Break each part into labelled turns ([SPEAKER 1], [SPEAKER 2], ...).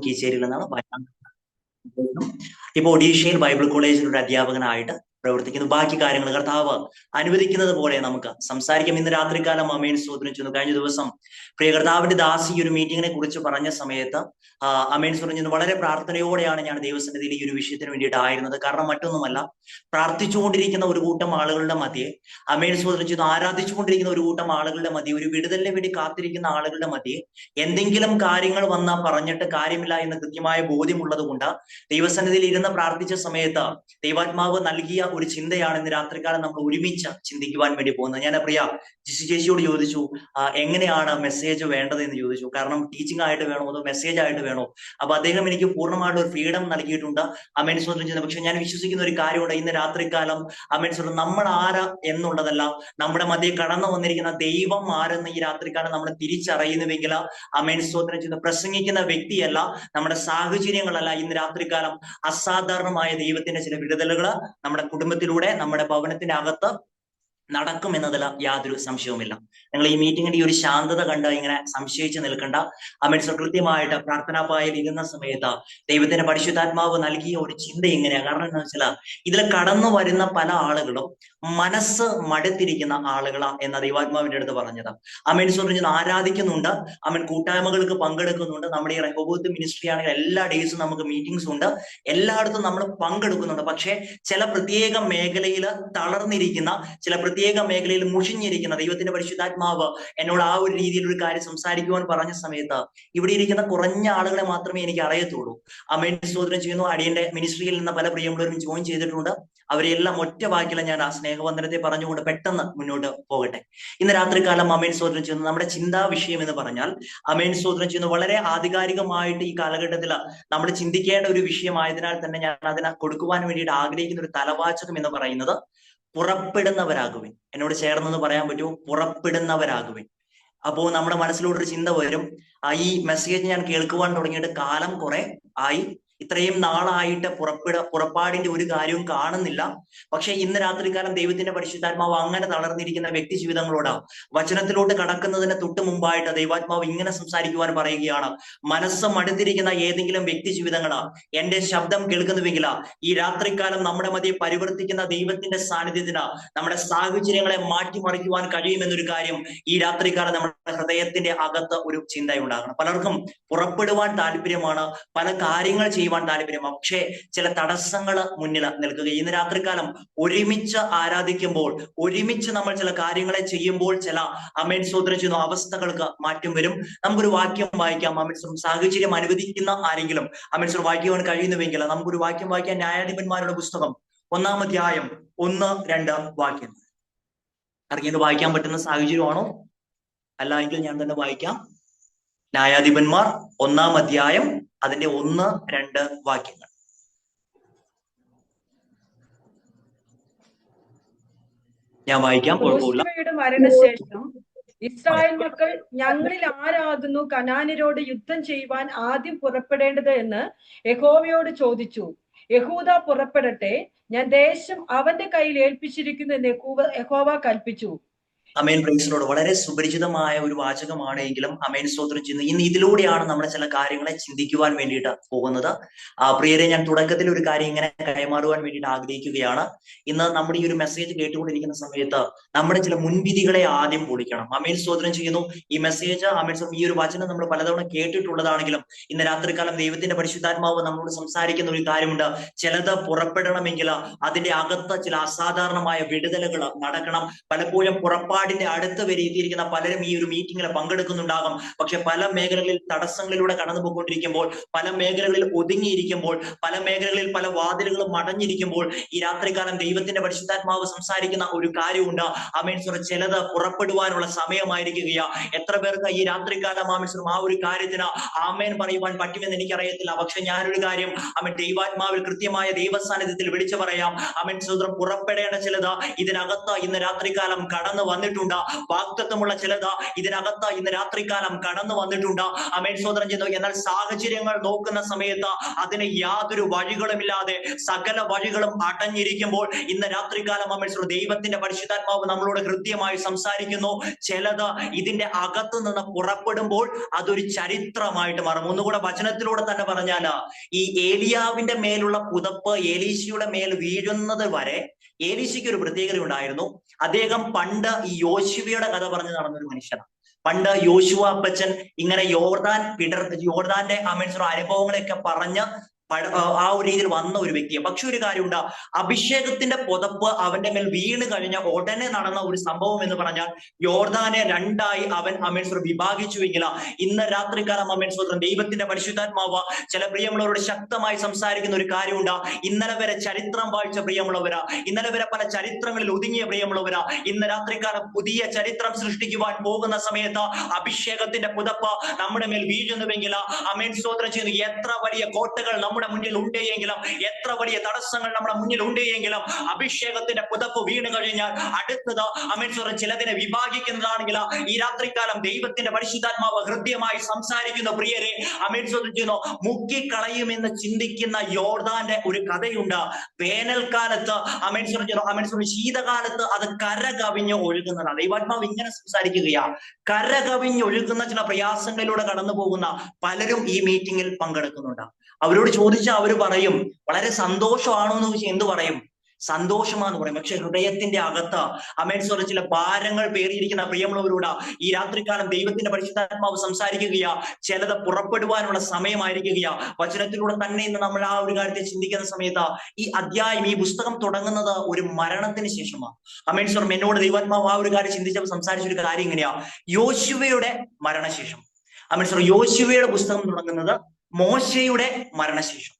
[SPEAKER 1] കീച്ചേരിയിൽ നിന്നാണ്. ഇപ്പൊ ഒഡീഷയിൽ ബൈബിൾ കോളേജിൽ ഒരു അധ്യാപകനായിട്ട് പ്രവർത്തിക്കുന്നു. ബാക്കി കാര്യങ്ങൾ കർത്താവ് അനുവദിക്കുന്നത് പോലെ നമുക്ക് സംസാരിക്കാം. ഇന്ന് രാത്രികാലം അമേൻ സ്തോത്രം ചെയ്യുന്നു. കഴിഞ്ഞ ദിവസം പ്രിയ കർത്താവിന്റെ ദാസി ഈ ഒരു മീറ്റിങ്ങിനെ കുറിച്ച് പറഞ്ഞ സമയത്ത് അമേൻ സ്തോത്രം ചെയ്യുന്നു. വളരെ പ്രാർത്ഥനയോടെയാണ് ഞാൻ ദൈവസന്നിധിയിൽ ഈ ഒരു വിഷയത്തിന് വേണ്ടിയിട്ടായിരുന്നത്. കാരണം മറ്റൊന്നുമല്ല, പ്രാർത്ഥിച്ചുകൊണ്ടിരിക്കുന്ന ഒരു കൂട്ടം ആളുകളുടെ മധ്യേ, അമേൻ സ്തോത്രം ചെയ്യുന്നു, ആരാധിച്ചുകൊണ്ടിരിക്കുന്ന ഒരു കൂട്ടം ആളുകളുടെ മധ്യേ, ഒരു വിടുതലിന് വേണ്ടി കാത്തിരിക്കുന്ന ആളുകളുടെ മധ്യേ എന്തെങ്കിലും കാര്യങ്ങൾ വന്നാൽ പറഞ്ഞിട്ട് കാര്യമില്ല എന്ന് കൃത്യമായ ബോധ്യമുള്ളത് കൊണ്ട് ദൈവസന്നിധിയിൽ ഇരുന്ന് പ്രാർത്ഥിച്ച സമയത്ത് ദൈവാത്മാവ് നൽകിയ ഒരു ചിന്തയാണ് ഇന്ന് രാത്രികാലം നമ്മൾ ഒരുമിച്ച് ചിന്തിക്കുവാൻ വേണ്ടി പോകുന്നത്. ഞാൻ പ്രിയ ജിസി ചേച്ചിയോട് ചോദിച്ചു, എങ്ങനെയാണ് മെസ്സേജ് വേണ്ടത് എന്ന് ചോദിച്ചു. കാരണം ടീച്ചിങ് ആയിട്ട് വേണോ അതോ മെസ്സേജ് ആയിട്ട് വേണോ? അപ്പൊ അദ്ദേഹം എനിക്ക് പൂർണ്ണമായിട്ട് ഒരു ഫ്രീഡം നൽകിയിട്ടുണ്ട്. അമേൻ സ്തോത്രം ചെയ്യുന്നത്. പക്ഷെ ഞാൻ വിശ്വസിക്കുന്ന ഒരു കാര്യമുണ്ട്, ഇന്ന് രാത്രികാലം അമേൻ സ്തോത്രം നമ്മൾ ആരാ എന്നുള്ളതല്ല, നമ്മുടെ മധ്യേ കടന്നു വന്നിരിക്കുന്ന ദൈവം ആരെന്ന് ഈ രാത്രികാലം നമ്മൾ തിരിച്ചറിയുന്നുവെങ്കിൽ അമേൻ സ്തോത്രം ചെയ്യുന്ന പ്രസംഗിക്കുന്ന വ്യക്തിയല്ല, നമ്മുടെ സാഹചര്യങ്ങളല്ല, ഇന്ന് രാത്രികാലം അസാധാരണമായ ദൈവത്തിന്റെ ചില വിടുതലുകൾ നമ്മുടെ കുടുംബത്തിലൂടെ നമ്മുടെ ഭവനത്തിന്റെ അകത്ത് നടക്കും എന്നതിൽ യാതൊരു സംശയവുമില്ല. നിങ്ങൾ ഈ മീറ്റിങ്ങിന്റെ ഈ ഒരു ശാന്തത കണ്ട് ഇങ്ങനെ സംശയിച്ച് നിൽക്കേണ്ട. അമേൻ കൃത്യമായിട്ട് പ്രാർത്ഥനാപായിൽ ഇരുന്ന സമയത്ത് ദൈവത്തിന്റെ പരിശുദ്ധാത്മാവ് നൽകിയ ഒരു ചിന്ത എങ്ങനെയാണ്. കാരണം എന്താ വെച്ചാൽ ഇതിൽ കടന്നു വരുന്ന പല ആളുകളും മനസ്സ് മടുത്തിരിക്കുന്ന ആളുകളാ എന്ന ദൈവാത്മാവിന്റെ അടുത്ത് പറഞ്ഞത്. അമേൻ സ്തോത്രം ആരാധിക്കുന്നുണ്ട്, അമേൻ കൂട്ടായ്മകൾക്ക് പങ്കെടുക്കുന്നുണ്ട്. നമ്മുടെ ഈ റെഹോബോത്ത് മിനിസ്ട്രി ആണെങ്കിൽ എല്ലാ ഡേയ്സും നമുക്ക് മീറ്റിംഗ്സ് ഉണ്ട്, എല്ലായിടത്തും നമ്മൾ പങ്കെടുക്കുന്നുണ്ട്. പക്ഷെ ചില പ്രത്യേക മേഖലയിൽ തളർന്നിരിക്കുന്ന, ചില പ്രത്യേക മേഖലയിൽ മുഷിഞ്ഞിരിക്കുന്ന ദൈവത്തിന്റെ പരിശുദ്ധാത്മാവ് എന്നോട് ആ ഒരു രീതിയിൽ ഒരു കാര്യം സംസാരിക്കുവാൻ പറഞ്ഞ സമയത്ത് ഇവിടെ ഇരിക്കുന്ന കുറഞ്ഞ ആളുകളെ മാത്രമേ എനിക്ക് അറിയത്തുള്ളൂ. അമേൻ സ്തോത്രം ചെയ്യുന്നു. അടിയന്റെ മിനിസ്ട്രിയിൽ നിന്ന് പല പ്രിയമുള്ളവരും ജോയിൻ ചെയ്തിട്ടുണ്ട്. അവരെല്ലാം ഒറ്റ വാക്കില ഞാൻ ആ സ്നേഹവന്ദനത്തെ പറഞ്ഞുകൊണ്ട് പെട്ടെന്ന് മുന്നോട്ട് പോകട്ടെ. ഇന്ന് രാത്രികാലം അമേൻ സ്തോത്രം ചെയ്യുന്നു. നമ്മുടെ ചിന്താ വിഷയം എന്ന് പറഞ്ഞാൽ അമേൻ സ്തോത്രം ചെയ്യുന്നു വളരെ ആധികാരികമായിട്ട് ഈ കാലഘട്ടത്തിൽ നമ്മൾ ചിന്തിക്കേണ്ട ഒരു വിഷയമായതിനാൽ തന്നെ ഞാൻ അതിനെ കൊടുക്കുവാൻ വേണ്ടിയിട്ട് ആഗ്രഹിക്കുന്ന ഒരു തലവാചകം എന്ന് പറയുന്നത് പുറപ്പെടുന്നവരാകുവിൻ. എന്നോട് ചേർന്നെന്ന് പറയാൻ പറ്റുമോ? പുറപ്പെടുന്നവരാകുവിൻ. അപ്പോ നമ്മുടെ മനസ്സിലൂടെ ഒരു ചിന്ത വരും, ഈ മെസ്സേജ് ഞാൻ കേൾക്കുവാൻ തുടങ്ങിയിട്ട് കാലം കുറെ ആയി, ഇത്രയും നാളായിട്ട് പുറപ്പാടിന്റെ ഒരു കാര്യവും കാണുന്നില്ല. പക്ഷെ ഇന്ന് രാത്രികാലം ദൈവത്തിന്റെ പരിശുദ്ധാത്മാവ് അങ്ങനെ തളർന്നിരിക്കുന്ന വ്യക്തി ജീവിതങ്ങളോട് വചനത്തിലോട്ട് കടക്കുന്നതിന് തൊട്ട് മുമ്പായിട്ട് ദൈവാത്മാവ് ഇങ്ങനെ സംസാരിക്കുവാൻ പറയുകയാണ്. മനസ്സ് മടുത്തിരിക്കുന്ന ഏതെങ്കിലും വ്യക്തി ജീവിതങ്ങള് എന്റെ ശബ്ദം കേൾക്കുന്നുവെങ്കിൽ ഈ രാത്രികാലം നമ്മുടെ മധ്യേ പരിവർത്തിക്കുന്ന ദൈവത്തിന്റെ സാന്നിധ്യത്തിന് നമ്മുടെ സാഹചര്യങ്ങളെ മാറ്റിമറിക്കുവാൻ കഴിയുമെന്നൊരു കാര്യം ഈ രാത്രികാലം നമ്മുടെ ഹൃദയത്തിന്റെ അകത്ത് ഒരു ചിന്തയുണ്ടാകണം. പലർക്കും പുറപ്പെടുവാൻ താല്പര്യമാണ്, പല കാര്യങ്ങൾ ചെയ്യുവാൻ താല്പര്യമാണ്. പക്ഷേ ചില തടസ്സങ്ങൾ മുന്നിൽ നിൽക്കുക. ഇന്ന് രാത്രികാലം ഒരുമിച്ച് ആരാധിക്കുമ്പോൾ, ഒരുമിച്ച് നമ്മൾ ചില കാര്യങ്ങളെ ചെയ്യുമ്പോൾ ചില അമേൻ സ്തോത്രം ചെയ്യുന്ന അവസ്ഥകൾക്ക് മാറ്റം വരും. നമുക്കൊരു വാക്യം വായിക്കാം. അമേൻ സാഹചര്യം അനുവദിക്കുന്ന ആരെങ്കിലും അമേൻ വായിക്കുവാൻ കഴിയുന്നുവെങ്കിൽ നമുക്കൊരു വാക്യം വായിക്കാം. ന്യായാധിപന്മാരുടെ പുസ്തകം 1-ാം അധ്യായം 1-2 വാക്യം. ആർക്കെങ്കിലും വായിക്കാൻ പറ്റുന്ന സാഹചര്യമാണോ? അല്ല എങ്കിൽ ഞാൻ തന്നെ വായിക്കാം. ന്യായാധിപന്മാർ 1-ാം അധ്യായം അതിന്റെ 1-2 വാക്യങ്ങൾ. ഞാൻ വായിക്കാം,
[SPEAKER 2] യോശുവയുടെ മരണശേഷം ഇസ്രായേൽ മക്കൾ ഞങ്ങളിൽ ആരാകുന്നു കനാന്യരോട് യുദ്ധം ചെയ്യുവാൻ ആദ്യം പുറപ്പെടേണ്ടത് എന്ന് യഹോവയോട് ചോദിച്ചു. യഹൂദ പുറപ്പെടട്ടെ, ഞാൻ ദേശം അവന്റെ കയ്യിൽ ഏൽപ്പിച്ചിരിക്കുന്നു എന്ന് യഹോവ കൽപ്പിച്ചു.
[SPEAKER 1] അമേൻ പ്രൈസിനോട് വളരെ സുപരിചിതമായ ഒരു വാചകമാണ് എങ്കിലും അമേൻ സ്തോത്രം ചെയ്യുന്നു. ഇന്ന് ഇതിലൂടെയാണ് നമ്മൾ ചില കാര്യങ്ങളെ ചിന്തിക്കുവാൻ വേണ്ടിയിട്ട് പോകുന്നത്. പ്രിയരെ, ഞാൻ തുടക്കത്തിൽ ഒരു കാര്യം ഇങ്ങനെ കൈമാറുവാൻ വേണ്ടിയിട്ട് ആഗ്രഹിക്കുകയാണ്. ഇന്ന് നമ്മുടെ ഈ ഒരു മെസ്സേജ് കേട്ടുകൊണ്ടിരിക്കുന്ന സമയത്ത് നമ്മുടെ ചില മുൻവിധികളെ ആദ്യം പൊളിക്കണം. അമേൻ സ്തോത്രം ചെയ്യുന്നു. ഈ മെസ്സേജ് അമേൻ ഈ ഒരു വചനം നമ്മൾ പലതവണ കേട്ടിട്ടുള്ളതാണെങ്കിലും ഇന്ന് രാത്രികാലം ദൈവത്തിന്റെ പരിശുദ്ധാത്മാവ് നമ്മളോട് സംസാരിക്കുന്ന ഒരു കാര്യമുണ്ട്. ചിലത് പുറപ്പെടണമെങ്കിൽ അതിന്റെ അകത്ത് ചില അസാധാരണമായ വിടുതലുകൾ നടക്കണം. പലപ്പോഴും പുറപ്പാടിന്റെ അടുത്ത് വരെ എത്തിയിരിക്കുന്ന പലരും ഈ ഒരു മീറ്റിങ്ങിൽ പങ്കെടുക്കുന്നുണ്ടാകും. പക്ഷെ പല മേഖലകളിൽ തടസ്സങ്ങളിലൂടെ കടന്നു പോയിക്കൊണ്ടിരിക്കുമ്പോൾ, പല മേഖലകളിൽ ഒതുങ്ങിയിരിക്കുമ്പോൾ, പല മേഖലകളിൽ പല വാതിലുകളും അടഞ്ഞിരിക്കുമ്പോൾ ഈ രാത്രികാലം ദൈവത്തിന്റെ പരിശുദ്ധാത്മാവ് സംസാരിക്കുന്ന ഒരു കാര്യമുണ്ട്. ആമേൻ സ്വരം ചിലത് പുറപ്പെടുവാനുള്ള സമയമായിരിക്കുകയാ. എത്ര പേർക്ക് ഈ രാത്രികാലം ആമേൻ സ്വരം ആ ഒരു കാര്യത്തിന് ആമേൻ പറയുവാൻ പറ്റുമെന്ന് എനിക്കറിയത്തില്ല. പക്ഷെ ഞാനൊരു കാര്യം ആമേൻ ദൈവാത്മാവിൽ കൃത്യമായ ദൈവസാന്നിധ്യത്തിൽ വിളിച്ചു പറയാം. ആമേൻ സ്വതന്ത്രം പുറപ്പെടേണ്ട ചിലത് ഇതിനകത്ത് ഇന്ന് രാത്രികാലം കടന്നു വന്നിട്ടുണ്ട്. വന്നിട്ടുണ്ട്. വാഗ്ദത്തമുള്ള ചിലത് ഇതിനകത്ത് ഇന്ന് രാത്രികാലം കടന്നു വന്നിട്ടുണ്ട്. ആമേൻ സ്തോത്രം ചെയ്യുന്നു. എന്നാൽ സാഹചര്യങ്ങൾ നോക്കുന്ന സമയത്ത് അതിന് യാതൊരു വഴികളുമില്ലാതെ സകല വഴികളും അടഞ്ഞിരിക്കുമ്പോൾ ഇന്ന് രാത്രികാലം ആമേൻ സ്തോത്രം ദൈവത്തിന്റെ പരിശുദ്ധാത്മാവ് നമ്മളോട് ഹൃദ്യമായി സംസാരിക്കുന്നു. ചിലത് ഇതിന്റെ അകത്ത് നിന്ന് പുറപ്പെടുമ്പോൾ അതൊരു ചരിത്രമായിട്ട് മാറും. ഒന്നുകൂടെ വചനത്തിലൂടെ തന്നെ പറഞ്ഞാല്, ഈ ഏലിയാവിന്റെ മേലുള്ള പുതപ്പ് ഏലീശയുടെ മേൽ വീഴുന്നത് വരെ ഏലീശയ്ക്ക് ഒരു പ്രത്യേകത ഉണ്ടായിരുന്നു. അദ്ദേഹം പണ്ട് ഈ യോശുവയുടെ കഥ പറഞ്ഞു നടന്നൊരു മനുഷ്യനാണ്. പണ്ട് യോശുവ അപ്പച്ചൻ ഇങ്ങനെ യോർദാന്റെ ആമേൻ അനുഭവങ്ങളെയൊക്കെ പറഞ്ഞ് ആ ഒരു രീതിയിൽ വന്ന ഒരു വ്യക്തിയെ. പക്ഷെ ഒരു കാര്യമുണ്ട്, അഭിഷേകത്തിന്റെ പുതപ്പ് അവന്റെ മേൽ വീണ് കഴിഞ്ഞ ഉടനെ നടന്ന ഒരു സംഭവം എന്ന് പറഞ്ഞാൽ യോർദാനെ രണ്ടായി അവൻ അമേൻസ്വർ വിഭാഗിച്ചുവെങ്കിൽ ഇന്ന് രാത്രികാലം അമേൻസ്വത്രം ദൈവത്തിന്റെ പരിശുദ്ധാത്മാവ് ചില പ്രിയമുള്ളവരോട് ശക്തമായി സംസാരിക്കുന്ന ഒരു കാര്യമുണ്ട്. ഇന്നലെ വരെ ചരിത്രം വായിച്ച പ്രിയമുള്ളവരാ, ഇന്നലെ വരെ പല ചരിത്രങ്ങളിൽ ഒതുങ്ങിയ പ്രിയമുള്ളവരാ, ഇന്ന് രാത്രികാലം പുതിയ ചരിത്രം സൃഷ്ടിക്കുവാൻ പോകുന്ന സമയത്ത് അഭിഷേകത്തിന്റെ പുതപ്പ് നമ്മുടെ മേൽ വീഴുന്നുവെങ്കിൽ അമേൻ സ്തോത്രം ചെയ്യുന്നു. എത്ര വലിയ കോട്ടകൾ നമ്മുടെ മുന്നിൽ ഉണ്ട് എങ്കിലും, എത്ര വലിയ തടസ്സങ്ങൾ നമ്മുടെ മുന്നിൽ ഉണ്ട് എങ്കിലും, അഭിഷേകത്തിന്റെ പുതപ്പ് വീണ് കഴിഞ്ഞാൽ അടുത്തത് ആമേൻ സ്തോത്രം ചിലതിനെ വിഭാഗിക്കുന്നതാണെങ്കിൽ ഈ രാത്രികാലം ദൈവത്തിന്റെ പരിശുദ്ധാത്മാവ് ഹൃദ്യമായി സംസാരിക്കുന്ന പ്രിയരെ ആമേൻ സ്തോത്രം ചെയ്യുന്നു. മുക്കിക്കളയുമെന്ന് ചിന്തിക്കുന്ന യോർദാന്റെ ഒരു കഥയുണ്ട്. വേനൽക്കാലത്ത് ആമേൻ സ്തോത്രം ചെയ്യുന്നു, ആമേൻ സ്തോത്രം ശീതകാലത്ത് അത് കരകവിഞ്ഞ് ഒഴുകുന്നതാണ്. ദൈവാത്മാവ് ഇങ്ങനെ സംസാരിക്കുകയാ. കരകവിഞ്ഞൊഴുകുന്ന ചില പ്രയാസങ്ങളിലൂടെ കടന്നു പോകുന്ന പലരും ഈ മീറ്റിംഗിൽ പങ്കെടുക്കുന്നുണ്ട്. അവരോട് ചോദിച്ചാൽ അവര് പറയും വളരെ സന്തോഷമാണോ എന്ന് ചോദിച്ചാൽ എന്ത് പറയും? സന്തോഷമാന്ന് പറയും. പക്ഷെ ഹൃദയത്തിന്റെ അകത്ത് ആമേൻ സ്തോത്രം ചില ഭാരങ്ങൾ പേറിയിരിക്കുന്ന പ്രിയമുള്ളവരോട് ഈ രാത്രികാലം ദൈവത്തിന്റെ പരിശുദ്ധാത്മാവ് സംസാരിക്കുകയാ. ചിലത് പുറപ്പെടുവാനുള്ള സമയമായിരിക്കുകയാ. വചനത്തിലൂടെ തന്നെ ഇന്ന് നമ്മൾ ആ ഒരു കാര്യത്തെ ചിന്തിക്കുന്ന സമയത്ത് ഈ അധ്യായം, ഈ പുസ്തകം തുടങ്ങുന്നത് ഒരു മരണത്തിന് ശേഷമാണ്. ആമേൻ സ്തോത്രം എന്നോട് ദൈവാത്മാവ് ആ ഒരു കാര്യം ചിന്തിച്ചപ്പോൾ സംസാരിച്ചൊരു കാര്യം ഇങ്ങനെയാ, യോശുവയുടെ മരണശേഷം. ആമേൻ സ്തോത്രം യോശുവയുടെ പുസ്തകം തുടങ്ങുന്നത് മോശയുടെ മരണശേഷം.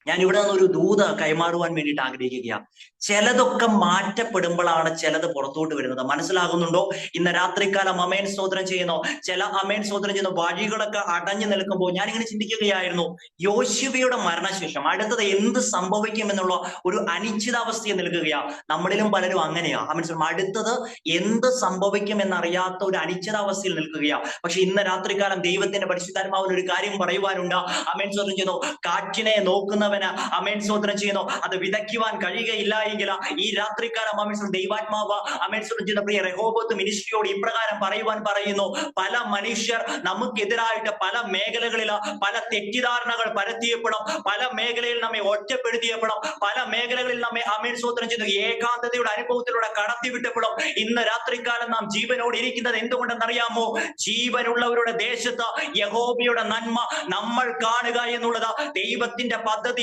[SPEAKER 1] ഞാൻ ഇവിടെ നിന്ന് ഒരു ദൂത കൈമാറുവാൻ വേണ്ടിയിട്ട് ആഗ്രഹിക്കുകയാണ്. ചിലതൊക്കെ മാറ്റപ്പെടുമ്പോഴാണ് ചിലത് പുറത്തോട്ട് വരുന്നത്. മനസ്സിലാകുന്നുണ്ടോ? ഇന്ന് രാത്രികാലം അമേൻ സ്തോത്രം ചെയ്യുന്നു. ചില അമേൻ സ്തോത്രം ചെയ്യുന്ന വഴികളൊക്കെ അടഞ്ഞു നിൽക്കുമ്പോൾ ഞാനിങ്ങനെ ചിന്തിക്കുകയായിരുന്നു, യോശുവയുടെ മരണശേഷം അടുത്തത് എന്ത് സംഭവിക്കും എന്നുള്ള ഒരു അനിശ്ചിതാവസ്ഥയെ നിൽക്കുകയാണ്. നമ്മളിലും പലരും അങ്ങനെയാ. അമേൻ സ്തോത്രം അടുത്തത് എന്ത് സംഭവിക്കും എന്നറിയാത്ത ഒരു അനിശ്ചിതാവസ്ഥയിൽ നിൽക്കുകയാണ്. പക്ഷെ ഇന്ന് രാത്രികാലം ദൈവത്തിന്റെ പരിശുദ്ധാത്മാവിന് ഒരു കാര്യം പറയുവാനുണ്ട്. അമേൻ സ്തോത്രം ചെയ്യുന്നു. കാറ്റിനെ നോക്കുന്ന അമേൻ സ്തോത്രം ചെയ്യുന്നു, അത് വിതയ്ക്കുവാൻ കഴിയുകയില്ല എങ്കിൽ ഈ രാത്രികാലം അമേൻ ദൈവാത്മാവ് അമേൻ സ്തോത്രം ചെയ്യുന്ന പ്രിയ റെഹോബോത്ത് മിനിസ്ട്രിയോട് ഇപ്രകാരം പറയുവാൻ പല മനുഷ്യർ നമുക്കെതിരായിട്ട് പല മേഖലകളിൽ പല തെറ്റിദ്ധാരണകൾ പരത്തിയപ്പെടും, പല മേഖലയിൽ നമ്മെ ഒറ്റപ്പെടുത്തിയപ്പെടും, പല മേഖലകളിൽ നമ്മെ അമേൻ സ്തോത്രം ചെയ്യുന്നു ഏകാന്തതയുടെ അനുഭവത്തിലൂടെ കടത്തിവിട്ടപ്പെടും. ഇന്ന് രാത്രികാലം നാം ജീവനോട് ഇരിക്കുന്നത് എന്തുകൊണ്ടെന്നറിയാമോ? ജീവനുള്ളവരുടെ ദേശത്ത് യഹോവയുടെ നന്മ നമ്മൾ കാണുക എന്നുള്ളത് ദൈവത്തിന്റെ പദ്ധതിയാണെങ്കിൽ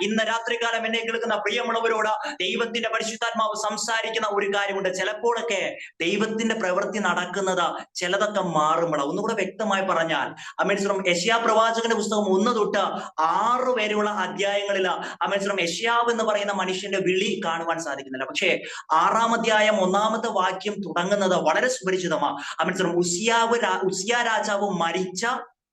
[SPEAKER 1] ഇന്ന് രാത്രികാലം എന്നെ കേൾക്കുന്ന പ്രിയമുള്ളവരോട് ദൈവത്തിന്റെ പരിശുദ്ധാത്മാവ് സംസാരിക്കുന്ന ഒരു കാര്യമുണ്ട്. ചിലപ്പോഴൊക്കെ ദൈവത്തിന്റെ പ്രവൃത്തി നടക്കുന്നത് ചിലതൊക്കെ മാറുമ്പോഴാണ്. ഒന്നുകൂടെ വ്യക്തമായി പറഞ്ഞാൽ ആമേൻ സ്തോത്രം യെശയ്യാ പ്രവാചകന്റെ പുസ്തകം 1 തൊട്ട് 6 വരെയുള്ള അധ്യായങ്ങളിൽ ആമേൻ സ്തോത്രം യെശയ്യാവ് എന്ന് പറയുന്ന മനുഷ്യന്റെ വിളി കാണുവാൻ സാധിക്കുന്നില്ല. പക്ഷേ 6-ാം അധ്യായം 1-ാമത്തെ വാക്യം തുടങ്ങുന്നത് വളരെ സുപരിചിതമാണ്. ആമേൻ സ്തോത്രം ഉസിയ രാജാവ് മരിച്ച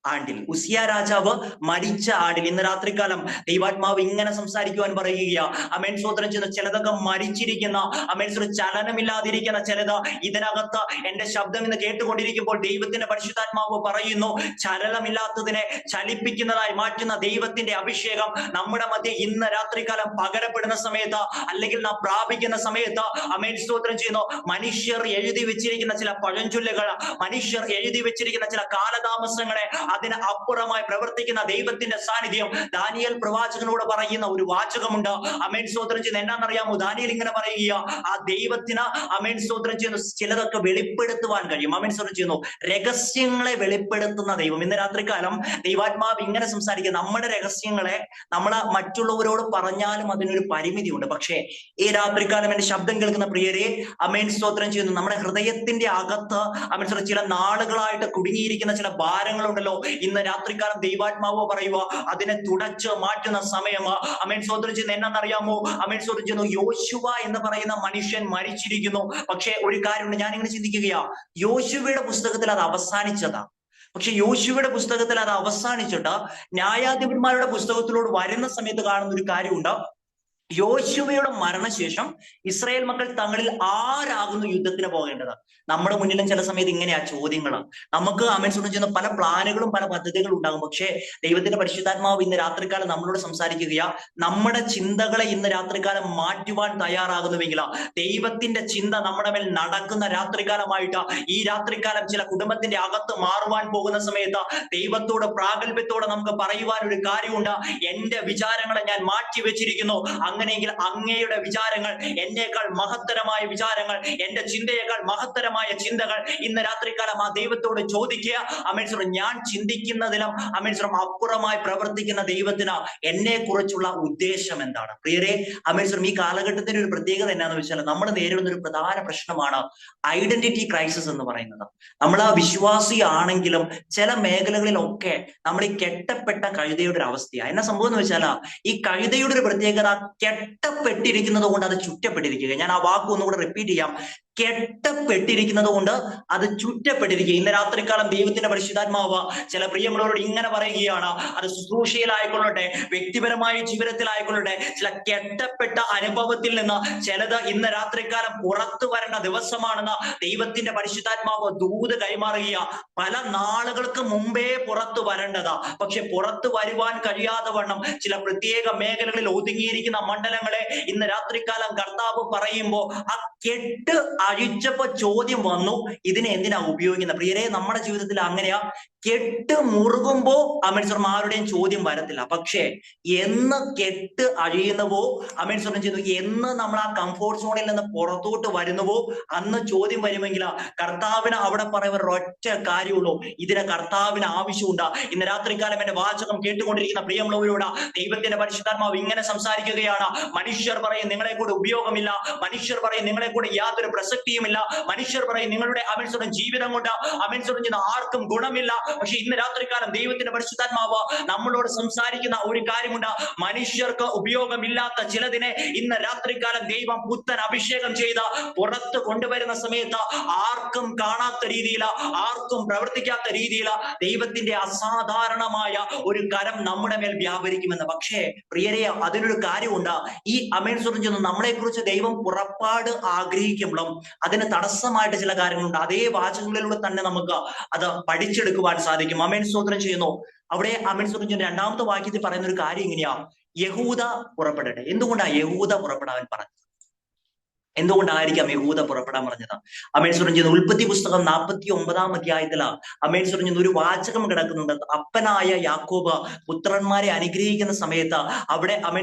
[SPEAKER 1] ആണ്ടിൽ, ഉസിയ രാജാവ് മരിച്ച ആണ്ടിൽ ഇന്ന് രാത്രികാലം ദൈവാത്മാവ് ഇങ്ങനെ സംസാരിക്കുവാൻ പറയുകയാ. അമേൻ സ്തോത്രം ചെയ്യുന്ന ചിലതൊക്കെ മരിച്ചിരിക്കുന്ന, അമേൻ സ്തോത്രം ചലനമില്ലാതിരിക്കുന്ന ചിലത് ഇതിനകത്ത് എന്റെ ശബ്ദം ഇന്ന് കേട്ടുകൊണ്ടിരിക്കുമ്പോൾ ദൈവത്തിന്റെ പരിശുദ്ധാത്മാവ് പറയുന്നു, ചലനമില്ലാത്തതിനെ ചലിപ്പിക്കുന്നതായി മാറ്റുന്ന ദൈവത്തിന്റെ അഭിഷേകം നമ്മുടെ മധ്യ ഇന്ന് രാത്രികാലം പകരപ്പെടുന്ന സമയത്ത്, അല്ലെങ്കിൽ നാം പ്രാപിക്കുന്ന സമയത്ത് അമേൻ സ്തോത്രം ചെയ്യുന്നു. മനുഷ്യർ എഴുതി വെച്ചിരിക്കുന്ന ചില പഴഞ്ചൊല്ലുകൾ, മനുഷ്യർ എഴുതി വെച്ചിരിക്കുന്ന ചില കാലതാമസങ്ങളെ അതിന് അപ്പുറമായി പ്രവർത്തിക്കുന്ന ദൈവത്തിന്റെ സാന്നിധ്യം. ദാനിയേൽ പ്രവാചകനോട് പറയുന്ന ഒരു വാചകമുണ്ട്. അമേൻ സ്തോത്രം ചെയ്യുന്ന എന്നാണെന്നറിയാമോ? ദാനിയേൽ ഇങ്ങനെ പറയുക, ആ ദൈവത്തിന് അമേൻ സ്തോത്രം ചെയ്യുന്നു ചിലതൊക്കെ വെളിപ്പെടുത്തുവാൻ കഴിയും. അമേൻ സ്തോത്രം ചെയ്യുന്നു, രഹസ്യങ്ങളെ വെളിപ്പെടുത്തുന്ന ദൈവം. ഇന്ന് രാത്രികാലം ദൈവാത്മാവ് ഇങ്ങനെ സംസാരിക്കുക, നമ്മുടെ രഹസ്യങ്ങളെ നമ്മൾ മറ്റുള്ളവരോട് പറഞ്ഞാലും അതിനൊരു പരിമിതിയുണ്ട്. പക്ഷേ ഈ രാത്രികാലം എന്റെ ശബ്ദം കേൾക്കുന്ന പ്രിയരെ, അമേൻ സ്തോത്രം ചെയ്യുന്നു, നമ്മുടെ ഹൃദയത്തിന്റെ അകത്ത് അമേൻ സ്തോത്രം ചില നാളുകളായിട്ട് കുടുങ്ങിയിരിക്കുന്ന ചില ഭാരങ്ങളുണ്ടല്ലോ, ഇന്ന് രാത്രികാലം ദൈവാത്മാവ് പറയുക, അതിനെ തുടച്ച് മാറ്റുന്ന സമയം. അമേൻ സ്തോത്രം ചെയ്യുന്ന എന്നാണെന്നറിയാമോ? അമേൻ സ്തോത്രം ചെയ്യുന്നു, യോശുവ എന്ന് പറയുന്ന മനുഷ്യൻ മരിച്ചിരിക്കുന്നു. പക്ഷെ ഒരു കാര്യമുണ്ട്, ഞാനിങ്ങനെ ചിന്തിക്കുകയാ, യോശുവയുടെ പുസ്തകത്തിൽ അത് അവസാനിച്ചതാ. പക്ഷെ യോശുവയുടെ പുസ്തകത്തിൽ അത് അവസാനിച്ചിട്ട് ന്യായാധിപന്മാരുടെ പുസ്തകത്തിലോട് വരുന്ന സമയത്ത് കാണുന്ന ഒരു കാര്യമുണ്ട്. യോശുവയുടെ മരണശേഷം ഇസ്രായേൽ മക്കൾ തങ്ങളിൽ ആരാകുന്നു യുദ്ധത്തിന് പോകേണ്ടത്? നമ്മുടെ മുന്നിലും ചില സമയത്ത് ഇങ്ങനെയാ ചോദ്യങ്ങൾ. നമുക്ക് ചെയ്യുന്ന പല പ്ലാനുകളും പല പദ്ധതികളും ഉണ്ടാകും. പക്ഷേ ദൈവത്തിന്റെ പരിശുദ്ധാത്മാവ് ഇന്ന് രാത്രികാലം നമ്മളോട് സംസാരിക്കുകയാ, നമ്മുടെ ചിന്തകളെ ഇന്ന് രാത്രികാലം മാറ്റുവാൻ തയ്യാറാകുന്നുവെങ്കിൽ ദൈവത്തിന്റെ ചിന്ത നമ്മുടെ മേൽ നടക്കുന്ന രാത്രികാലമായിട്ട് ഈ രാത്രികാലം ചില കുടുംബത്തിന്റെ അകത്ത് മാറുവാൻ പോകുന്ന സമയത്ത് ദൈവത്തോട് പ്രാഗൽഭ്യത്തോടെ നമുക്ക് പറയുവാൻ ഒരു കാര്യമുണ്ട്. എന്റെ വിചാരങ്ങളെ ഞാൻ മാറ്റി വെച്ചിരിക്കുന്നു. അങ്ങനെയെങ്കിൽ അങ്ങയുടെ വിചാരങ്ങൾ എന്നേക്കാൾ മഹത്തരമായ വിചാരങ്ങൾ, എന്റെ ചിന്തയേക്കാൾ മഹത്തരമായ ചിന്തകൾ ഇന്ന് രാത്രികാലം ആ ദൈവത്തോട് ചോദിക്കുക. ഞാൻ ചിന്തിക്കുന്നതിലും അപ്പുറമായി പ്രവർത്തിക്കുന്ന ദൈവത്തിന് എന്നെ കുറിച്ചുള്ള ഉദ്ദേശം എന്താണ്? പ്രിയരെ, ഈ കാലഘട്ടത്തിന്റെ ഒരു പ്രത്യേകത എന്നാന്ന് വെച്ചാൽ നമ്മൾ നേരിടുന്ന ഒരു പ്രധാന പ്രശ്നമാണ് ഐഡന്റിറ്റി ക്രൈസിസ് എന്ന് പറയുന്നത്. നമ്മൾ ആ വിശ്വാസിയാണെങ്കിലും ചില മേഖലകളിലൊക്കെ നമ്മൾ ഈ കെട്ടപ്പെട്ട കഴുതയുടെ ഒരു അവസ്ഥയാണ്. എന്നാ സംഭവം എന്ന് വെച്ചാൽ ഈ കഴുതയുടെ ഒരു പ്രത്യേകത കെട്ടപ്പെട്ടിരിക്കുന്നത് കൊണ്ട് അത് ചുറ്റപ്പെട്ടിരിക്കുക. ഞാൻ ആ വാക്ക് ഒന്നുകൂടെ റിപ്പീറ്റ് ചെയ്യാം. കെട്ടപ്പെട്ടിരിക്കുന്നത് കൊണ്ട് അത് ചുറ്റപ്പെട്ടിരിക്കുക. ഇന്ന് രാത്രികാലം ദൈവത്തിന്റെ പരിശുദ്ധാത്മാവ് ചില പ്രിയമുള്ളവരോട് ഇങ്ങനെ പറയുകയാണ്, അത് ശുശ്രൂഷയിലായിക്കൊള്ളട്ടെ, വ്യക്തിപരമായ ജീവിതത്തിലായിക്കൊള്ളട്ടെ, ചില കെട്ടപ്പെട്ട അനുഭവത്തിൽ നിന്ന് ചിലത് ഇന്ന് രാത്രികാലം പുറത്തു വരേണ്ട ദിവസമാണെന്ന് ദൈവത്തിന്റെ പരിശുദ്ധാത്മാവ് ദൂത് കൈമാറുക. പല നാളുകൾക്ക് മുമ്പേ പുറത്തു വരേണ്ടതാ, പക്ഷെ പുറത്തു വരുവാൻ കഴിയാതെ വണ്ണം ചില പ്രത്യേക മേഖലകളിൽ ഒതുങ്ങിയിരിക്കുന്ന മണ്ഡലങ്ങളെ ഇന്ന് രാത്രികാലം കർത്താവ് പറയുമ്പോ ആ കെട്ട് അഴിച്ചപ്പോ ചോദ്യം വന്നു, ഇതിനെ എന്തിനാ ഉപയോഗിക്കുന്നത്? പ്രിയരെ, നമ്മുടെ ജീവിതത്തിൽ അങ്ങനെയാ. കെട്ട് മുറുകുമ്പോ ആരുടെയും ചോദ്യം വരത്തില്ല. പക്ഷേ എന്ന് കെട്ട് അഴിയുന്നുവോ ചെയ്തു, എന്ന് നമ്മൾ ആ കംഫോർട്ട് സോണിൽ നിന്ന് പുറത്തോട്ട് വരുന്നുവോ അന്ന് ചോദ്യം വരുമെങ്കിൽ കർത്താവിന് അവിടെ പറയുന്ന ഒരൊറ്റ കാര്യമുള്ളൂ, ഇതിനെ കർത്താവിന് ആവശ്യമുണ്ട്. ഇന്ന് രാത്രികാലം എന്റെ വാചകം കേട്ടുകൊണ്ടിരിക്കുന്ന പ്രിയമുള്ളവരോട് ദൈവത്തിന്റെ പരിശുദ്ധാത്മാവ് ഇങ്ങനെ സംസാരിക്കുകയാണ്. മനുഷ്യർ പറയും നിങ്ങളെ കൂടെ ഉപയോഗമില്ല, മനുഷ്യർ പറയും നിങ്ങളെ കൂടെ യാതൊരു പ്രസക്തിയുമില്ല, മനുഷ്യർ പറയും നിങ്ങളുടെ ജീവിതം കൊണ്ട് ആർക്കും ഗുണമില്ല. പക്ഷെ ഇന്ന് രാത്രികാലം ദൈവത്തിന്റെ പരിശുദ്ധാത്മാവ് നമ്മളോട് സംസാരിക്കുന്ന ഒരു കാര്യമുണ്ട്. മനുഷ്യർക്ക് ഉപയോഗമില്ലാത്ത ചിലതിനെ ഇന്ന് രാത്രികാലം ദൈവം പുത്തൻ അഭിഷേകം ചെയ്ത് പുറത്ത് കൊണ്ടുവരുന്ന സമയത്ത് ആർക്കും കാണാത്ത രീതിയിൽ, ആർക്കും പ്രവർത്തിക്കാത്ത രീതിയിൽ ദൈവത്തിന്റെ അസാധാരണമായ ഒരു കരം നമ്മുടെ മേൽ വ്യാപരിക്കുമെന്ന്. പക്ഷേ പ്രിയരെ, അതിനൊരു കാര്യമുണ്ട്. ഈ നമ്മളെ കുറിച്ച് ദൈവം പുറപ്പാട് ആഗ്രഹിക്കുമ്പോഴും അതിന് തടസ്സമായിട്ട് ചില കാര്യങ്ങളുണ്ട്. അതേ വാചകങ്ങളിലൂടെ തന്നെ നമുക്ക് അത് പഠിച്ചെടുക്കുവാൻ സാധിക്കും. സ്തോത്രം ചെയ്യുന്നു. അവിടെ സ്തോത്രം 2-ാമത്തെ വാക്യത്തിൽ പറയുന്ന ഒരു കാര്യം ഇങ്ങനെയാ, യഹൂദ പുറപ്പെടട്ടെ. എന്തുകൊണ്ടാണ് യഹൂദ പുറപ്പെടാൻ പറഞ്ഞത്? എന്തുകൊണ്ടായിരിക്കാം യഹൂദ പുറപ്പെടാൻ പറഞ്ഞത്? ചെയ്യുന്ന ഉൽപ്പത്തി പുസ്തകം 49-ാം അധ്യായത്തില് ഒരു വാചകം കിടക്കുന്നുണ്ട്. അപ്പനായ യാക്കോബ് പുത്രന്മാരെ അനുഗ്രഹിക്കുന്ന സമയത്ത് അവിടെ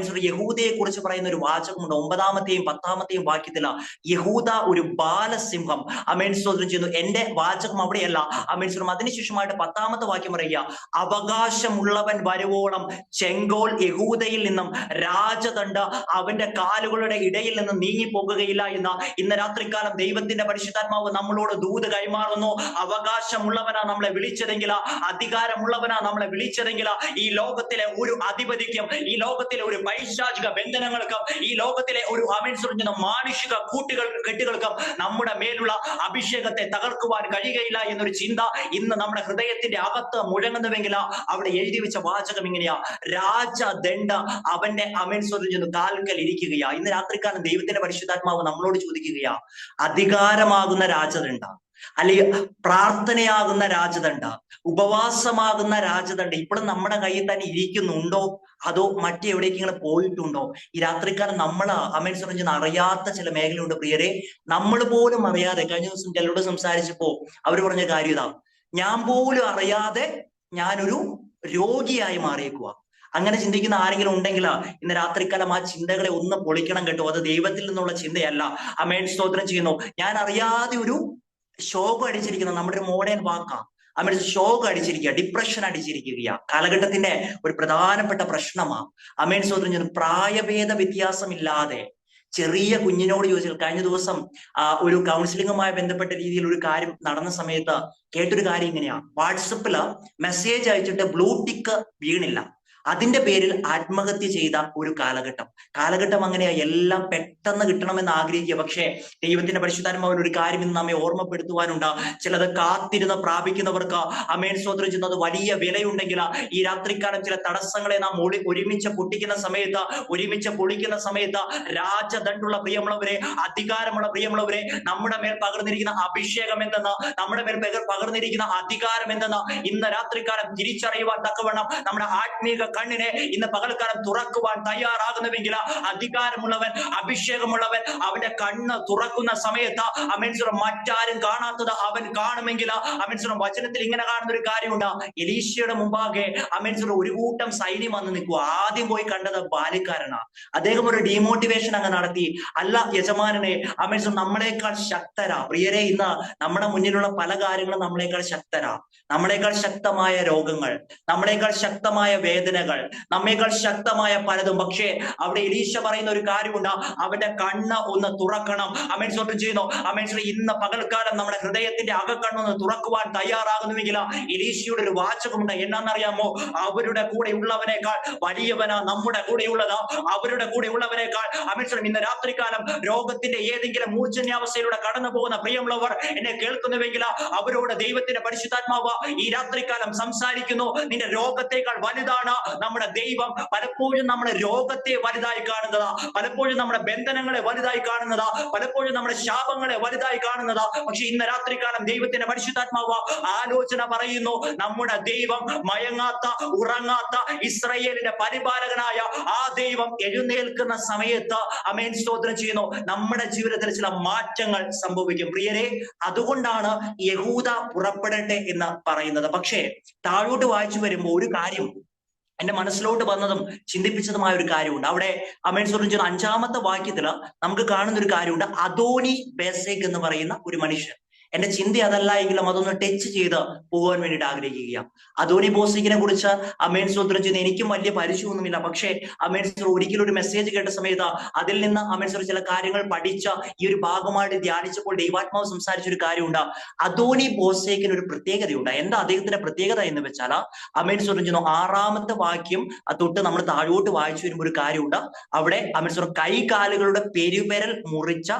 [SPEAKER 1] യഹൂദയെ കുറിച്ച് പറയുന്ന ഒരു വാചകമുണ്ട്. 9-ാമത്തെയും 10-ാമത്തെയും വാക്യത്തില് യഹൂദ ഒരു ബാലസിംഹം. ചെയ്യുന്നു. എന്റെ വാചകം അവിടെയല്ല. അതിനുശേഷമായിട്ട് 10-ാമത്തെ വാക്യം പറയുക, അവകാശമുള്ളവൻ വരുവോളം ചെങ്കോൽ യഹൂദയിൽ നിന്നും രാജദണ്ഡ് അവന്റെ കാലുകളുടെ ഇടയിൽ നിന്ന് നീങ്ങിപ്പോകുകയില്ല എന്ന് ഇന്ന് രാത്രികാലം ദൈവത്തിന്റെ പരിശുദ്ധാത്മാവ് നമ്മളോട് ദൂത് കൈമാറുന്നു. അവകാശമുള്ളവനാ നമ്മളെ വിളിച്ചതെങ്കിൽ, അധികാരമുള്ളവനാ നമ്മളെ വിളിച്ചതെങ്കിൽ, ഈ ലോകത്തിലെ ഒരു അധിപതിക്കും, ഈ ലോകത്തിലെ ഒരു പൈശാചിക ബന്ധനങ്ങൾക്കും, ഈ ലോകത്തിലെ ഒരു മാനുഷിക കെട്ടുകൾക്കും നമ്മുടെ മേലുള്ള അഭിഷേകത്തെ തകർക്കുവാൻ കഴിയുകയില്ല എന്നൊരു ചിന്ത ഇന്ന് നമ്മുടെ ഹൃദയത്തിന്റെ അകത്ത് മുഴങ്ങുന്നുവെങ്കിൽ അവിടെ എഴുതി വെച്ച വാചകം ഇങ്ങനെയാ, രാജദണ്ഡ് അവന്റെ കാൽക്കൽ ഇരിക്കുകയാ. ഇന്ന് രാത്രികാലം ദൈവത്തിന്റെ പരിശുദ്ധാത്മാവ് നമ്മളോട് ചോദിക്കുകയാ, അധികാരമാകുന്ന രാജദണ്ഡ, അല്ലെങ്കിൽ പ്രാർത്ഥനയാകുന്ന രാജദണ്ഡ, ഉപവാസമാകുന്ന രാജദണ്ഡ ഇപ്പോഴും നമ്മുടെ കയ്യിൽ തന്നെ ഇരിക്കുന്നുണ്ടോ, അതോ മറ്റെവിടേക്കെങ്കിലും പോയിട്ടുണ്ടോ? ഈ രാത്രിക്കാലം നമ്മൾ അറിയാത്ത ചില മേഖലയുണ്ട് പ്രിയരെ. നമ്മൾ പോലും അറിയാതെ, കഴിഞ്ഞ ദിവസം ചിലരോട് സംസാരിച്ചപ്പോ അവർ പറഞ്ഞ കാര്യം ഇതാ, ഞാൻ പോലും അറിയാതെ ഞാനൊരു രോഗിയായി മാറിയേക്കുക. അങ്ങനെ ചിന്തിക്കുന്ന ആരെങ്കിലും ഉണ്ടെങ്കിൽ ഇന്ന് രാത്രിക്കാലം ആ ചിന്തകളെ ഒന്ന് പൊളിക്കണം കേട്ടോ. അത് ദൈവത്തിൽ നിന്നുള്ള ചിന്തയല്ല. സ്തോത്രം ചെയ്യുന്നു. ഞാൻ അറിയാതെ ഒരു ഷോക്ക് അടിച്ചിരിക്കുന്ന നമ്മുടെ ഒരു മോഡേൺ വാക്കാ. ഷോക്ക് അടിച്ചിരിക്കുക, ഡിപ്രഷൻ അടിച്ചിരിക്കുക കാലഘട്ടത്തിന്റെ ഒരു പ്രധാനപ്പെട്ട പ്രശ്നമാ. സ്തോത്രം ചെയ്യുന്നു. പ്രായഭേദ വ്യത്യാസമില്ലാതെ ചെറിയ കുഞ്ഞിനോട് ചോദിച്ചാൽ, കഴിഞ്ഞ ദിവസം ഒരു കൗൺസിലിംഗുമായി ബന്ധപ്പെട്ട രീതിയിൽ ഒരു കാര്യം നടന്ന സമയത്ത് കേട്ടൊരു കാര്യം ഇങ്ങനെയാ, വാട്സപ്പില് മെസ്സേജ് അയച്ചിട്ട് ബ്ലൂ ടിക്ക് വീണില്ല. അതിന്റെ പേരിൽ ആത്മഹത്യ ചെയ്ത ഒരു കാലഘട്ടം അങ്ങനെയാ. എല്ലാം പെട്ടെന്ന് കിട്ടണമെന്ന് ആഗ്രഹിക്കുക. പക്ഷേ ദൈവത്തിന്റെ പരിശുദ്ധാത്മാവിൽ ഒരു കാര്യം ഇന്ന് നമ്മെ ഓർമ്മപ്പെടുത്തുവാനുണ്ട്. ചിലത് കാത്തിരുന്ന് പ്രാപിക്കുന്നവർക്ക് ആമേൻ സ്തോത്രം ചെയ്യുന്നത് വലിയ വിലയുണ്ടെങ്കിൽ ഈ രാത്രിക്കാലം ചില തടസ്സങ്ങളെ നാം ഒരുമിച്ച് പൊളിക്കുന്ന സമയത്ത് രാജദണ്ഡുള്ള പ്രിയമുള്ളവരെ, അധികാരമുള്ള പ്രിയമുള്ളവരെ, നമ്മുടെ മേൽ പകർന്നിരിക്കുന്ന അഭിഷേകം എന്തെന്ന്, നമ്മുടെ മേൽ പകർന്നിരിക്കുന്ന അധികാരം എന്തെന്ന് ഇന്ന് രാത്രിക്കാലം തിരിച്ചറിയുവാൻ തക്കവണ്ണം നമ്മുടെ ആത്മീക കണ്ണിനെ ഇന്ന് പകൽക്കാലം തുറക്കുവാൻ തയ്യാറാകുന്നുവെങ്കിൽ, അധികാരമുള്ളവൻ, അഭിഷേകമുള്ളവൻ അവന്റെ കണ്ണ് തുറക്കുന്ന സമയത്ത് മറ്റാരും കാണാത്തത് അവൻ കാണുമെങ്കിൽ, വചനത്തിൽ ഇങ്ങനെ കാണുന്ന ഒരു കാര്യമുണ്ട്. എലീശയുടെ മുമ്പാകെ ഒരു കൂട്ടം സൈന്യം വന്ന് നിൽക്കുക. ആദ്യം പോയി കണ്ടത് ബാല്യക്കാരനാ. അദ്ദേഹം ഒരു ഡീമോട്ടിവേഷൻ അങ്ങ് നടത്തി. അല്ല യജമാനനെ, നമ്മളെക്കാൾ ശക്തരാ. പ്രിയരെ, ഇന്ന് നമ്മുടെ മുന്നിലുള്ള പല കാര്യങ്ങളും നമ്മളെക്കാൾ ശക്തരാ. നമ്മളെക്കാൾ ശക്തമായ രോഗങ്ങൾ, നമ്മളെക്കാൾ ശക്തമായ വേദനകൾ, നമ്മേക്കാൾ ശക്തമായ പലതും. പക്ഷേ അവിടെ എലീശ പറയുന്ന ഒരു കാര്യമുണ്ട്, അവന്റെ കണ്ണ് ഒന്ന് തുറക്കണം. സ്വന്തം ചെയ്യുന്നു. ഇന്ന് പകൽക്കാലം നമ്മുടെ ഹൃദയത്തിന്റെ അകക്കണ്ണൊന്ന് തുറക്കുവാൻ തയ്യാറാകുന്നുവെങ്കിൽ എലീശയുടെ ഒരു വാചകമുണ്ട്. എന്നാന്നറിയാമോ? അവരുടെ കൂടെ ഉള്ളവനേക്കാൾ വലിയവനാ നമ്മുടെ കൂടെയുള്ളത്. അവരുടെ കൂടെ ഉള്ളവനേക്കാൾ ഇന്ന് രാത്രികാലം രോഗത്തിന്റെ ഏതെങ്കിലും മൂർച്ഛന്യാവസ്ഥയിലൂടെ കടന്നു പോകുന്ന പ്രിയമുള്ളവർ എന്നെ കേൾക്കുന്നുവെങ്കിൽ അവരോട് ദൈവത്തിന്റെ പരിശുദ്ധാത്മാവ് ഈ രാത്രികാലം സംസാരിക്കുന്നു. നിന്റെ രോഗത്തെക്കാൾ വലുതാണ് നമ്മുടെ ദൈവം. പലപ്പോഴും നമ്മുടെ രോഗത്തെ വലുതായി കാണുന്നതാ, പലപ്പോഴും നമ്മുടെ ബന്ധനങ്ങളെ വലുതായി കാണുന്നതാ, പലപ്പോഴും നമ്മുടെ ശാപങ്ങളെ വലുതായി കാണുന്നതാ. പക്ഷെ ഇന്ന് രാത്രികാലം ദൈവത്തിന്റെ പരിശുദ്ധാത്മാവ് ആലോചന പറയുന്നു. നമ്മുടെ ദൈവം മയങ്ങാത്ത, ഉറങ്ങാത്ത, ഇസ്രായേലിന്റെ പരിപാലകനായ ആ ദൈവം എഴുന്നേൽക്കുന്ന സമയത്ത് ആമേൻ സ്തോത്രം ചെയ്യുന്നു, നമ്മുടെ ജീവിതത്തിൽ ചില മാറ്റങ്ങൾ സംഭവിക്കും. പ്രിയരെ, അതുകൊണ്ടാണ് യഹൂദ പുറപ്പെടട്ടെ എന്ന് പറയുന്നത്. പക്ഷേ താഴോട്ട് വായിച്ചു വരുമ്പോൾ ഒരു കാര്യം എന്റെ മനസ്സിലോട്ട് വന്നതും ചിന്തിപ്പിച്ചതുമായ ഒരു കാര്യമുണ്ട്. അവിടെ ആമേൻ സ്തോത്രം ചെയ്യുന്ന 5-ാമത്തെ വാക്യത്തിൽ നമുക്ക് കാണുന്ന ഒരു കാര്യമുണ്ട്. അദോനി ബേസേക്ക് എന്ന് പറയുന്ന ഒരു മനുഷ്യൻ. എന്റെ ചിന്ത അതല്ല എങ്കിലും അതൊന്ന് ടച്ച് ചെയ്ത് പോകാൻ വേണ്ടിയിട്ട് ആഗ്രഹിക്കുക. അദോനി ബോസിക്കിനെ കുറിച്ച് ആമേൻ സ്തോത്രം ചെയ്യുന്ന എനിക്കും വലിയ പരിചയമൊന്നുമില്ല. പക്ഷേ ആമേൻ സ്തോത്രം ഒരിക്കലും ഒരു മെസ്സേജ് കേട്ട സമയത്ത് അതിൽ നിന്ന് ആമേൻ സ്തോത്രം ചില കാര്യങ്ങൾ പഠിച്ച ഈ ഒരു ഭാഗമായിട്ട് ധ്യാനിച്ചപ്പോൾ ദൈവാത്മാവ് സംസാരിച്ച ഒരു കാര്യമുണ്ട്. അദോനി ബോസേക്കിന് ഒരു പ്രത്യേകതയുണ്ട്. എന്താ അദ്ദേഹത്തിന്റെ പ്രത്യേകത എന്ന് വെച്ചാൽ ആമേൻ സ്തോത്രം ചെയ്യുന്നു 6-ാമത്തെ വാക്യം തൊട്ട് നമ്മൾ താഴോട്ട് വായിച്ചു വരുമ്പോൾ ഒരു കാര്യമുണ്ട്. അവിടെ ആമേൻ സ്തോത്രം കൈകാലുകളുടെ പെരുവിരൽ മുറിച്ച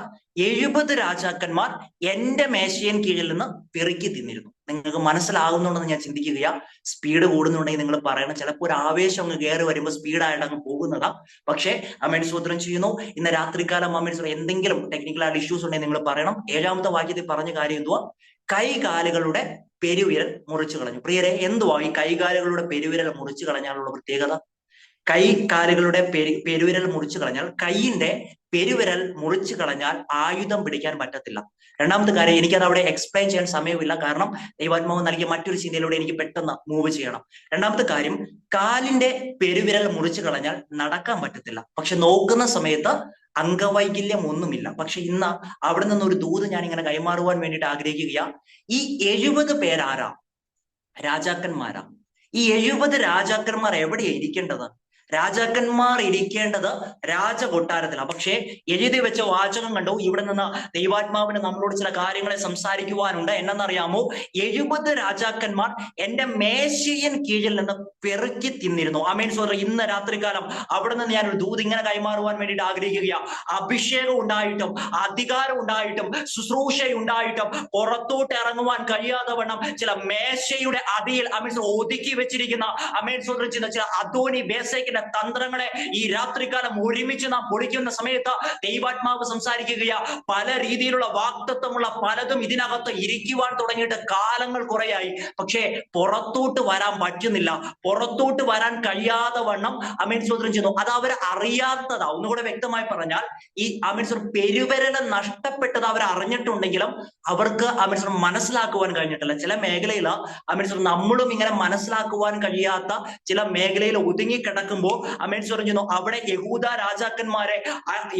[SPEAKER 1] 70 രാജാക്കന്മാർ എന്റെ മേശയൻ കീഴിൽ നിന്ന് പെറുക്കി തിന്നിരുന്നു. നിങ്ങൾക്ക് മനസ്സിലാകുന്നുണ്ടെന്ന് ഞാൻ ചിന്തിക്കുക. സ്പീഡ് കൂടുന്നുണ്ടെങ്കിൽ നിങ്ങൾ പറയണം. ചിലപ്പോൾ ഒരു ആവേശം അങ്ങ് കയറി വരുമ്പോൾ സ്പീഡായിട്ട് അങ്ങ് പോകുന്നതാ. പക്ഷേ ആമേൻ സ്തോത്രം ചെയ്യുന്നു. ഇന്ന് രാത്രികാലം ആമേൻ സ്തോത്രം എന്തെങ്കിലും ടെക്നിക്കൽ ഇഷ്യൂസ് ഉണ്ടെങ്കിൽ നിങ്ങൾ പറയണം. 7-ാമത്തെ വാക്യത്തിൽ പറഞ്ഞ കാര്യം എന്തുവാ? കൈകാലുകളുടെ പെരുവിരൽ മുറിച്ചു കളഞ്ഞു. പ്രിയരെ, എന്തുവാ ഈ കൈകാലുകളുടെ പെരുവിരൽ മുറിച്ചു കളഞ്ഞാലുള്ള പ്രത്യേകത? കൈകാലുകളുടെ പെരുവിരൽ മുറിച്ചു കളഞ്ഞാൽ, കൈയിന്റെ പെരുവിരൽ മുറിച്ചു കളഞ്ഞാൽ ആയുധം പിടിക്കാൻ പറ്റത്തില്ല. രണ്ടാമത്തെ കാര്യം, എനിക്കത് അവിടെ എക്സ്പ്ലെയിൻ ചെയ്യാൻ സമയമില്ല, കാരണം ദൈവാത്മാവ് നൽകിയ മറ്റൊരു ചിന്തയിലൂടെ എനിക്ക് പെട്ടെന്ന് മൂവ് ചെയ്യണം. രണ്ടാമത്തെ കാര്യം, കാലിന്റെ പെരുവിരൽ മുറിച്ചു കളഞ്ഞാൽ നടക്കാൻ പറ്റത്തില്ല. പക്ഷെ നോക്കുന്ന സമയത്ത് അംഗവൈകല്യം ഒന്നുമില്ല. പക്ഷെ ഇന്ന് അവിടെ നിന്ന് ഒരു ദൂത് ഞാൻ ഇങ്ങനെ കൈമാറുവാൻ വേണ്ടിയിട്ട് ആഗ്രഹിക്കുക. ഈ 70 പേരാരാ? രാജാക്കന്മാരാ. ഈ 70 രാജാക്കന്മാർ എവിടെയാ ഇരിക്കേണ്ടത്? രാജാക്കന്മാർ ഇരിക്കേണ്ടത് രാജകൊട്ടാരത്തിലാണ്. പക്ഷേ എഴുതി വെച്ച വാചകം കണ്ടു. ഇവിടെ നിന്ന് ദൈവാത്മാവിന് നമ്മളോട് ചില കാര്യങ്ങളെ സംസാരിക്കുവാനുണ്ട്. എന്നറിയാമോ? 70 രാജാക്കന്മാർ എന്റെ മേശയൻ കീഴിൽ നിന്ന് പെറുക്കി തിന്നിരുന്നു. ആമേൻ സ്തോത്രം. ഇന്ന് രാത്രികാലം അവിടെ നിന്ന് ഞാൻ ഒരു ദൂത് ഇങ്ങനെ കൈമാറുവാൻ വേണ്ടിയിട്ട് ആഗ്രഹിക്കുക. അഭിഷേകം ഉണ്ടായിട്ടും, അധികാരം ഉണ്ടായിട്ടും, ശുശ്രൂഷ ഉണ്ടായിട്ടും പുറത്തോട്ട് ഇറങ്ങുവാൻ കഴിയാതെ വണ്ണം ചില മേശയുടെ അടിയിൽ ആമേൻ ഒതുക്കി വെച്ചിരിക്കുന്ന ആമേൻ സ്തോത്രം ചെയ്യുന്ന ചില അദോനി ബേസേക്കിന്റെ തന്ത്രങ്ങളെ ഈ രാത്രികാലം ഒരുമിച്ച് നാം പൊളിക്കുന്ന സമയത്ത് ദൈവാത്മാവ് സംസാരിക്കുക. പല രീതിയിലുള്ള വാക്തത്വമുള്ള പലതും ഇതിനകത്ത് ഇരിക്കുവാൻ തുടങ്ങിയിട്ട് കാലങ്ങൾ കുറയായി. പക്ഷേ പുറത്തോട്ട് വരാൻ പറ്റുന്നില്ല. പുറത്തോട്ട് വരാൻ കഴിയാതെ വണ്ണം ആമേൻ സ്തോത്രം ചെയ്യുന്നു. അത് അവർ അറിയാത്തതാ. ഒന്നുകൂടെ വ്യക്തമായി പറഞ്ഞാൽ, ഈ ആമേൻ സ്തോത്രം പെരുവിരൽ നഷ്ടപ്പെട്ടത് അവർ അറിഞ്ഞിട്ടുണ്ടെങ്കിലും അവർക്ക് ആമേൻ സ്തോത്രം മനസ്സിലാക്കുവാൻ കഴിഞ്ഞിട്ടില്ല. ചില മേഖലയിൽ ആമേൻ സ്തോത്രം നമ്മളും ഇങ്ങനെ മനസ്സിലാക്കുവാൻ കഴിയാത്ത ചില മേഖലയിൽ ഒതുങ്ങിക്കിടക്കുമ്പോൾ പറയുമ്പോൾ അമേൻ പറയുന്നു അവിടെ യഹൂദ രാജാക്കന്മാരെ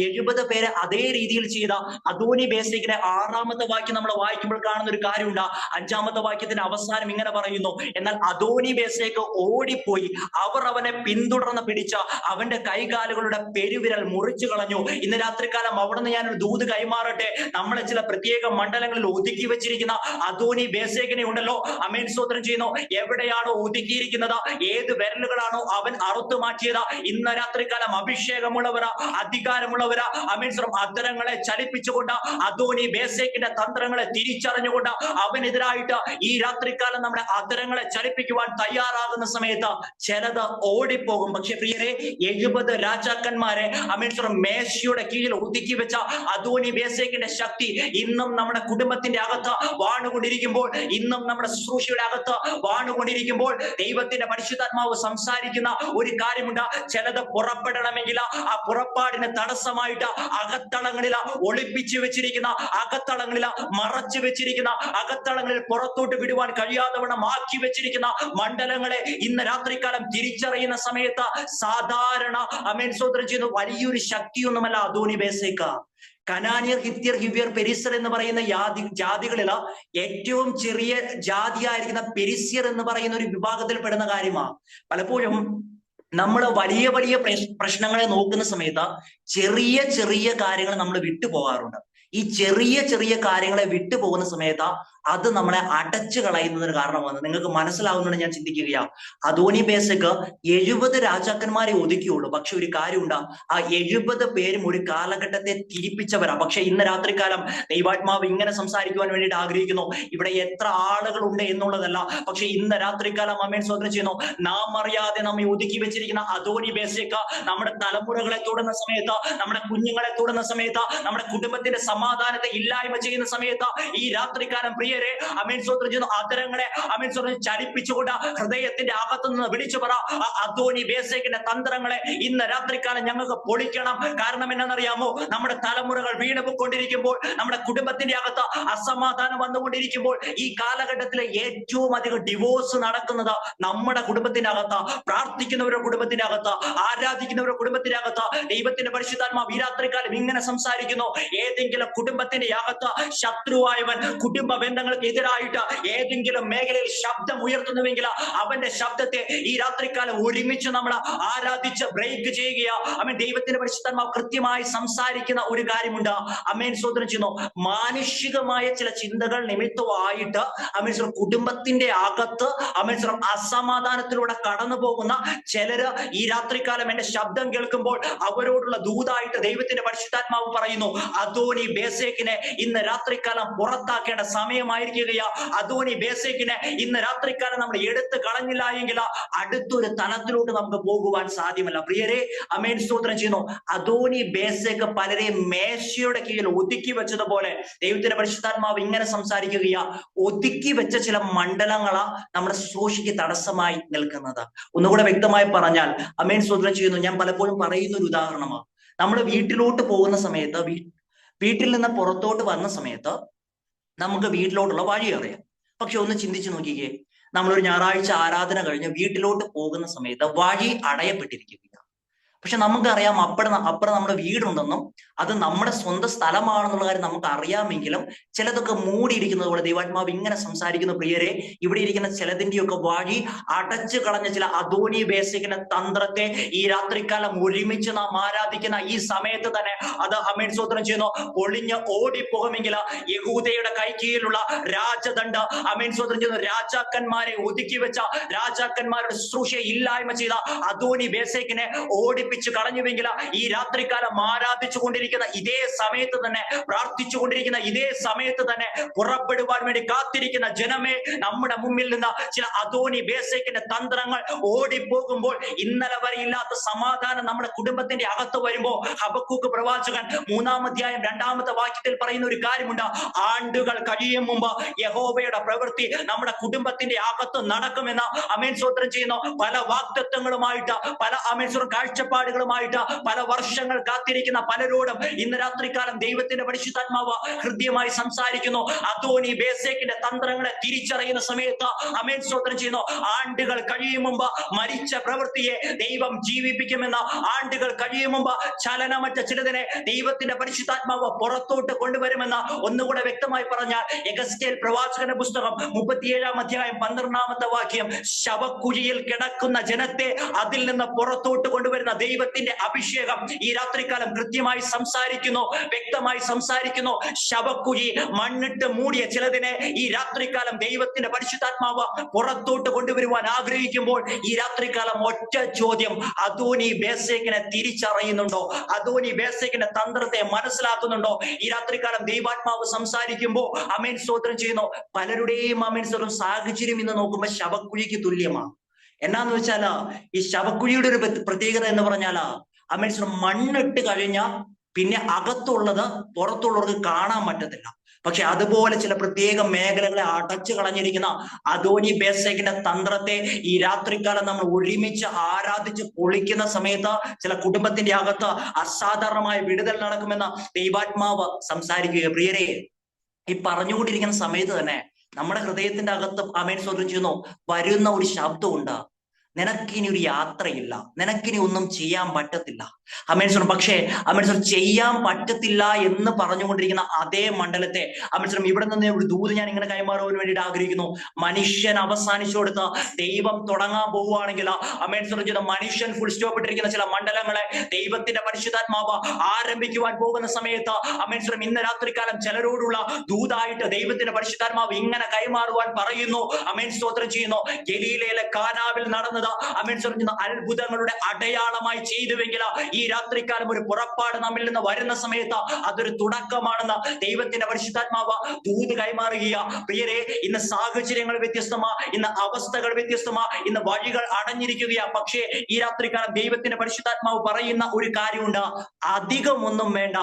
[SPEAKER 1] 70 പേരെ അതേ രീതിയിൽ ചെയ്ത അദോനി ബേസേക്കിനെ 6-ാമത്തെ വാക്യം നമ്മൾ വായിക്കുമ്പോൾ കാണുന്ന ഒരു കാര്യമുണ്ട്. 5-ാമത്തെ വാക്യത്തിന്റെ അവസാനം ഇങ്ങനെ പറയുന്നു, എന്നാൽ അദോനി ബേസേക്ക് ഓടിപ്പോയി അവർ അവനെ പിന്തുടർന്ന് പിടിച്ച അവന്റെ കൈകാലുകളുടെ പെരുവിരൽ മുറിച്ചു കളഞ്ഞു. ഇന്ന് രാത്രികാലം അവിടുന്ന് ഞാനൊരു ദൂത് കൈമാറട്ടെ. നമ്മളെ ചില പ്രത്യേക മണ്ഡലങ്ങളിൽ ഒതുക്കി വെച്ചിരിക്കുന്ന അദോനി ബേസേക്കിനെ ഉണ്ടല്ലോ, അമേൻ സ്തോത്രം ചെയ്യുന്നു, എവിടെയാണോ ഒതുക്കിയിരിക്കുന്നത്, ഏത് വിരലുകളാണോ അവൻ അറുത്തു മാറ്റിയത്, ഇന്ന് രാത്രികാലം അഭിഷേകമുള്ളവരാ, അധികാരമുള്ളവരാ, അമേൻ അധരങ്ങളെ ചലിപ്പിച്ചുകൊണ്ട് അദോനി ബേസേക്കിന്റെ തന്ത്രങ്ങളെ തിരിച്ചറിഞ്ഞുകൊണ്ട് അവനെതിരായിട്ട് ഈ രാത്രികാലം നമ്മുടെ അധരങ്ങളെ ചലിപ്പിക്കുവാൻ തയ്യാറാകുന്ന സമയത്ത് ചിലത് ഓടിപ്പോകും. പക്ഷെ പ്രിയരെ, 70 രാജാക്കന്മാരെ അമേൻ മേശയുടെ കീഴിൽ ഒതുക്കി വെച്ച അദോനി ബേസേക്കിന്റെ ശക്തി ഇന്നും നമ്മുടെ കുടുംബത്തിന്റെ അകത്ത് വാണുകൊണ്ടിരിക്കുമ്പോൾ, ഇന്നും നമ്മുടെ ശുശ്രൂഷയുടെ അകത്ത് വാണുകൊണ്ടിരിക്കുമ്പോൾ ദൈവത്തിന്റെ പരിശുദ്ധാത്മാവ് സംസാരിക്കുന്ന ഒരു കാര്യമുണ്ട്. ചിലത് പുറപ്പെടണമെങ്കിൽ ആ പുറപ്പാടിന് തടസ്സമായിട്ട് അകത്തളങ്ങളിൽ ഒളിപ്പിച്ചു വെച്ചിരിക്കുന്ന, അകത്തളങ്ങളിൽ മറച്ചു വെച്ചിരിക്കുന്ന, അകത്തളങ്ങളിൽ പുറത്തോട്ട് വിടുവാൻ കഴിയാത്തവണ്ണം ആക്കി വെച്ചിരിക്കുന്ന മണ്ഡലങ്ങളെ ഇന്ന് രാത്രികാലം തിരിച്ചറിയുന്ന സമയത്ത് സാധാരണ അമേൻ സ്തോത്രം ചെയ്യുന്ന വലിയൊരു ശക്തിയൊന്നുമല്ല അദോനി ബേസേക്ക. കനാനിയർ, ഹിത്യർ, ഹിവ്യർ, പെരിസർ എന്ന് പറയുന്ന ജാതികളിൽ ഏറ്റവും ചെറിയ ജാതിയായിരിക്കുന്ന പെരിസ്യർ എന്ന് പറയുന്ന ഒരു വിഭാഗത്തിൽ പെടുന്ന കാര്യമാണ്. പലപ്പോഴും നമ്മൾ വലിയ വലിയ പ്രശ്നങ്ങളെ നോക്കുന്ന സമയത്ത് ചെറിയ ചെറിയ കാര്യങ്ങൾ നമ്മൾ വിട്ടുപോകാറുണ്ട്. ഈ ചെറിയ ചെറിയ കാര്യങ്ങളെ വിട്ടുപോകുന്ന സമയത്ത് അത് നമ്മളെ അടച്ചു കളയുന്നതിന് കാരണമാണ്. നിങ്ങൾക്ക് മനസ്സിലാവുന്നുണ്ട് ഞാൻ ചിന്തിക്കുകയാ. അദോനി ബേസേക്ക് 70 രാജാക്കന്മാരെ ഒതുക്കിയുള്ളൂ. പക്ഷെ ഒരു കാര്യമുണ്ട്, ആ 70 പേരും ഒരു കാലഘട്ടത്തെ തിരിപ്പിച്ചവരാ. പക്ഷെ ഇന്ന് രാത്രികാലം ദൈവാത്മാവ് ഇങ്ങനെ സംസാരിക്കുവാൻ വേണ്ടിയിട്ട് ആഗ്രഹിക്കുന്നു. ഇവിടെ എത്ര ആളുകളുണ്ട് എന്നുള്ളതല്ല, പക്ഷെ ഇന്ന് രാത്രികാലം അമേൻ സ്തോത്രം ചെയ്യുന്നു, നാം അറിയാതെ നമ്മെ ഒതുക്കി വെച്ചിരിക്കുന്ന അദോനി ബേസേക്ക് നമ്മുടെ തലമുറകളെ തൊടുന്ന സമയത്ത്, നമ്മുടെ കുഞ്ഞുങ്ങളെ തൊടുന്ന സമയത്ത്, നമ്മുടെ കുടുംബത്തിന്റെ സമാധാനത്തെ ഇല്ലായ്മ ചെയ്യുന്ന സമയത്ത് ഈ രാത്രികാലം പ്രിയരെ അമേൻ സ്തോത്രം ചെയ്യുന്നു, അധരങ്ങളെ അമേൻ സ്തോത്രം ചലിപ്പിച്ചുകൊണ്ട് ഹൃദയത്തിന്റെ അകത്തു നിന്ന് വിളിച്ചു പറ, അദോനി ബേസേക്കിന്റെ തന്ത്രങ്ങളെ ഇന്ന് രാത്രികാലം ഞങ്ങൾക്ക് പൊളിക്കണം. കാരണം എന്നറിയാമോ, നമ്മുടെ തലമുറകൾ വീണുകൊണ്ടിരിക്കുമ്പോൾ, നമ്മുടെ കുടുംബത്തിന്റെ അകത്ത് അസമാധാനം വന്നുകൊണ്ടിരിക്കുമ്പോൾ, ഈ കാലഘട്ടത്തിലെ ഏറ്റവും അധികം ഡിവോഴ്സ് നടക്കുന്നത് നമ്മുടെ കുടുംബത്തിന്റെ അകത്ത്, പ്രാർത്ഥിക്കുന്നവരുടെ കുടുംബത്തിന്റെ അകത്ത്, ആരാധിക്കുന്നവരുടെ കുടുംബത്തിന്റെ അകത്ത്. ദൈവത്തിന്റെ പരിശുദ്ധാത്മാവ് ഈ രാത്രികാലം ഇങ്ങനെ സംസാരിക്കുന്നു, ഏതെങ്കിലും കുടുംബത്തിന്റെ അകത്ത് ശത്രുവായവൻ കുടുംബ ബന്ധങ്ങൾക്ക് എതിരായിട്ട് ഏതെങ്കിലും മേഖലയിൽ ശബ്ദം ഉയർത്തുന്നുവെങ്കിൽ അവന്റെ ശബ്ദത്തെ ഈ രാത്രികാലം ഒരുമിച്ച് നമ്മൾ ആരാധിച്ച് ബ്രേക്ക് ചെയ്യുക. അമേൻ. ദൈവത്തിന്റെ പരിശുദ്ധാത്മാവ് കൃത്യമായി സംസാരിക്കുന്ന ഒരു കാര്യമുണ്ട്. അമേൻ സ്തോത്രം ചെയ്യുന്നു. മാനുഷികമായ ചില ചിന്തകൾ നിമിത്തമായിട്ട് അമേൻ കുടുംബത്തിന്റെ അകത്ത് അമേൻ അസമാധാനത്തിലൂടെ കടന്നു പോകുന്ന ചിലര് ഈ രാത്രികാലം എന്റെ ശബ്ദം കേൾക്കുമ്പോൾ അവരോടുള്ള ദൂതായിട്ട് ദൈവത്തിന്റെ പരിശുദ്ധാത്മാവ് പറയുന്നു, അദോനി ബേസേക്കിനെ ഇന്ന് രാത്രികാലം പുറത്താക്കേണ്ട സമയമായിരിക്കുകയാ. അദോനി ബേസേക്കിനെ ഇന്ന് രാത്രികാലം നമ്മൾ എടുത്തു കളഞ്ഞില്ല എങ്കിൽ അടുത്തൊരു തലത്തിലോട്ട് നമുക്ക് പോകുവാൻ സാധ്യമല്ല. പ്രിയരെ, അമേൻ സ്തോത്രം ചെയ്യുന്നു. അദോനി ബേസേക്ക് പലരെയും മേശയുടെ കീഴിൽ ഒതുക്കി വെച്ചതുപോലെ ദൈവത്തിന്റെ പരിശുദ്ധാത്മാവ് ഇങ്ങനെ സംസാരിക്കുകയാ, ഒതുക്കി വെച്ച ചില മണ്ഡലങ്ങളാ നമ്മുടെ ശുശ്രൂഷയ്ക്ക് തടസ്സമായി നിൽക്കുന്നത്. ഒന്നുകൂടെ വ്യക്തമായി പറഞ്ഞാൽ അമേൻ സ്തോത്രം ചെയ്യുന്നു, ഞാൻ പലപ്പോഴും പറയുന്ന ഒരു ഉദാഹരണമാണ്. നമ്മൾ വീട്ടിലോട്ട് പോകുന്ന സമയത്ത്, വീട്ടിൽ നിന്ന് പുറത്തോട്ട് വന്ന സമയത്ത് നമുക്ക് വീട്ടിലോട്ടുള്ള വഴി അറിയാം. പക്ഷെ ഒന്ന് ചിന്തിച്ചു നോക്കിക്കേ, നമ്മളൊരു ഞായറാഴ്ച ആരാധന കഴിഞ്ഞ് വീട്ടിലോട്ട് പോകുന്ന സമയത്ത് വഴി അടയപ്പെട്ടിരിക്കുകയാണ്. പക്ഷെ നമുക്കറിയാം അപ്പുറം നമ്മുടെ വീടുണ്ടെന്നും അത് നമ്മുടെ സ്വന്തം സ്ഥലമാണെന്നുള്ള കാര്യം നമുക്ക് അറിയാമെങ്കിലും ചിലതൊക്കെ മൂടിയിരിക്കുന്നത് പോലെ ദൈവാത്മാവ് ഇങ്ങനെ സംസാരിക്കുന്ന പ്രിയരെ, ഇവിടെ ഇരിക്കുന്ന ചിലതിന്റെയൊക്കെ വഴി അടച്ചു കളഞ്ഞ ചില അദോനി ബേസേക്കിന്റെ തന്ത്രത്തെ ഈ രാത്രികാലം ഒരുമിച്ച് നാം ആരാധിക്കുന്ന ഈ സമയത്ത് തന്നെ അത് അമേൻ സ്തോത്രം ചെയ്യുന്നു ഒളിഞ്ഞ് ഓടിപ്പോകുമെങ്കിൽ യഹൂദയുടെ കൈക്കീഴിലുള്ള രാജദണ്ഡ് അമേൻ സ്തോത്രം ചെയ്യുന്നു രാജാക്കന്മാരെ ഒതുക്കി വെച്ച, രാജാക്കന്മാരുടെ ശുശ്രൂഷയെ ഇല്ലായ്മ ചെയ്ത അദോനി ബേസേക്കിനെ ഓടിപ്പിച്ച് കളഞ്ഞുവെങ്കിൽ ഈ രാത്രികാലം ആരാധിച്ചു കൊണ്ടിരിക്കുന്ന ഇതേ സമയത്ത് തന്നെ, പ്രാർത്ഥിച്ചുകൊണ്ടിരിക്കുന്ന ഇതേ സമയത്ത് തന്നെ പുറപ്പെടുവാൻ വേണ്ടി കാത്തിരിക്കുന്ന ജനമേ, നമ്മുടെ മുമ്പിൽ നിന്ന് ചില അദോനി ബേസേക്കിന്റെ തന്ത്രങ്ങൾ ഓടിപ്പോകുമ്പോൾ ഇന്നലെ വരെ ഇല്ലാത്ത സമാധാനം നമ്മുടെ കുടുംബത്തിന്റെ അകത്ത് വരുമ്പോൾ ഹബക്കൂക്ക് പ്രവാചകൻ 3-ാം അധ്യായം 2-ാമത്തെ വാക്യത്തിൽ പറയുന്ന ഒരു കാര്യമുണ്ട്. ആണ്ടുകൾ കഴിയും മുമ്പ് യഹോവയുടെ പ്രവൃത്തി നമ്മുടെ കുടുംബത്തിന്റെ അകത്ത് നടക്കുമെന്ന് അമേൻ സ്തോത്രം ചെയ്യുന്നു. പല വാഗ്ദത്തങ്ങളുമായിട്ട്, പല അമേൻ കാഴ്ചപ്പാട് കാഴ്ചപ്പാടുകളുമായിട്ട് പല വർഷങ്ങൾ കാത്തിരിക്കുന്ന പലരോടും ഇന്ന് രാത്രികാലം ദൈവത്തിന്റെ പരിശുദ്ധാത്മാവ് ഹൃദ്യമായി സംസാരിക്കുന്നു. അദോനി ബേസേക്കിന്റെ തന്ത്രങ്ങളെ തിരിച്ചറിയുന്ന സമയത്ത് ആമേൻ സ്തോത്രം ചെയ്യുന്നു. ആണ്ടുകൾ കഴിയും മുമ്പ് മരിച്ച പ്രവൃത്തിയെ ദൈവം ജീവിപ്പിക്കുമെന്ന്, ആണ്ടുകൾ കഴിയും മുമ്പ് ചലനമറ്റ ചിലതിനെ ദൈവത്തിന്റെ പരിശുദ്ധാത്മാവ് പുറത്തോട്ട് കൊണ്ടുവരുമെന്ന് ഒന്നുകൂടെ വ്യക്തമായി പറഞ്ഞാൽ എഗസ്കേൽ പ്രവാചകന്റെ പുസ്തകം 37-ാം അധ്യായം 12-ാമത്തെ വാക്യം, ശവക്കുഴിയിൽ കിടക്കുന്ന ജനത്തെ അതിൽ നിന്ന് പുറത്തോട്ട് കൊണ്ടുവരുന്ന ദൈവത്തിന്റെ അഭിഷേകം ഈ രാത്രികാലം കൃത്യമായി സംസാരിക്കുന്നു, വ്യക്തമായി സംസാരിക്കുന്നു. ശവക്കുഴി മണ്ണിട്ട് മൂടിയ ചിലതിനെ ഈ രാത്രികാലം ദൈവത്തിന്റെ പരിശുദ്ധാത്മാവ് പുറത്തോട്ട് കൊണ്ടുവരുവാൻ ആഗ്രഹിക്കുമ്പോൾ ഈ രാത്രികാലം ഒറ്റ ചോദ്യം, അദോനി ബേസേക്കിനെ തിരിച്ചറിയുന്നുണ്ടോ? അദോനി ബേസേക്കിന്റെ തന്ത്രത്തെ മനസ്സിലാക്കുന്നുണ്ടോ? ഈ രാത്രികാലം ദൈവാത്മാവ് സംസാരിക്കുമ്പോൾ ആമേൻ സ്തോത്രം ചെയ്യുന്നു. പലരുടെയും ആമേൻ സ്തോത്രം സാഹചര്യം ഇന്ന് നോക്കുമ്പോൾ ശവക്കുഴിക്ക് തുല്യമാണ്. എന്നാന്ന് വെച്ചാല് ഈ ശവക്കുഴിയുടെ ഒരു പ്രത്യേകത എന്ന് പറഞ്ഞാല് ആമേൻ സ്തോത്രം മണ്ണിട്ട് കഴിഞ്ഞാൽ പിന്നെ അകത്തുള്ളത് പുറത്തുള്ളവർക്ക് കാണാൻ പറ്റത്തില്ല. പക്ഷെ അതുപോലെ ചില പ്രത്യേക മേഖലകളെ അടച്ചു കളഞ്ഞിരിക്കുന്ന അദോനി ബേസേക്കിന്റെ തന്ത്രത്തെ ഈ രാത്രികാലം നമ്മൾ ഒരുമിച്ച് ആരാധിച്ച് പൊളിക്കുന്ന സമയത്ത് ചില കുടുംബത്തിന്റെ അകത്ത് അസാധാരണമായ വിടുതൽ നടക്കുമെന്ന് ദൈവാത്മാവ് സംസാരിക്കുക. പ്രിയരെ, ഈ പറഞ്ഞുകൊണ്ടിരിക്കുന്ന സമയത്ത് തന്നെ നമ്മുടെ ഹൃദയത്തിന്റെ അകത്ത് ആമേൻ സ്തോത്രം ചെയ്യുന്നു വരുന്ന ഒരു ശബ്ദമുണ്ട്, നിനക്കിനി ഒരു യാത്രയില്ല, നിനക്കിനി ഒന്നും ചെയ്യാൻ പറ്റത്തില്ല. ആമേൻ സ്തോത്രം. പക്ഷേ ആമേൻ സ്തോത്രം ചെയ്യാൻ പറ്റത്തില്ല എന്ന് പറഞ്ഞുകൊണ്ടിരിക്കുന്ന അതേ മണ്ഡലത്തെ ആമേൻ സ്തോത്രം ഇവിടെ നിന്ന് ഒരു ദൂത് ഞാൻ ഇങ്ങനെ കൈമാറുവാൻ വേണ്ടിയിട്ട് ആഗ്രഹിക്കുന്നു. മനുഷ്യൻ അവസാനിച്ചു കൊടുത്ത് ദൈവം തുടങ്ങാൻ പോവുകയാണെങ്കിൽ ആമേൻ സ്തോത്രം ചെയ്ത മനുഷ്യൻ ഫുൾ സ്റ്റോപ്പ് ഇട്ടിരിക്കുന്ന ചില മണ്ഡലങ്ങളെ ദൈവത്തിന്റെ പരിശുദ്ധാത്മാവ് ആരംഭിക്കുവാൻ പോകുന്ന സമയത്ത് ആമേൻ സ്തോത്രം ഇന്ന് രാത്രികാലം ചിലരോടുള്ള ദൂതായിട്ട് ദൈവത്തിന്റെ പരിശുദ്ധാത്മാവ് ഇങ്ങനെ കൈമാറുവാൻ പറയുന്നു. ആമേൻ സ്തോത്രം ചെയ്യുന്നു. ഗലീലയിലെ കാനാവിൽ നടന്നത് ആമേൻ സ്തോത്രം ചെയ്യുന്ന അത്ഭുതങ്ങളുടെ അടയാളമായി ചെയ്തുവെങ്കിൽ ഈ രാത്രികാലം ഒരു പുറപ്പാട് നമ്മിൽ നിന്ന് വരുന്ന സമയത്ത് അതൊരു തുടക്കമാണെന്ന് ദൈവത്തിന്റെ പരിശുദ്ധാത്മാവ് ദൂത് കൈമാറുക. പ്രിയരെ, ഇന്ന് സാഹചര്യങ്ങൾ വ്യത്യസ്തമാ, ഇന്ന് അവസ്ഥകൾ വ്യത്യസ്തമാ, ഇന്ന് വഴികൾ അടഞ്ഞിരിക്കുകയാ. പക്ഷേ ഈ രാത്രികാലം ദൈവത്തിന്റെ പരിശുദ്ധാത്മാവ് പറയുന്ന ഒരു കാര്യമുണ്ട്, അധികമൊന്നും വേണ്ട,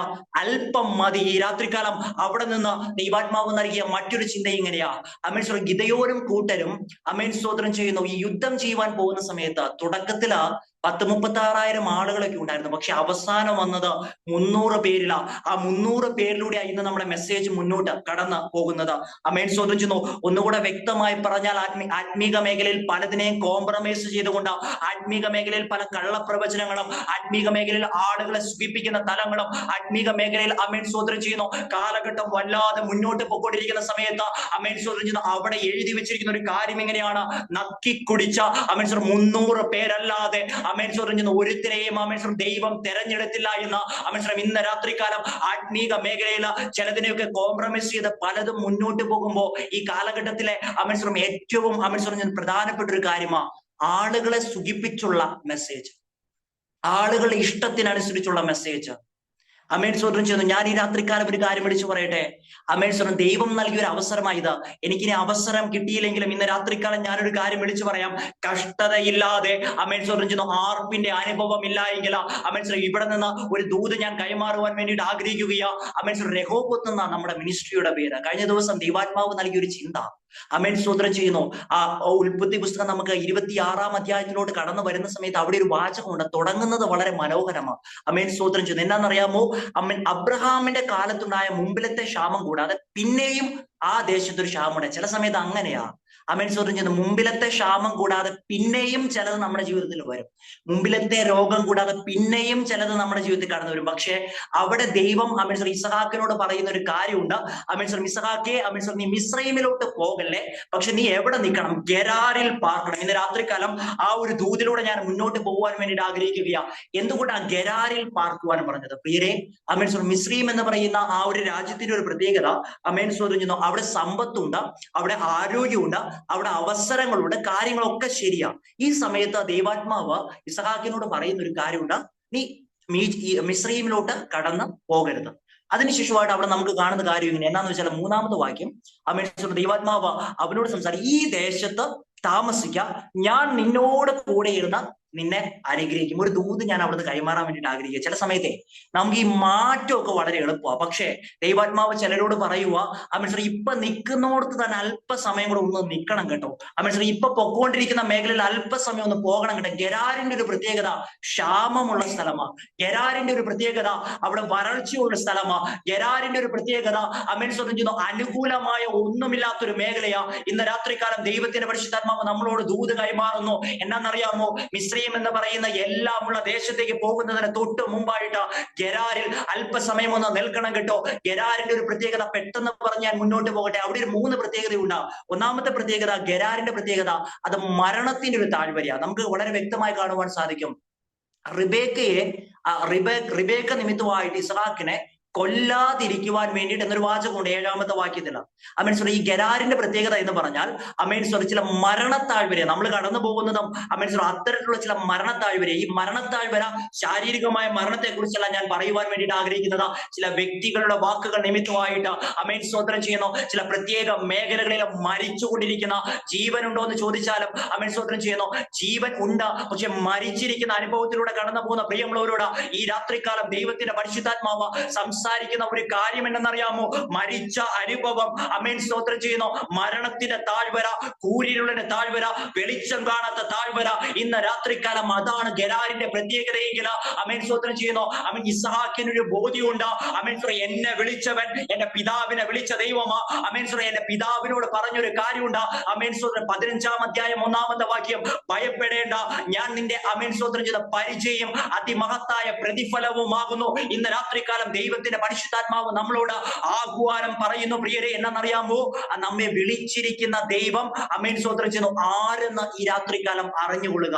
[SPEAKER 1] അല്പം മതി. ഈ രാത്രികാലം അവിടെ നിന്ന് ദൈവാത്മാവ് നൽകിയ മറ്റൊരു ചിന്ത ഇങ്ങനെയാ. ആമേൻ സ്തോത്രം. ഗിദെയോനും കൂട്ടരും ആമേൻ സ്തോത്രം ചെയ്യുന്നു ഈ യുദ്ധം ചെയ്യുവാൻ പോകുന്ന സമയത്ത് തുടക്കത്തില് 10,36,000 ആളുകളൊക്കെ ഉണ്ടായിരുന്നു. പക്ഷെ അവസാനം വന്നത് 300 പേരിലാ. ആ 300 പേരിലൂടെ ഇന്ന് നമ്മുടെ മെസ്സേജ് മുന്നോട്ട് കടന്നു പോകുന്നത്. ആമേൻ സ്തോത്രം ചെയ്യുന്നു. ഒന്നുകൂടെ വ്യക്തമായി പറഞ്ഞാൽ ആത്മീക മേഖലയിൽ പലതിനെയും കോംപ്രമൈസ് ചെയ്തുകൊണ്ട്, ആത്മീക മേഖലയിൽ പല കള്ളപ്രവചനങ്ങളും, ആത്മീക മേഖലയിൽ ആളുകളെ സുഖിപ്പിക്കുന്ന തലങ്ങളും, ആത്മീക മേഖലയിൽ ആമേൻ സ്തോത്രം ചെയ്യുന്നു കാലഘട്ടം വല്ലാതെ മുന്നോട്ട് പോയിക്കൊണ്ടിരിക്കുന്ന സമയത്ത് ആമേൻ സ്തോത്രം ചെയ്യുന്നു അവിടെ എഴുതി വെച്ചിരിക്കുന്ന ഒരു കാര്യം എങ്ങനെയാണ്, നക്കിക്കുടിച്ച ആമേൻ സ്തോത്രം 300 പേരല്ലാതെ ആമേൻ സ്തോത്രം ചെയ്യുന്നു ഒരുത്തിനെയും ആമേൻ സ്തോത്രം ദൈവം തെരഞ്ഞെടുത്തില്ല എന്ന് ആമേൻ സ്തോത്രം ഇന്ന് രാത്രികാലം ആത്മീക മേഖലയിൽ ചിലതിനെയൊക്കെ കോംപ്രമൈസ് ചെയ്ത് പലതും മുന്നോട്ട് പോകുമ്പോൾ ഈ കാലഘട്ടത്തിലെ ആമേൻ സ്തോത്രം ഏറ്റവും ആമേൻ സ്തോത്രം പ്രധാനപ്പെട്ട ഒരു കാര്യമാണ് ആളുകളെ സുഖിപ്പിച്ചുള്ള മെസ്സേജ്, ആളുകളുടെ ഇഷ്ടത്തിനനുസരിച്ചുള്ള മെസ്സേജ്. ആമേൻ സ്തോത്രം ചെയ്യുന്നു. ഞാൻ ഈ രാത്രികാലം ഒരു കാര്യം വിളിച്ചു പറയട്ടെ. ആമേൻ സ്തോത്രം. ദൈവം നൽകിയ ഒരു അവസരമായി ഇത്. എനിക്കിനി അവസരം കിട്ടിയില്ലെങ്കിലും ഇന്ന് രാത്രികാലം ഞാനൊരു കാര്യം വിളിച്ചു പറയാം. കഷ്ടതയില്ലാതെ ആമേൻ സ്തോത്രം ചെയ്യുന്നു ആർപ്പിന്റെ അനുഭവം ഇല്ല എങ്കിൽ ആമേൻ സ്തോത്രം ഇവിടെ നിന്ന് ഒരു ദൂത് ഞാൻ കൈമാറുവാൻ വേണ്ടിയിട്ട് ആഗ്രഹിക്കുകയാ. ആമേൻ സ്തോത്രം. രഹോബോത്ത് എന്ന നമ്മുടെ മിനിസ്ട്രിയുടെ പേര്. കഴിഞ്ഞ ദിവസം ദൈവാത്മാവ് നൽകിയ ഒരു ചിന്ത ആമേൻ സ്തോത്രം ചെയ്യുന്നു. ആ ഉൽപ്പത്തി പുസ്തകം നമുക്ക് 26-ാം അധ്യായത്തിലോട്ട് കടന്നു വരുന്ന സമയത്ത് അവിടെ ഒരു വാചകമുണ്ട്, തുടങ്ങുന്നത് വളരെ മനോഹരമാണ്. ആമേൻ സ്തോത്രം ചെയ്യുന്നു. എന്താണെന്നറിയാമോ? അബ്രഹാമിന്റെ കാലത്തുണ്ടായ മുമ്പിലത്തെ ക്ഷാമം കൂടാതെ പിന്നെയും ആ ദേശത്തൊരു ക്ഷാമമുണ്ട്. ചില സമയത്ത് അങ്ങനെയാ. ആമേൻ സ്തോത്രം ചെയ്യുന്നു. മുമ്പിലത്തെ ക്ഷാമം കൂടാതെ പിന്നെയും ചിലത് നമ്മുടെ ജീവിതത്തിൽ വരും. മുമ്പിലത്തെ രോഗം കൂടാതെ പിന്നെയും ചിലത് നമ്മുടെ ജീവിതത്തിൽ കടന്നു വരും. പക്ഷെ അവിടെ ദൈവം ആമേൻ സ്തോത്രം ഇസഹാക്കിനോട് പറയുന്ന ഒരു കാര്യമുണ്ട്. ആമേൻ സ്തോത്രം. ഇസഹാക്കേ, ആമേൻ സ്തോത്രം, നീ മിസ്രയീമിലോട്ട് പോകല്ലേ, പക്ഷെ നീ എവിടെ നിൽക്കണം? ഗെരാരിൽ പാർക്കണം. ഇന്ന് രാത്രികാലം ആ ഒരു ദൂതിലൂടെ ഞാൻ മുന്നോട്ട് പോകുവാൻ വേണ്ടിയിട്ട് ആഗ്രഹിക്കുകയാ. എന്തുകൊണ്ടാണ് ഗെരാരിൽ പാർക്കുവാൻ പറഞ്ഞത്? പ്രിയരെ, ആമേൻ സ്തോത്രം. മിസ്രയീം എന്ന് പറയുന്ന ആ ഒരു രാജ്യത്തിന്റെ ഒരു പ്രത്യേകത ആമേൻ സ്തോത്രം ചെയ്യുന്നു, അവിടെ സമ്പത്തുണ്ട്, അവിടെ ആരോഗ്യമുണ്ട്, അവിടെ അവസരങ്ങളുണ്ട്, കാര്യങ്ങളൊക്കെ ശരിയാ. ഈ സമയത്ത് ദൈവാത്മാവ് ഇസഹാക്കിനോട് പറയുന്ന ഒരു കാര്യമുണ്ട്, നീ മിസ്രയീമിലോട്ട് കടന്ന് പോകരുത്. അതിനുശേഷമായിട്ട് അവിടെ നമുക്ക് കാണുന്ന കാര്യം ഇങ്ങനെ എന്നാന്ന് വെച്ചാൽ 3-ാമത്തെ വാക്യം ആമേൻ സ്തോത്രം. ദൈവാത്മാവ് അവനോട് സംസാരിക്കും, ഈ ദേശത്ത് താമസിക്ക, ഞാൻ നിന്നോട് കൂടെ ഇരുന്ന നിന്നെ അനുഗ്രഹിക്കും. ഒരു ദൂത് ഞാൻ അവിടുന്ന് കൈമാറാൻ വേണ്ടിയിട്ട് ആഗ്രഹിക്കുക. ചില സമയത്തെ നമുക്ക് ഈ മാറ്റമൊക്കെ വളരെ എളുപ്പമാണ്. പക്ഷേ ദൈവാത്മാവ് ചിലരോട് പറയുക, ആ മനുഷ്യർ ഇപ്പൊ നിൽക്കുന്നോടത്ത് തന്നെ അല്പസമയം കൂടെ ഒന്ന് നിൽക്കണം കേട്ടോ. ആ മനുഷ്യർ ഇപ്പൊ പൊക്കോണ്ടിരിക്കുന്ന മേഖലയിൽ അല്പസമയം ഒന്ന് പോകണം കേട്ടോ. ഗെരാരിന്റെ ഒരു പ്രത്യേകത ക്ഷാമമുള്ള സ്ഥലമാണ്. ഗെരാരിന്റെ ഒരു പ്രത്യേകത അവിടെ വരൾച്ചയുള്ള സ്ഥലമാണ്. ഗെരാരിന്റെ ഒരു പ്രത്യേകത അമേൻ സ്വന്തം അനുകൂലമായ ഒന്നുമില്ലാത്തൊരു മേഖലയാ. ഇന്ന് രാത്രികാലം ദൈവത്തിന്റെ പരിശുദ്ധാത്മാവ് നമ്മളോട് ദൂത് കൈമാറുന്നു. എന്നാന്നറിയാമോ? മിസ്രയീം എന്ന് പറയുന്ന എല്ലാമുള്ള ദേശത്തേക്ക് പോകുന്നതിന് തൊട്ട് മുമ്പായിട്ട് ഗെരാരിൽ അല്പസമയം ഒന്ന് നിൽക്കണം കേട്ടോ. ഗെരാരിന്റെ ഒരു പ്രത്യേകത പെട്ടെന്ന് പറഞ്ഞ് ഞാൻ മുന്നോട്ട് പോകട്ടെ. അവിടെ ഒരു 3 പ്രത്യേകതയുണ്ട്. ഒന്നാമത്തെ പ്രത്യേകത, ഗെരാരിന്റെ പ്രത്യേകത അത് മരണത്തിന്റെ ഒരു താഴ്വരയാണ്. നമുക്ക് വളരെ വ്യക്തമായി കാണുവാൻ സാധിക്കും. റിബേക്ക നിമിത്തമായിട്ട് ഇസ്ഹാക്കിനെ കൊല്ലാതിരിക്കുവാൻ വേണ്ടിയിട്ട് എന്നൊരു വാചകമുണ്ട് 7-ാമത്തെ വാക്യത്തിൽ. അമേൻ സോറി, ഈ ഗെരാരിന്റെ പ്രത്യേകത എന്ന് പറഞ്ഞാൽ അമേൻ സോറി ചില മരണത്താഴ്വര നമ്മൾ കടന്നു പോകുന്നതും അമേൻ സോറി അത്തരത്തിലുള്ള ചില മരണത്താഴ്വര. ഈ മരണത്താഴ്വര ശാരീരികമായ മരണത്തെ കുറിച്ചല്ല ഞാൻ പറയുവാൻ വേണ്ടിയിട്ട് ആഗ്രഹിക്കുന്നത്. ചില വ്യക്തികളുടെ വാക്കുകൾ നിമിത്തമായിട്ട് അമേൻ സ്തോത്രം ചെയ്യുന്നു ചില പ്രത്യേക മേഖലകളിൽ മരിച്ചുകൊണ്ടിരിക്കുന്ന, ജീവനുണ്ടോ എന്ന് ചോദിച്ചാലും അമേൻ സ്തോത്രം ചെയ്യുന്നു ജീവൻ ഉണ്ട്, പക്ഷെ മരിച്ചിരിക്കുന്ന അനുഭവത്തിലൂടെ കടന്നു പോകുന്ന പ്രിയമുള്ളവരോട് ഈ രാത്രികാലം ദൈവത്തിന്റെ പരിശുദ്ധാത്മാവ് സംസാരിക്കുന്ന ഒരു കാര്യം എന്തെന്നറിയാമോ? മരിച്ച അനുഭവം അമേൻ സ്തോത്രം ചെയ്യുന്നു മരണത്തിന്റെ താഴ്വര, കൂരിരുളിന്റെ താഴ്വര, വെളിച്ചം കാണാത്ത താഴ്വര. ഇന്ന് രാത്രികാലം അതാണ് ഗെരാരിന്റെ പ്രത്യേകതയെങ്കിൽ അമേൻ സ്തോത്രം ചെയ്യുന്നു അമേൻ ഇസ്ഹാക്കിനൊരു ബോധ്യമുണ്ട്. അമേൻ സോറി എന്നെ വിളിച്ചവൻ എന്റെ പിതാവിനെ വിളിച്ച ദൈവമാ. അമേൻ സോറി എന്റെ പിതാവിനോട് പറഞ്ഞൊരു കാര്യമുണ്ട്. അമേൻ സ്തോത്രം 15-ാം അധ്യായം 1-ാമത്തെ വാക്യം, ഭയപ്പെടേണ്ട, ഞാൻ നിന്റെ അമേൻ സ്തോത്രം ചെയ്ത പരിചയം അതിമഹത്തായ പ്രതിഫലവുമാകുന്നു. ഇന്ന് രാത്രികാലം ദൈവത്തിന്റെ പരിശുദ്ധാത്മാവ് നമ്മളോട് ആഹ്വാനം പറയുന്നു. പ്രിയരെ, എന്നറിയാമോ? നമ്മെ വിളിച്ചിരിക്കുന്ന ദൈവം അമേൻ സ്തോത്രം ചെയ്യുന്നു ആരെന്ന് ഈ രാത്രികാലം അറിഞ്ഞുകൊള്ളുക.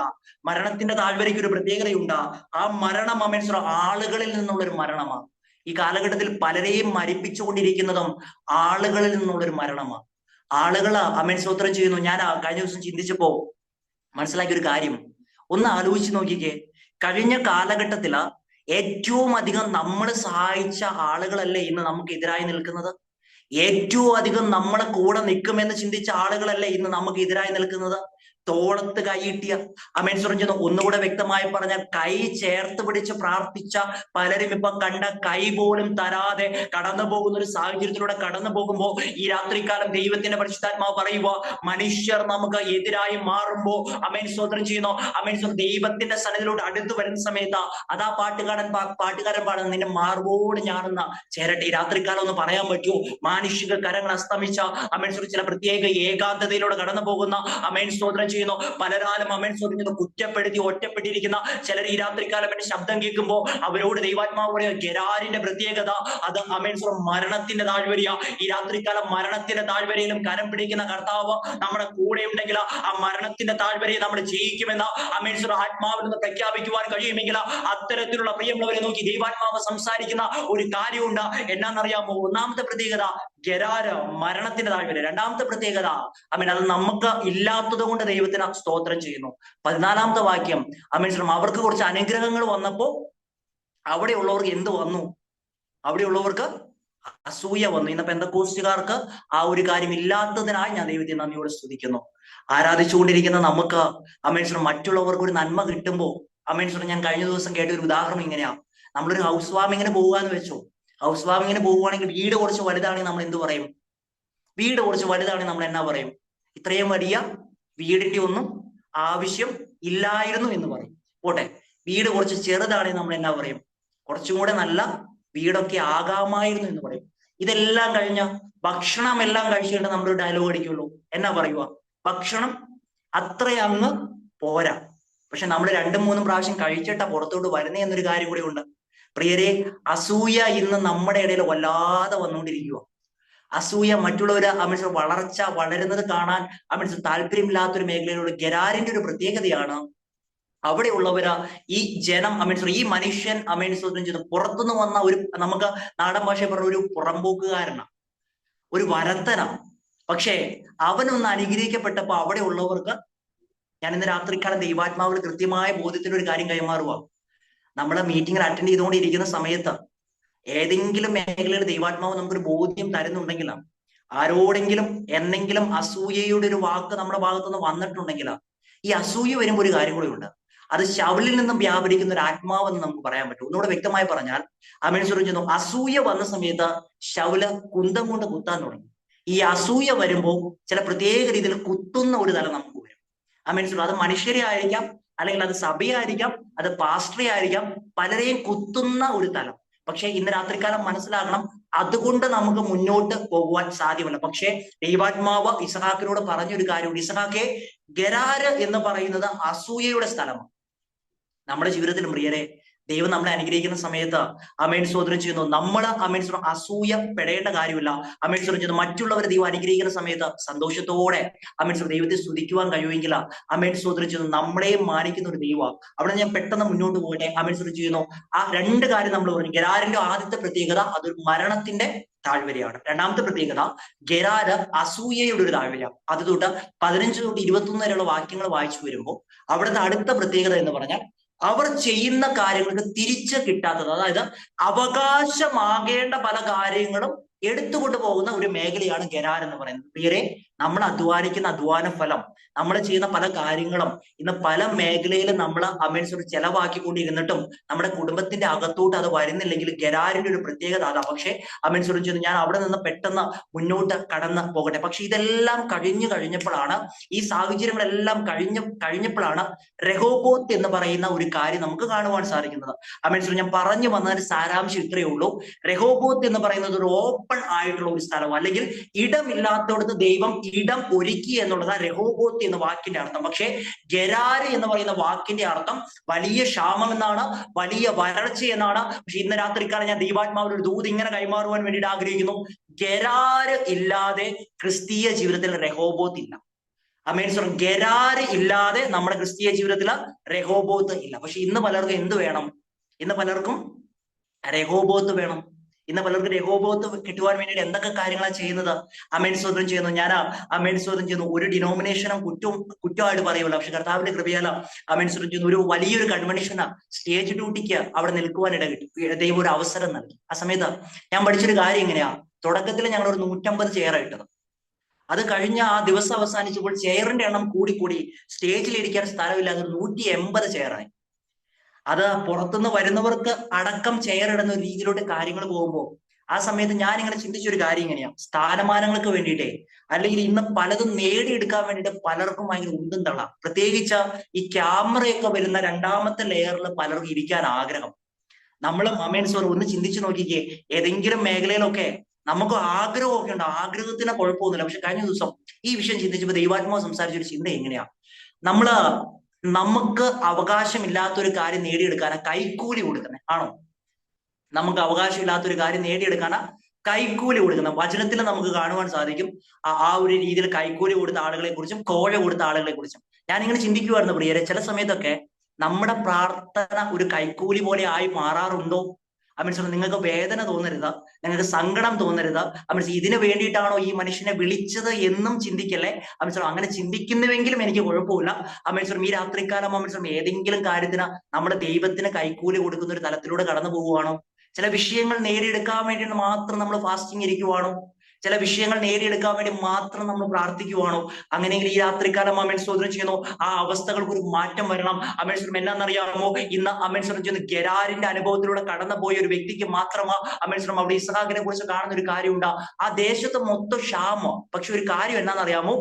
[SPEAKER 1] മരണത്തിന്റെ താഴ്വരയ്ക്ക് ഒരു പ്രത്യേകതയുണ്ട്. ആ മരണം അമേൻ സ്തോത്രം ആളുകളിൽ നിന്നുള്ളൊരു മരണമാണ്. ഈ കാലഘട്ടത്തിൽ പലരെയും മരിപ്പിച്ചുകൊണ്ടിരിക്കുന്നതും ആളുകളിൽ നിന്നുള്ളൊരു മരണമാണ്. ആളുകൾ അമേൻ സ്തോത്രം ചെയ്യുന്നു. ഞാൻ കഴിഞ്ഞ ദിവസം ചിന്തിച്ചപ്പോ മനസ്സിലാക്കിയ ഒരു കാര്യം ഒന്ന് ആലോചിച്ച് നോക്കിക്കേ. കഴിഞ്ഞ കാലഘട്ടത്തില് ഏറ്റവും അധികം നമ്മൾ സഹായിച്ച ആളുകളല്ലേ ഇന്ന് നമുക്ക് എതിരായി നിൽക്കുന്നത്? ഏറ്റവും അധികം നമ്മളെ കൂടെ നിൽക്കുമെന്ന് ചിന്തിച്ച ആളുകളല്ലേ ഇന്ന് നമുക്ക് എതിരായി നിൽക്കുന്നത്? തോളത്ത് കൈയിട്ടിയ അമേൻ സ്വർജന ഒന്നുകൂടെ വ്യക്തമായി പറഞ്ഞ കൈ ചേർത്ത് പിടിച്ച് പ്രാർത്ഥിച്ച പലരും ഇപ്പൊ കണ്ട കൈ പോലും തരാതെ കടന്നു പോകുന്ന ഒരു സാഹചര്യത്തിലൂടെ കടന്നു പോകുമ്പോ ഈ രാത്രികാലം ദൈവത്തിന്റെ പരിശുദ്ധാത്മാവ് പറയുമ്പോ മനുഷ്യർ നമുക്ക് എതിരായി മാറുമ്പോ അമേൻ സ്തോത്രം ചെയ്യുന്നു അമേൻ ദൈവത്തിന്റെ സന്നിധിയിലോട്ട് അടുത്ത് വരുന്ന സമയത്ത് അതാ പാട്ടുകാരൻ പാടുന്ന നിന്റെ മാർബോട് ഞാനെന്ന ചേരട്ടെ. ഈ രാത്രികാലം ഒന്ന് പറയാൻ പറ്റുമോ? മാനുഷിക കരങ്ങൾ അസ്തമിച്ച അമേൻ ചില പ്രത്യേക ഏകാന്തതയിലൂടെ കടന്നു പോകുന്ന അമേൻ സ്തോത്രം ചെയ്യുന്നു പലരാലും അമേൻ സ്തോത്രം കുറ്റപ്പെടുത്തി ഒറ്റപ്പെട്ടിരിക്കുന്ന ചിലർ ഈ രാത്രികാലം എന്റെ ശബ്ദം കേൾക്കുമ്പോൾ അവരോട് ദൈവാത്മാവ് പറയുക ഗെരാരിന്റെ പ്രത്യേകത അത് അമേൻ മരണത്തിന്റെ താഴ്വരയ. ഈ രാത്രികാലം മരണത്തിന്റെ താഴ്വരയിലും കരം പിടിക്കുന്ന കർത്താവ് നമ്മുടെ കൂടെ ഉണ്ടെങ്കിൽ ആ മരണത്തിന്റെ താഴ്വരയെ നമ്മൾ ജയിക്കുമെന്ന് അമേൻ ആത്മാവിൽ നിന്ന് പ്രഖ്യാപിക്കുവാൻ കഴിയുമെങ്കിൽ അത്തരത്തിലുള്ള പ്രിയമുള്ളവരെ നോക്കി ദൈവാത്മാവ് സംസാരിക്കുന്ന ഒരു കാര്യമുണ്ട്. എന്നാന്നറിയാമോ? ഒന്നാമത്തെ പ്രത്യേകത ഗെരാര മരണത്തിന്റെ താഴ്വര. രണ്ടാമത്തെ പ്രത്യേകത അമേൻ അത് നമുക്ക് ഇല്ലാത്തത് കൊണ്ട് ദൈവത്തിന് സ്തോത്രം ചെയ്യുന്നു. 14-ാമത്തെ വാക്യം അമേൻ അവർക്ക് കുറച്ച് അനുഗ്രഹങ്ങൾ വന്നപ്പോ അവിടെയുള്ളവർക്ക് എന്ത് വന്നു? അവിടെയുള്ളവർക്ക് അസൂയ വന്നു. ഇന്ന് പെന്തക്കോസ്റ്റുകാർക്ക് ആ ഒരു കാര്യം ഇല്ലാത്തതിനായി ഞാൻ ദൈവത്തെ നന്ദിയോടെ സ്തുതിക്കുന്നു. ആരാധിച്ചുകൊണ്ടിരിക്കുന്ന നമുക്ക് അമേൻ മറ്റുള്ളവർക്ക് ഒരു നന്മ കിട്ടുമ്പോ അമേൻ ഞാൻ കഴിഞ്ഞ ദിവസം കേട്ട ഒരു ഉദാഹരണം ഇങ്ങനെയാ. നമ്മളൊരു ഹൗസ് വാമിങ്ങിന് പോകാന്ന് വെച്ചോ. ഹൗസ് വാമിങ്ങിന് പോവുകയാണെങ്കിൽ വീട് കുറച്ച് വലുതാണെങ്കിൽ നമ്മൾ എന്ത് പറയും? വീട് കുറച്ച് വലുതാണെങ്കിൽ നമ്മൾ എന്നാ പറയും? ഇത്രയും വലിയ വീടിന്റെ ഒന്നും ആവശ്യം ഇല്ലായിരുന്നു എന്ന് പറയും. പോട്ടെ, വീട് കുറച്ച് ചെറുതാണെങ്കിൽ നമ്മൾ എന്നാ പറയും? കുറച്ചും കൂടെ നല്ല വീടൊക്കെ ആകാമായിരുന്നു എന്ന് പറയും. ഇതെല്ലാം കഴിഞ്ഞ ഭക്ഷണം എല്ലാം കഴിച്ചിട്ട് നമ്മളൊരു ഡയലോഗ് അടിക്കുള്ളൂ. എന്നാ പറയുക? ഭക്ഷണം അത്ര അങ്ങ് പോരാ, പക്ഷെ നമ്മൾ 2-3 പ്രാവശ്യം കഴിച്ചിട്ടാ പുറത്തോട്ട് വരുന്നേ എന്നൊരു കാര്യം കൂടി ഉണ്ട്. പ്രിയരെ, അസൂയ ഇന്ന് നമ്മുടെ ഇടയിൽ വല്ലാതെ വന്നുകൊണ്ടിരിക്കുക. അസൂയ മറ്റുള്ളവര് അമേൻസ് വളർച്ച വളരുന്നത് കാണാൻ അമേൻസ് താല്പര്യമില്ലാത്തൊരു മേഖലയിലുള്ള ഗെരാരിന്റെ ഒരു പ്രത്യേകതയാണ്. അവിടെയുള്ളവര് ഈ ജനം അമേൻസ് ഈ മനുഷ്യൻ അമേൻസ് ചെയ്ത് പുറത്തുനിന്ന് വന്ന ഒരു നമുക്ക് നാടൻ ഭാഷ പറഞ്ഞ ഒരു പുറമ്പോക്കുകാരനാണ്, ഒരു വരത്തനാണ്. പക്ഷേ അവനൊന്ന് അനുഗ്രഹിക്കപ്പെട്ടപ്പോ അവിടെ ഉള്ളവർക്ക് ഞാൻ ഇന്ന് രാത്രിക്കാലം ദൈവാത്മാവിൽ കൃത്യമായ ബോധ്യത്തിന് ഒരു കാര്യം കൈമാറുക. നമ്മളെ മീറ്റിംഗിൽ അറ്റൻഡ് ചെയ്തുകൊണ്ടിരിക്കുന്ന സമയത്ത് ഏതെങ്കിലും മേഖലയിൽ ദൈവാത്മാവ് നമുക്കൊരു ബോധ്യം തരുന്നുണ്ടെങ്കിൽ, ആരോടെങ്കിലും എന്തെങ്കിലും അസൂയയുടെ ഒരു വാക്ക് നമ്മുടെ ഭാഗത്തുനിന്ന് വന്നിട്ടുണ്ടെങ്കിൽ, ഈ അസൂയ വരുമ്പോൾ ഒരു കാര്യം കൂടി ഉണ്ട്. അത് ശൗലിൽ നിന്നും വ്യാപരിക്കുന്ന ഒരു ആത്മാവെന്ന് നമുക്ക് പറയാൻ പറ്റും. ഒന്നുകൂടെ വ്യക്തമായി പറഞ്ഞാൽ ആമേൻ പറയുന്നു, അസൂയ വന്ന സമയത്ത് ശൗല് കുന്തം കൊണ്ട് കുത്താൻ തുടങ്ങി. ഈ അസൂയ വരുമ്പോൾ ചില പ്രത്യേക രീതിയിൽ കുത്തുന്ന ഒരു തലം നമുക്ക് വരും. ആമേൻ. അത് മനുഷ്യരെ ആയിരിക്കാം, അല്ലെങ്കിൽ അത് സഭയായിരിക്കാം, അത് പാസ്റ്ററെ ആയിരിക്കാം, പലരെയും കുത്തുന്ന ഒരു തലം. പക്ഷെ ഇന്ന് രാത്രികാലം മനസ്സിലാക്കണം, അതുകൊണ്ട് നമുക്ക് മുന്നോട്ട് പോകുവാൻ സാധ്യമല്ല. പക്ഷേ ദൈവാത്മാവ് ഇസഹാക്കിനോട് പറഞ്ഞൊരു കാര്യമുണ്ട്. ഇസഹാക്കെ, ഗെരാര് എന്ന് പറയുന്നത് അസൂയയുടെ സ്ഥലമാണ്. നമ്മുടെ ജീവിതത്തിലും പ്രിയരെ, ദൈവം നമ്മളെ അനുഗ്രഹിക്കുന്ന സമയത്ത് ആമേൻ സ്തോത്രം ചെയ്യുന്നു. നമ്മൾ ആമേൻ അസൂയ പെടേണ്ട കാര്യമില്ല. ആമേൻ സ്തോത്രം ചെയ്യുന്നു. മറ്റുള്ളവരെ ദൈവം അനുഗ്രഹിക്കുന്ന സമയത്ത് സന്തോഷത്തോടെ ആമേൻ ദൈവത്തെ സ്തുതിക്കുവാൻ കഴിയുമെങ്കിൽ ആമേൻ സ്തോത്രം ചെയ്യുന്നു, നമ്മളെയും മാനിക്കുന്ന ഒരു ദൈവം. അവിടെ ഞാൻ പെട്ടെന്ന് മുന്നോട്ട് പോകട്ടെ. ആമേൻ സ്തോത്രം ചെയ്യുന്നു. ആ രണ്ട് കാര്യം നമ്മൾ പറഞ്ഞു. ഗെരാരിന്റെ ആദ്യത്തെ പ്രത്യേകത അതൊരു മരണത്തിന്റെ താഴ്വരയാണ്. രണ്ടാമത്തെ പ്രത്യേകത ഗെരാര് അസൂയയുടെ ഒരു താഴ്വരയാണ്. അത് തൊട്ട് 15 തൊട്ട് 21 വരെയുള്ള വാക്യങ്ങൾ വായിച്ചു വരുമ്പോൾ അവിടുത്തെ അടുത്ത പ്രത്യേകത എന്ന് പറഞ്ഞാൽ അവർ ചെയ്യുന്ന കാര്യങ്ങൾക്ക് തിരിച്ച് കിട്ടാത്തത്, അതായത് അവകാശമാകേണ്ട പല കാര്യങ്ങളും എടുത്തുകൊണ്ട് പോകുന്ന ഒരു മേഖലയാണ് ഗെരാർ എന്ന് പറയുന്നത്. പ്രിയരെ, നമ്മൾ അധ്വാനിക്കുന്ന അധ്വാന ഫലം, നമ്മൾ ചെയ്യുന്ന പല കാര്യങ്ങളും ഇന്ന് പല മേഖലയിലും നമ്മൾ അമേൻസ് ചെലവാക്കിക്കൊണ്ടിരുന്നിട്ടും നമ്മുടെ കുടുംബത്തിന്റെ അകത്തോട്ട് അത് വരുന്നില്ലെങ്കിൽ ഗെരാറിന്റെ ഒരു പ്രത്യേകത അതാ. പക്ഷെ അമേൻസ് ചോദിച്ചു, ഞാൻ അവിടെ നിന്ന് പെട്ടെന്ന് മുന്നോട്ട് കടന്ന് പോകട്ടെ. പക്ഷെ ഇതെല്ലാം കഴിഞ്ഞപ്പോഴാണ്, ഈ സാഹചര്യങ്ങളെല്ലാം കഴിഞ്ഞപ്പോഴാണ് രഹോബോത്ത് എന്ന് പറയുന്ന ഒരു കാര്യം നമുക്ക് കാണുവാൻ സാധിക്കുന്നത്. അമേൻസ് ഞാൻ പറഞ്ഞു വന്നതിന് സാരാംശം ഇത്രയേ ഉള്ളൂ. രഹോബോത്ത് എന്ന് പറയുന്നത് ഒരു ഓപ്പൺ ആയിട്ടുള്ള ഒരു സ്ഥലം, അല്ലെങ്കിൽ ഇടമില്ലാത്തടത്ത് ദൈവം ഇടം ഒരുക്കി എന്നുള്ളതാണ് രഹോബോത്ത് എന്ന വാക്കിന്റെ അർത്ഥം. പക്ഷേ ഗെരാര് എന്ന് പറയുന്ന വാക്കിന്റെ അർത്ഥം വലിയ ക്ഷാമം എന്നാണ്, വലിയ വരൾച്ച എന്നാണ്. പക്ഷെ ഇന്ന് രാത്രിക്കാലം ഞാൻ ദൈവാത്മാവിൽ ഒരു ദൂത് ഇങ്ങനെ കൈമാറുവാൻ വേണ്ടിയിട്ട് ആഗ്രഹിക്കുന്നു. ഗെരാര് ഇല്ലാതെ ക്രിസ്തീയ ജീവിതത്തിൽ രഹോബോത്ത് ഇല്ല. ആമേൻ. ഗെരാര് ഇല്ലാതെ നമ്മുടെ ക്രിസ്തീയ ജീവിതത്തിൽ രഹോബോത്ത് ഇല്ല. പക്ഷെ ഇന്ന് പലർക്കും എന്ത് വേണം? ഇന്ന് പലർക്കും രഹോബോത്ത് വേണം. ഇന്ന് പലർക്കും രഹോബോത്ത് കിട്ടുവാൻ വേണ്ടിയിട്ട് എന്തൊക്കെ കാര്യങ്ങളാണ് ചെയ്യുന്നത്? അമേൻ സ്തോത്രം ചെയ്യുന്നു. ഞാൻ അമേൻ സ്തോത്രം ചെയ്യുന്നു. ഒരു ഡിനോമിനേഷനും കുറ്റമായിട്ട് പറയുമല്ലോ. പക്ഷെ കർത്താവിന്റെ കൃപയാല അമേൻ സ്തോത്രം ചെയ്യുന്നു, ഒരു വലിയൊരു കൺവെൻഷന് സ്റ്റേജ് ഡ്യൂട്ടിക്ക് അവിടെ നിൽക്കുവാൻ ഇടകിട്ടി. ദൈവം ഒരു അവസരം നൽകി. ആ സമയത്ത് ഞാൻ പഠിച്ചൊരു കാര്യം എങ്ങനെയാ, തുടക്കത്തിൽ ഞങ്ങൾ ഒരു 150 ചെയറാണ് ഇട്ടത്. അത് കഴിഞ്ഞ ആ ദിവസം അവസാനിച്ചപ്പോൾ ചെയറിന്റെ എണ്ണം കൂടി സ്റ്റേജിലിരിക്കാൻ സ്ഥലമില്ലാതെ 180 ചെയറായി. അത് പുറത്തുനിന്ന് വരുന്നവർക്ക് അടക്കം ചെയർ ഇടുന്ന ഒരു രീതിയിലോട്ട് കാര്യങ്ങൾ പോകുമ്പോൾ ആ സമയത്ത് ഞാൻ ഇങ്ങനെ ചിന്തിച്ചൊരു കാര്യം ഇങ്ങനെയാ, സ്ഥാനമാനങ്ങൾക്ക് വേണ്ടിയിട്ടേ, അല്ലെങ്കിൽ ഇന്ന് പലതും നേടിയെടുക്കാൻ വേണ്ടിയിട്ട് പലർക്കും ഭയങ്കര ഉന്തും തള്ളാം. പ്രത്യേകിച്ച് ഈ ക്യാമറയൊക്കെ വരുന്ന രണ്ടാമത്തെ ലെയറിൽ പലർക്കും ഇരിക്കാൻ ആഗ്രഹം. നമ്മൾ അമേൻസ് ഒന്ന് ചിന്തിച്ചു നോക്കിക്കേ, ഏതെങ്കിലും മേഖലയിലൊക്കെ നമുക്ക് ആഗ്രഹമൊക്കെ ഉണ്ട്, ആഗ്രഹത്തിന് കുഴപ്പമൊന്നുമില്ല. പക്ഷെ കഴിഞ്ഞ ദിവസം ഈ വിഷയം ചിന്തിച്ചപ്പോൾ ദൈവാത്മാവ് സംസാരിച്ചൊരു ചിന്ത എങ്ങനെയാ, നമുക്ക് അവകാശമില്ലാത്തൊരു കാര്യം നേടിയെടുക്കാനാ കൈക്കൂലി കൊടുക്കുന്നത് ആണോ? നമുക്ക് അവകാശമില്ലാത്തൊരു കാര്യം നേടിയെടുക്കാനാ കൈക്കൂലി കൊടുക്കുന്നത്. വചനത്തിൽ നമുക്ക് കാണുവാൻ സാധിക്കും ആ ഒരു രീതിയിൽ കൈക്കൂലി കൊടുത്ത ആളുകളെ കുറിച്ചും കോഴ കൊടുത്ത ആളുകളെ കുറിച്ചും. ഞാൻ ഇങ്ങനെ ചിന്തിക്കുവായിരുന്നു പ്രിയരെ, ചില സമയത്തൊക്കെ നമ്മുടെ പ്രാർത്ഥന ഒരു കൈക്കൂലി പോലെ ആയി മാറാറുണ്ടോ? അമീൻസ് നിങ്ങൾക്ക് വേദന തോന്നരുത്, നിങ്ങൾക്ക് സങ്കടം തോന്നരുത്. അമീൻസ് ഇതിന് വേണ്ടിയിട്ടാണോ ഈ മനുഷ്യനെ വിളിച്ചത് എന്നും ചിന്തിക്കല്ലേ. അമീൻസ് അങ്ങനെ ചിന്തിക്കുന്നുവെങ്കിലും എനിക്ക് കുഴപ്പമില്ല. അമീൻസ് ഈ രാത്രികാലം അമീൻസ് ഏതെങ്കിലും കാര്യത്തിന് നമ്മുടെ ദൈവത്തിന് കൈക്കൂലി കൊടുക്കുന്ന ഒരു തലത്തിലൂടെ കടന്നു പോവുകയാണോ? ചില വിഷയങ്ങൾ നേടിയെടുക്കാൻ വേണ്ടി മാത്രം നമ്മൾ ഫാസ്റ്റിംഗ് ഇരിക്കുവാണോ? ചില വിഷയങ്ങൾ നേടിയെടുക്കാൻ വേണ്ടി മാത്രം നമ്മൾ പ്രാർത്ഥിക്കുവാണോ? അങ്ങനെയെങ്കിൽ ഈ രാത്രികാലം അമേൻ സ്തോത്രം ചെയ്യുന്നു, ആ അവസ്ഥകൾക്ക് ഒരു മാറ്റം വരണം. അമേൻ സ്തോത്രം എന്നാന്നറിയാമോ? ഇന്ന് അമേൻ സ്തോത്രം ചെയ്യുന്നു, ഗെരാരിന്റെ അനുഭവത്തിലൂടെ കടന്നുപോയ ഒരു വ്യക്തിക്ക് മാത്രമാ അമേൻ സ്തോത്രം അവിടെ ഇസ്ഹാക്കിനെ കുറിച്ച് കാണുന്ന ഒരു കാര്യമുണ്ട്. ആ ദേശത്ത് മൊത്തം ക്ഷാമം. പക്ഷെ ഒരു കാര്യം എന്നാന്നറിയാമോ?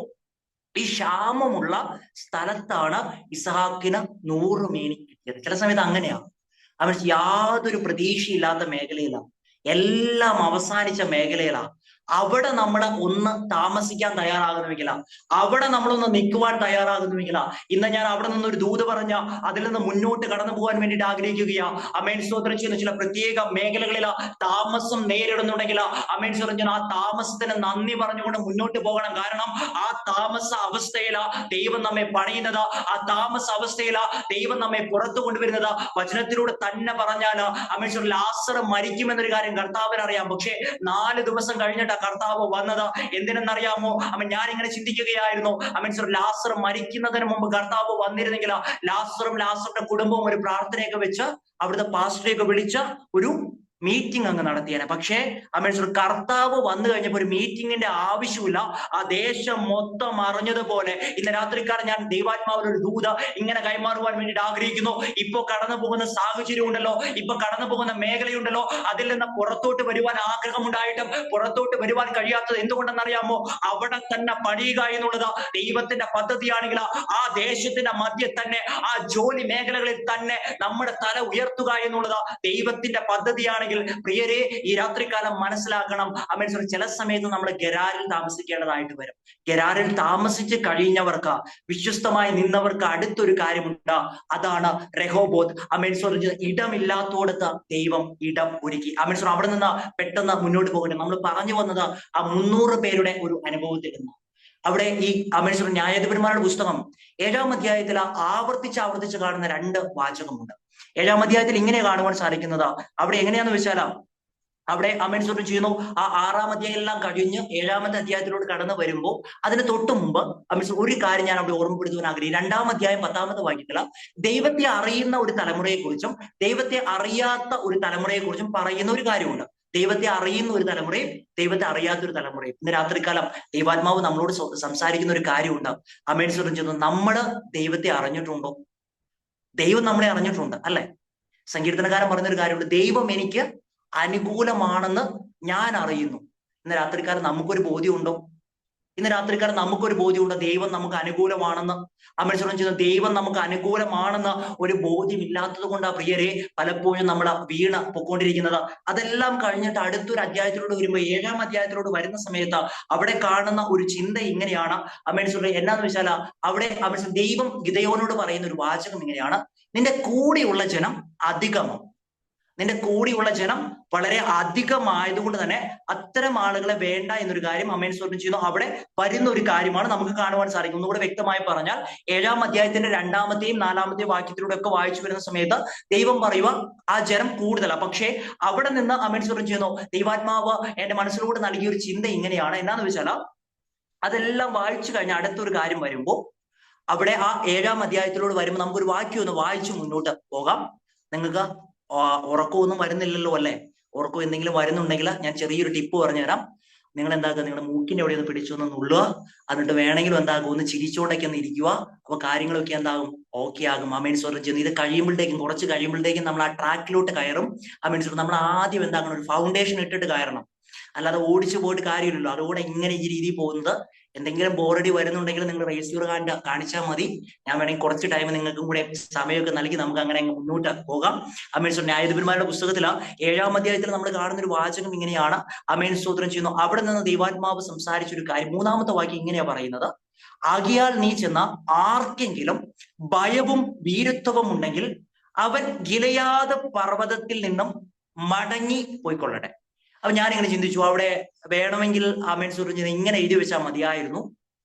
[SPEAKER 1] ഈ ക്ഷാമമുള്ള സ്ഥലത്താണ് ഇസ്ഹാക്കിന് 100 മേനി കിട്ടിയത്. ചില സമയത്ത് അങ്ങനെയാ. അവൻ യാതൊരു പ്രതീക്ഷയില്ലാത്ത മേഖലയിലാണ്, എല്ലാം അവസാനിച്ച മേഖലയിലാണ്. അവിടെ നമ്മൾ ഒന്ന് താമസിക്കാൻ തയ്യാറാകുന്നുവെങ്കില, അവിടെ നമ്മളൊന്ന് നിൽക്കുവാൻ തയ്യാറാകുന്നുവെങ്കില, ഇന്ന് ഞാൻ അവിടെ നിന്നൊരു ദൂത് പറഞ്ഞ അതിൽ നിന്ന് മുന്നോട്ട് കടന്നു പോകാൻ വേണ്ടിയിട്ട് ആഗ്രഹിക്കുകയാ. അമേൻ സ്തോത്രം ചെയ്യുന്ന ചില പ്രത്യേക മേഖലകളിൽ താമസം നേരിടുന്നുണ്ടെങ്കിൽ അമേൻ സ്തോത്രം ചെയ്യുന്ന ആ താമസത്തിന് നന്ദി പറഞ്ഞുകൊണ്ട് മുന്നോട്ട് പോകണം. കാരണം ആ താമസ അവസ്ഥയിലാ ദൈവം നമ്മെ പണിയുന്നത്, ആ താമസ അവസ്ഥയിലാ ദൈവം നമ്മെ പുറത്തു കൊണ്ടുവരുന്നത്. വചനത്തിലൂടെ തന്നെ പറഞ്ഞാൽ അമേൻ സ്തോത്രം ലാസർ മരിക്കുമെന്നൊരു കാര്യം കർത്താവിനറിയാം. പക്ഷെ 4 ദിവസം കഴിഞ്ഞിട്ട് കർത്താവ് വന്നത് എന്തിനെന്നറിയാമോ? ഞാൻ ഇങ്ങനെ ചിന്തിക്കുകയായിരുന്നു, ലാസർ മരിക്കുന്നതിന് മുമ്പ് കർത്താവ് വന്നിരുന്നെങ്കിൽ ലാസറും ലാസറിന്റെ കുടുംബവും ഒരു പ്രാർത്ഥനയൊക്കെ വെച്ച് അവിടുത്തെ പാസ്റ്ററെയൊക്കെ വിളിച്ച ഒരു മീറ്റിംഗ് അങ്ങ് നടത്തിയേനെ. പക്ഷേ അമേശ്വർ കർത്താവ് വന്നു കഴിഞ്ഞപ്പോൾ ഒരു മീറ്റിംഗിന്റെ ആവശ്യമില്ല. ആ ദേശം മൊത്തം അറിഞ്ഞതുപോലെ ഇന്ന് രാത്രിക്കാലം ഞാൻ ദൈവാത്മാവിൽ ഒരു ദൂത ഇങ്ങനെ കൈമാറുവാൻ വേണ്ടിയിട്ട് ആഗ്രഹിക്കുന്നു. ഇപ്പൊ കടന്നു പോകുന്ന സാഹചര്യം ഉണ്ടല്ലോ, ഇപ്പൊ കടന്നു പോകുന്ന മേഖലയുണ്ടല്ലോ, അതിൽ നിന്ന് പുറത്തോട്ട് വരുവാൻ ആഗ്രഹമുണ്ടായിട്ടും പുറത്തോട്ട് വരുവാൻ കഴിയാത്തത് എന്തുകൊണ്ടെന്നറിയാമോ? അവിടെ തന്നെ പണിയുക എന്നുള്ളത് ദൈവത്തിന്റെ പദ്ധതിയാണെങ്കിൽ ആ ദേശത്തിന്റെ മധ്യ തന്നെ ആ ജോലി മേഖലകളിൽ തന്നെ നമ്മുടെ തല ഉയർത്തുക എന്നുള്ളത് ദൈവത്തിന്റെ പദ്ധതിയാണെങ്കിൽ പ്രിയരെ ഈ രാത്രികാലം മനസ്സിലാക്കണം. അമേശ്വർ ചില സമയത്ത് നമ്മൾ ഗരാരിൽ താമസിക്കേണ്ടതായിട്ട് വരും. ഗരാരിൽ താമസിച്ച് കഴിഞ്ഞവർക്ക്, വിശ്വസ്തമായി നിന്നവർക്ക് അടുത്തൊരു കാര്യമുണ്ട്. അതാണ് രഹോബോത്ത്. അമേശ്വർ ഇടമില്ലാത്തോടത്ത് ദൈവം ഇടം ഒരുക്കി. അമേശ്വർ അവിടെ നിന്ന് പെട്ടെന്ന് മുന്നോട്ട് പോകട്ടെ. നമ്മൾ പറഞ്ഞു വന്നത് ആ 300 പേരുടെ ഒരു അനുഭവത്തിൽ നിന്ന്. അവിടെ ഈ അമേശ്വർ ന്യായാധിപന്മാരുടെ പുസ്തകം 7-ാം അധ്യായത്തിൽ ആവർത്തിച്ച് കാണുന്ന 2 വാചകമുണ്ട്. 7-ാം അധ്യായത്തിൽ ഇങ്ങനെ കാണുവാൻ സാധിക്കുന്നത്, അവിടെ എങ്ങനെയാന്ന് വെച്ചാൽ അവിടെ അമേശ്വരം ചെയ്യുന്നു. ആ 6-ാം അധ്യായം എല്ലാം കഴിഞ്ഞ് 7-ാമത്തെ അധ്യായത്തിലോട്ട് കടന്നു വരുമ്പോൾ അതിന് തൊട്ട് മുമ്പ് അമേശ്വർ ഒരു കാര്യം ഞാൻ അവിടെ ഓർമ്മപ്പെടുത്തുവാൻ ആഗ്രഹിക്കും. 2-ാം അധ്യായം 10-ാമത്തെ വാക്യത്തിൽ ദൈവത്തെ അറിയുന്ന ഒരു തലമുറയെ കുറിച്ചും ദൈവത്തെ അറിയാത്ത ഒരു തലമുറയെ കുറിച്ചും പറയുന്ന ഒരു കാര്യമുണ്ട്. ദൈവത്തെ അറിയുന്ന ഒരു തലമുറയും ദൈവത്തെ അറിയാത്ത ഒരു തലമുറയും. ഇന്ന് രാത്രികാലം ദൈവാത്മാവ് നമ്മളോട് സംസാരിക്കുന്ന ഒരു കാര്യമുണ്ട്. അമേശ്വരം ചെയ്യുന്നു, നമ്മള് ദൈവത്തെ അറിഞ്ഞിട്ടുണ്ടോ? ദൈവം നമ്മളെ അറിഞ്ഞിട്ടുണ്ട് അല്ലെ? സങ്കീർത്തനക്കാരൻ പറഞ്ഞൊരു കാര്യമുണ്ട്, ദൈവം എനിക്ക് അനുകൂലമാണെന്ന് ഞാൻ അറിയുന്നു. ഇന്ന് രാത്രിക്കാലം നമുക്കൊരു ബോധ്യമുണ്ടോ? ഇന്ന് രാത്രിക്കാലം നമുക്കൊരു ബോധ്യമുണ്ടോ ദൈവം നമുക്ക് അനുകൂലമാണെന്ന്? അമേശ്വരം ചെയ്യുന്ന ദൈവം നമുക്ക് അനുകൂലമാണെന്ന് ഒരു ബോധ്യമില്ലാത്തത് കൊണ്ടാ പ്രിയരെ പലപ്പോഴും നമ്മൾ വീണ് പൊക്കോണ്ടിരിക്കുന്നത്. അതെല്ലാം കഴിഞ്ഞിട്ട് അടുത്തൊരു അധ്യായത്തിലോട് വരുമ്പോൾ 7-ാം അധ്യായത്തിലോട് വരുന്ന സമയത്ത് അവിടെ കാണുന്ന ഒരു ചിന്ത ഇങ്ങനെയാണ്. അമേശ്വരം എന്നാന്ന് വെച്ചാൽ അവിടെ ദൈവം ഗിദെയോനോട് പറയുന്ന ഒരു വാചകം ഇങ്ങനെയാണ്, നിന്റെ കൂടെയുള്ള ജനം അധികമോ? നിന്റെ കൂടെയുള്ള ജനം വളരെ അധികമായതുകൊണ്ട് തന്നെ അത്തരം ആളുകളെ വേണ്ട എന്നൊരു കാര്യം അമേശ്വരം ചെയ്യുന്നു. അവിടെ വരുന്ന ഒരു കാര്യമാണ് നമുക്ക് കാണുവാൻ സാധിക്കും. ഒന്നുകൂടെ വ്യക്തമായി പറഞ്ഞാൽ 7-ാം അധ്യായത്തിന്റെ 2-ാമത്തെയും 4-ാമത്തെയും വാക്യത്തിലൂടെ ഒക്കെ വായിച്ചു വരുന്ന സമയത്ത് ദൈവം പറയുക ആ ജനം കൂടുതലാണ്. പക്ഷേ അവിടെ നിന്ന് അമേശ്വരം ചെയ്യുന്നു, ദൈവാത്മാവ് എന്റെ മനസ്സിലൂടെ നൽകിയ ഒരു ചിന്ത ഇങ്ങനെയാണ്. എന്നാന്ന് വെച്ചാൽ അതെല്ലാം വായിച്ചു കഴിഞ്ഞ അടുത്തൊരു കാര്യം വരുമ്പോൾ അവിടെ ആ 7-ാം അധ്യായത്തിലൂടെ വരുമ്പോൾ നമുക്കൊരു വാക്യം ഒന്ന് വായിച്ചു മുന്നോട്ട് പോകാം. നിങ്ങൾക്ക് ഉറക്കമൊന്നും വരുന്നില്ലല്ലോ അല്ലെ? ഉറക്കം എന്തെങ്കിലും വരുന്നുണ്ടെങ്കിൽ ഞാൻ ചെറിയൊരു ടിപ്പ് പറഞ്ഞുതരാം. നിങ്ങൾ എന്താക്കുക, നിങ്ങളുടെ മൂക്കിന്റെ അവിടെ ഒന്ന് പിടിച്ചൊന്ന് നുള്ളുക. എന്നിട്ട് വേണമെങ്കിലും എന്താകും, ഒന്ന് ചിരിച്ചോണ്ടൊക്കെ ഒന്ന് ഇരിക്കുക. അപ്പൊ കാര്യങ്ങളൊക്കെ എന്താകും, ഓക്കെ ആകും. അമേശ്വരം ചെയ്യുന്നു. ഇത് കഴിയുമ്പോഴത്തേക്കും, കുറച്ച് കഴിയുമ്പോഴത്തേക്കും നമ്മൾ ആ ട്രാക്കിലോട്ട് കയറും. അമേശ്വരം നമ്മൾ ആദ്യം എന്താക്കണം, ഒരു ഫൗണ്ടേഷൻ ഇട്ടിട്ട് കയറണം. അല്ലാതെ ഓടിച്ചു പോയിട്ട് കാര്യമില്ലല്ലോ. അതുകൂടെ ഇങ്ങനെ ഈ രീതിയിൽ പോകുന്നത്. എന്തെങ്കിലും ബോറടി വരുന്നുണ്ടെങ്കിൽ നിങ്ങൾ റേസ് യുവർ ഹാൻഡ് കാണിച്ചാൽ മതി. ഞാൻ വേണമെങ്കിൽ കുറച്ച് ടൈം നിങ്ങൾക്കും കൂടെ സമയമൊക്കെ നൽകി നമുക്ക് അങ്ങനെ മുന്നോട്ട് പോകാം. അമേശ്വരം ന്യായാധിപന്മാരുടെ പുസ്തകത്തിൽ 7-ാം അധ്യായത്തിൽ നമ്മൾ കാണുന്ന ഒരു വാചകം ഇങ്ങനെയാണ്. സ്തോത്രം ചെയ്യുന്നു. അവിടെ നിന്ന് ദൈവാത്മാവ് സംസാരിച്ച ഒരു കാര്യം 3-ാമത്തെ വാക്യം ഇങ്ങനെയാ പറയുന്നത്, ആകിയാൽ നീ ചെന്ന ആർക്കെങ്കിലും ഭയവും വീരത്വവും ഉണ്ടെങ്കിൽ അവൻ ഗിലെയാദ് പർവ്വതത്തിൽ നിന്നും മടങ്ങി പോയിക്കൊള്ളട്ടെ. അപ്പൊ ഞാനിങ്ങനെ ചിന്തിച്ചു, അവിടെ വേണമെങ്കിൽ അമേശ്വരം ഇങ്ങനെ എഴുതി വെച്ചാൽ മതിയായിരുന്നു.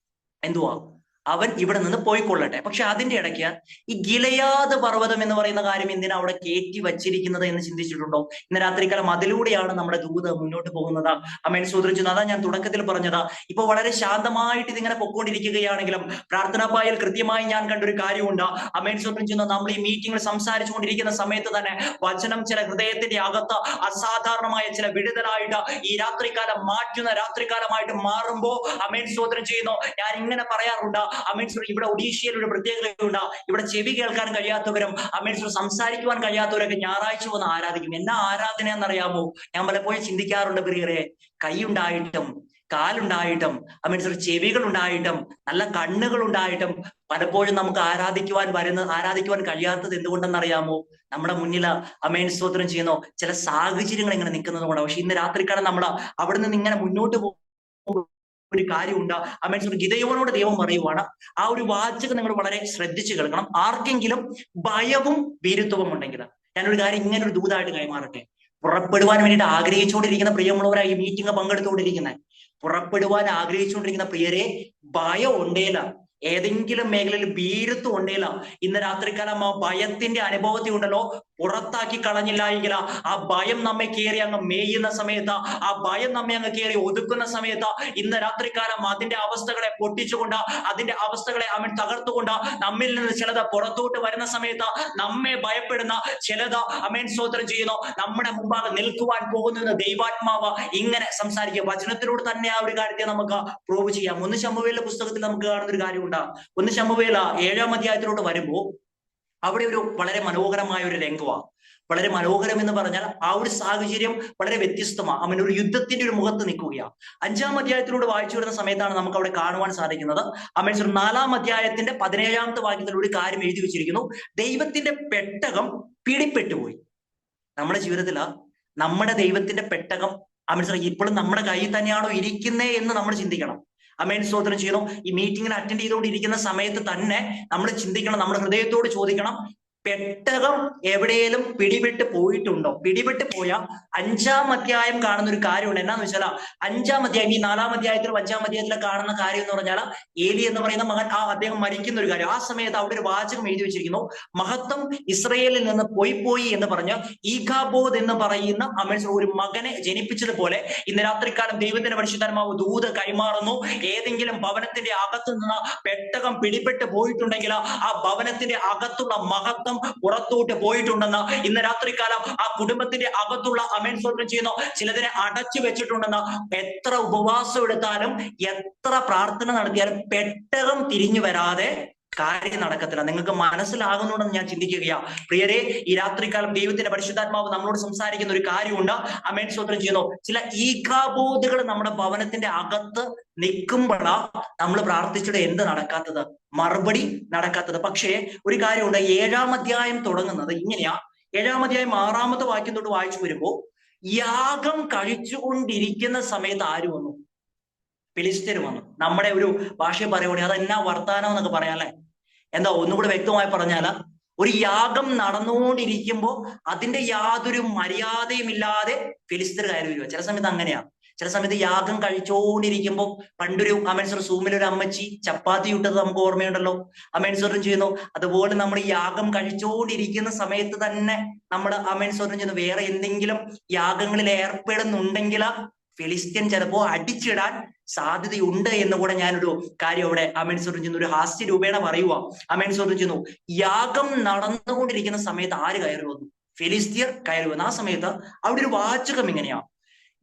[SPEAKER 1] എന്തുവാ, അവൻ ഇവിടെ നിന്ന് പോയിക്കൊള്ളട്ടെ. പക്ഷെ അതിന്റെ ഇടയ്ക്ക് ഈ ഗിലെയാദ് പർവ്വതം എന്ന് പറയുന്ന കാര്യം എന്തിനാ അവിടെ കയറ്റി വച്ചിരിക്കുന്നത് എന്ന് ചിന്തിച്ചിട്ടുണ്ടോ? ഇന്ന് രാത്രികാലം അതിലൂടെയാണ് നമ്മുടെ ദൂത് മുന്നോട്ട് പോകുന്നത്. അമേൻ സ്തോത്രം. അതാ ഞാൻ തുടക്കത്തിൽ പറഞ്ഞത്. ഇപ്പൊ വളരെ ശാന്തമായിട്ട് ഇതിങ്ങനെ പൊക്കോണ്ടിരിക്കുകയാണെങ്കിലും പ്രാർത്ഥനാ പായൽ കൃത്യമായി ഞാൻ കണ്ടൊരു കാര്യമുണ്ട്. അമേൻ സ്തോത്രം ചെയ്യുന്ന നമ്മൾ ഈ മീറ്റിംഗിൽ സംസാരിച്ചുകൊണ്ടിരിക്കുന്ന സമയത്ത് തന്നെ വചനം ചില ഹൃദയത്തിന്റെ അകത്ത് അസാധാരണമായ ചില വിടുതലായിട്ട് ഈ രാത്രികാലം മാറ്റുന്ന രാത്രികാലമായിട്ട് മാറുമ്പോ അമേൻ സ്തോത്രം ചെയ്യുന്നു. ഞാൻ ഇങ്ങനെ പറയാറുണ്ട്, അമേശ്വർ ഇവിടെ ഒഡീഷയിൽ ഒരു പ്രത്യേകതയുണ്ട്. ഇവിടെ ചെവി കേൾക്കാൻ കഴിയാത്തവരും അമേശ്വർ സംസാരിക്കുവാൻ കഴിയാത്തവരൊക്കെ ഞായറാഴ്ച വന്ന് ആരാധിക്കും. എന്നാ ആരാധന എന്നറിയാമോ? ഞാൻ പലപ്പോഴും ചിന്തിക്കാറുണ്ട് പ്രിയരെ, കൈയുണ്ടായിട്ടും കാലുണ്ടായിട്ടും അമേശ്വർ ചെവികൾ ഉണ്ടായിട്ടും നല്ല കണ്ണുകൾ ഉണ്ടായിട്ടും പലപ്പോഴും നമുക്ക് ആരാധിക്കുവാൻ കഴിയാത്തത് എന്തുകൊണ്ടെന്നറിയാമോ? നമ്മുടെ മുന്നിൽ അമേൻ സ്തോത്രം ചെയ്യുന്നു ചില സാഹചര്യങ്ങൾ ഇങ്ങനെ നിൽക്കുന്നത് കൊണ്ടാണ്. പക്ഷെ ഇന്ന് രാത്രിക്കാലം നമ്മൾ അവിടെ നിന്ന് ഇങ്ങനെ മുന്നോട്ട് പോകും ഒരു കാര്യമുണ്ട്. അമേശ്വർ ഗിദെയോനോട് ദൈവം പറയുവാണ്, ആ ഒരു വാചകം നിങ്ങൾ വളരെ ശ്രദ്ധിച്ചു കേൾക്കണം. ആർക്കെങ്കിലും ഭയവും വീരത്വവും ഉണ്ടെങ്കിൽ, ഞാനൊരു കാര്യം ഇങ്ങനെ ഒരു ദൂതായിട്ട് കൈമാറട്ടെ. പുറപ്പെടുവാൻ വേണ്ടിയിട്ട് ആഗ്രഹിച്ചുകൊണ്ടിരിക്കുന്ന പ്രിയമുള്ളവരായി ഈ മീറ്റിംഗ് പങ്കെടുത്തുകൊണ്ടിരിക്കുന്നത്, പുറപ്പെടുവാൻ ആഗ്രഹിച്ചുകൊണ്ടിരിക്കുന്ന പ്രിയരെ, ഭയം ഉണ്ടേല, ഏതെങ്കിലും മേഖലയിൽ ഭീരുത്വം ഉണ്ടേല, ഇന്ന് രാത്രിക്കാലം ആ ഭയത്തിന്റെ അനുഭവത്തിൽ ഉണ്ടല്ലോ, പുറത്താക്കി കളഞ്ഞില്ല എങ്കിൽ ആ ഭയം നമ്മെ കയറി അങ്ങ് മേയുന്ന സമയത്ത്, ആ ഭയം നമ്മെ അങ്ങ് കയറി ഒതുക്കുന്ന സമയത്ത്, ഇന്ന് രാത്രികാലം അതിന്റെ അവസ്ഥകളെ പൊട്ടിച്ചുകൊണ്ട്, അതിന്റെ അവസ്ഥകളെ അവൻ തകർത്തുകൊണ്ട് നമ്മിൽ നിന്ന് ചിലത് പുറത്തോട്ട് വരുന്ന സമയത്ത്, നമ്മെ ഭയപ്പെടുന്ന ചിലത് അമേൻ സ്തോത്രം ചെയ്യുന്നു നമ്മുടെ മുമ്പാകെ നിൽക്കുവാൻ പോകുന്ന ദൈവാത്മാവ് ഇങ്ങനെ സംസാരിക്കുക. വചനത്തിലൂടെ തന്നെ ആ ഒരു കാര്യത്തെ നമുക്ക് പ്രൂവ് ചെയ്യാം. 1 ശമൂവേലിന്റെ പുസ്തകത്തിൽ നമുക്ക് കാണുന്ന ഒരു കാര്യമുണ്ട്. 1 ശമൂവേൽ 7-ാം അധ്യായത്തിലോട്ട് വരുമ്പോൾ അവിടെ ഒരു വളരെ മനോഹരമായ ഒരു രംഗമാണ്. വളരെ മനോഹരം എന്ന് പറഞ്ഞാൽ ആ ഒരു സാഹചര്യം വളരെ വ്യത്യസ്തമാണ്. അവൻ ഒരു യുദ്ധത്തിന്റെ ഒരു മുഖത്ത് നിൽക്കുകയാണ്. 5-ാം അധ്യായത്തിലൂടെ വായിച്ചു വരുന്ന സമയത്താണ് നമുക്ക് അവിടെ കാണുവാൻ സാധിക്കുന്നത്. അവൻ 4-ാം അധ്യായത്തിന്റെ 17-ാമത്തെ വാക്യത്തിൽ ഒരു കാര്യം എഴുതി വെച്ചിരിക്കുന്നു. ദൈവത്തിന്റെ പെട്ടകം പിടിപ്പെട്ടുപോയി. നമ്മുടെ ജീവിതത്തില് നമ്മുടെ ദൈവത്തിന്റെ പെട്ടകം ഇപ്പോഴും നമ്മുടെ കയ്യിൽ തന്നെയാണോ ഇരിക്കുന്നേ എന്ന് നമ്മൾ ചിന്തിക്കണം. അമേൻ സ്തോത്രം ചെയ്യുന്നു. ഈ മീറ്റിംഗിന് അറ്റൻഡ് ചെയ്തുകൊണ്ടിരിക്കുന്ന സമയത്ത് തന്നെ നമ്മൾ ചിന്തിക്കണം, നമ്മുടെ ഹൃദയത്തോട് ചോദിക്കണം, പെട്ടകം എവിടെയെങ്കിലും പിടിപെട്ട് പോയിട്ടുണ്ടോ? പിടിപെട്ട് പോയ 5-ാം അധ്യായം കാണുന്ന ഒരു കാര്യമുണ്ട്. എന്നാന്ന് വെച്ചാൽ 5-ാം അധ്യായം, ഈ 4-ാം അധ്യായത്തിലും 5-ാം അധ്യായത്തിലും കാണുന്ന കാര്യം എന്ന് പറഞ്ഞാൽ ഏലി എന്ന് പറയുന്ന മകൻ അദ്ദേഹം മരിക്കുന്ന ഒരു കാര്യം. ആ സമയത്ത് അവിടെ ഒരു വാചകം എഴുതി വെച്ചിരിക്കുന്നു, മഹത്വം ഇസ്രയേലിൽ നിന്ന് പോയി എന്ന് പറഞ്ഞ് ഈഖാബോദ് എന്ന് പറയുന്ന ഒരു മകനെ ജനിപ്പിച്ചതുപോലെ ഇന്ന് രാത്രികാലം ദൈവത്തിന്റെ പരിശുദ്ധാത്മാവ് ദൂത് കൈമാറുന്നു. ഏതെങ്കിലും ഭവനത്തിന്റെ അകത്തു നിന്ന് പെട്ടകം പിടിപെട്ട് പോയിട്ടുണ്ടെങ്കിൽ ആ ഭവനത്തിന്റെ അകത്തുള്ള മഹത്വം പുറത്തോട്ട് പോയിട്ടുണ്ടെന്ന്, ഇന്ന് രാത്രികാലം ആ കുടുംബത്തിന്റെ അകത്തുള്ള അമേൻ സ്തോത്രം ചെയ്യുന്നു ചിലതിനെ അടച്ചു വെച്ചിട്ടുണ്ടെന്ന്, എത്ര ഉപവാസം എടുത്താലും എത്ര പ്രാർത്ഥന നടത്തിയാലും പെട്ടകം തിരിഞ്ഞു വരാതെ കാര്യം നടക്കത്തില്ല. നിങ്ങൾക്ക് മനസ്സിലാകുന്നുണ്ടെന്ന് ഞാൻ ചിന്തിക്കുകയാ. പ്രിയരെ, ഈ രാത്രികാലം ദൈവത്തിന്റെ പരിശുദ്ധാത്മാവ് നമ്മളോട് സംസാരിക്കുന്ന ഒരു കാര്യമുണ്ട്. അമേൻ സ്തോത്രം ചെയ്യുന്നു. ചില ഈഖാബോധുകൾ നമ്മുടെ ഭവനത്തിന്റെ അകത്ത് നിൽക്കുമ്പോഴാ നമ്മൾ പ്രാർത്ഥിച്ചിട്ട് എന്ത് നടക്കാത്തത്, മറുപടി നടക്കാത്തത്. പക്ഷേ ഒരു കാര്യമുണ്ട്, 7-ാം അധ്യായം തുടങ്ങുന്നത് ഇങ്ങനെയാ. 7-ാം അധ്യായം 6-ാമത്തെ വാക്യം തൊട്ട് വായിച്ചു വരുമ്പോ, യാഗം കഴിച്ചുകൊണ്ടിരിക്കുന്ന സമയത്ത് ആര് വന്നു? ഫിലിസ്ത്യർ വന്നു. നമ്മുടെ ഒരു ഭാഷയിൽ പറയുവാണെങ്കിൽ അതെന്നാ വർത്താനം എന്നൊക്കെ പറയാം അല്ലെ. എന്താ ഒന്നുകൂടെ വ്യക്തമായി പറഞ്ഞാല്, ഒരു യാഗം നടന്നുകൊണ്ടിരിക്കുമ്പോൾ അതിന്റെ യാതൊരു മര്യാദയും ഇല്ലാതെ ഫിലിസ്ത്യർ കയറി വരിക. ചില സമയത്ത് അങ്ങനെയാ. ചില സമയത്ത് യാഗം കഴിച്ചുകൊണ്ടിരിക്കുമ്പോൾ പണ്ടൊരു അമേൻസർ സൂമിൽ ഒരു അമ്മച്ചി ചപ്പാത്തി ഇട്ടത് നമുക്ക് ഓർമ്മയുണ്ടല്ലോ. അമേൻസറും ചെയ്യുന്നു. അതുപോലെ നമ്മൾ യാഗം കഴിച്ചുകൊണ്ടിരിക്കുന്ന സമയത്ത് തന്നെ നമ്മൾ അമേൻസറും ചെയ്യുന്നു വേറെ എന്തെങ്കിലും യാഗങ്ങളിൽ ഏർപ്പെടുന്നുണ്ടെങ്കിൽ ഫിലിസ്ത്യൻ ചിലപ്പോ അടിച്ചിടാൻ സാധ്യതയുണ്ട് എന്ന് കൂടെ ഞാനൊരു കാര്യം അവിടെ അമേൻ സ്തോത്രം ചെയ്യുന്നു, ഒരു ഹാസ്യ രൂപേണ പറയുക. അമേൻ സ്തോത്രം ചെയ്യുന്നു. യാഗം നടന്നുകൊണ്ടിരിക്കുന്ന സമയത്ത് ആര് കയറി വന്നു? ഫിലിസ്ത്യർ കയറി വന്നു. ആ സമയത്ത് അവിടെ ഒരു വാചകം ഇങ്ങനെയാ,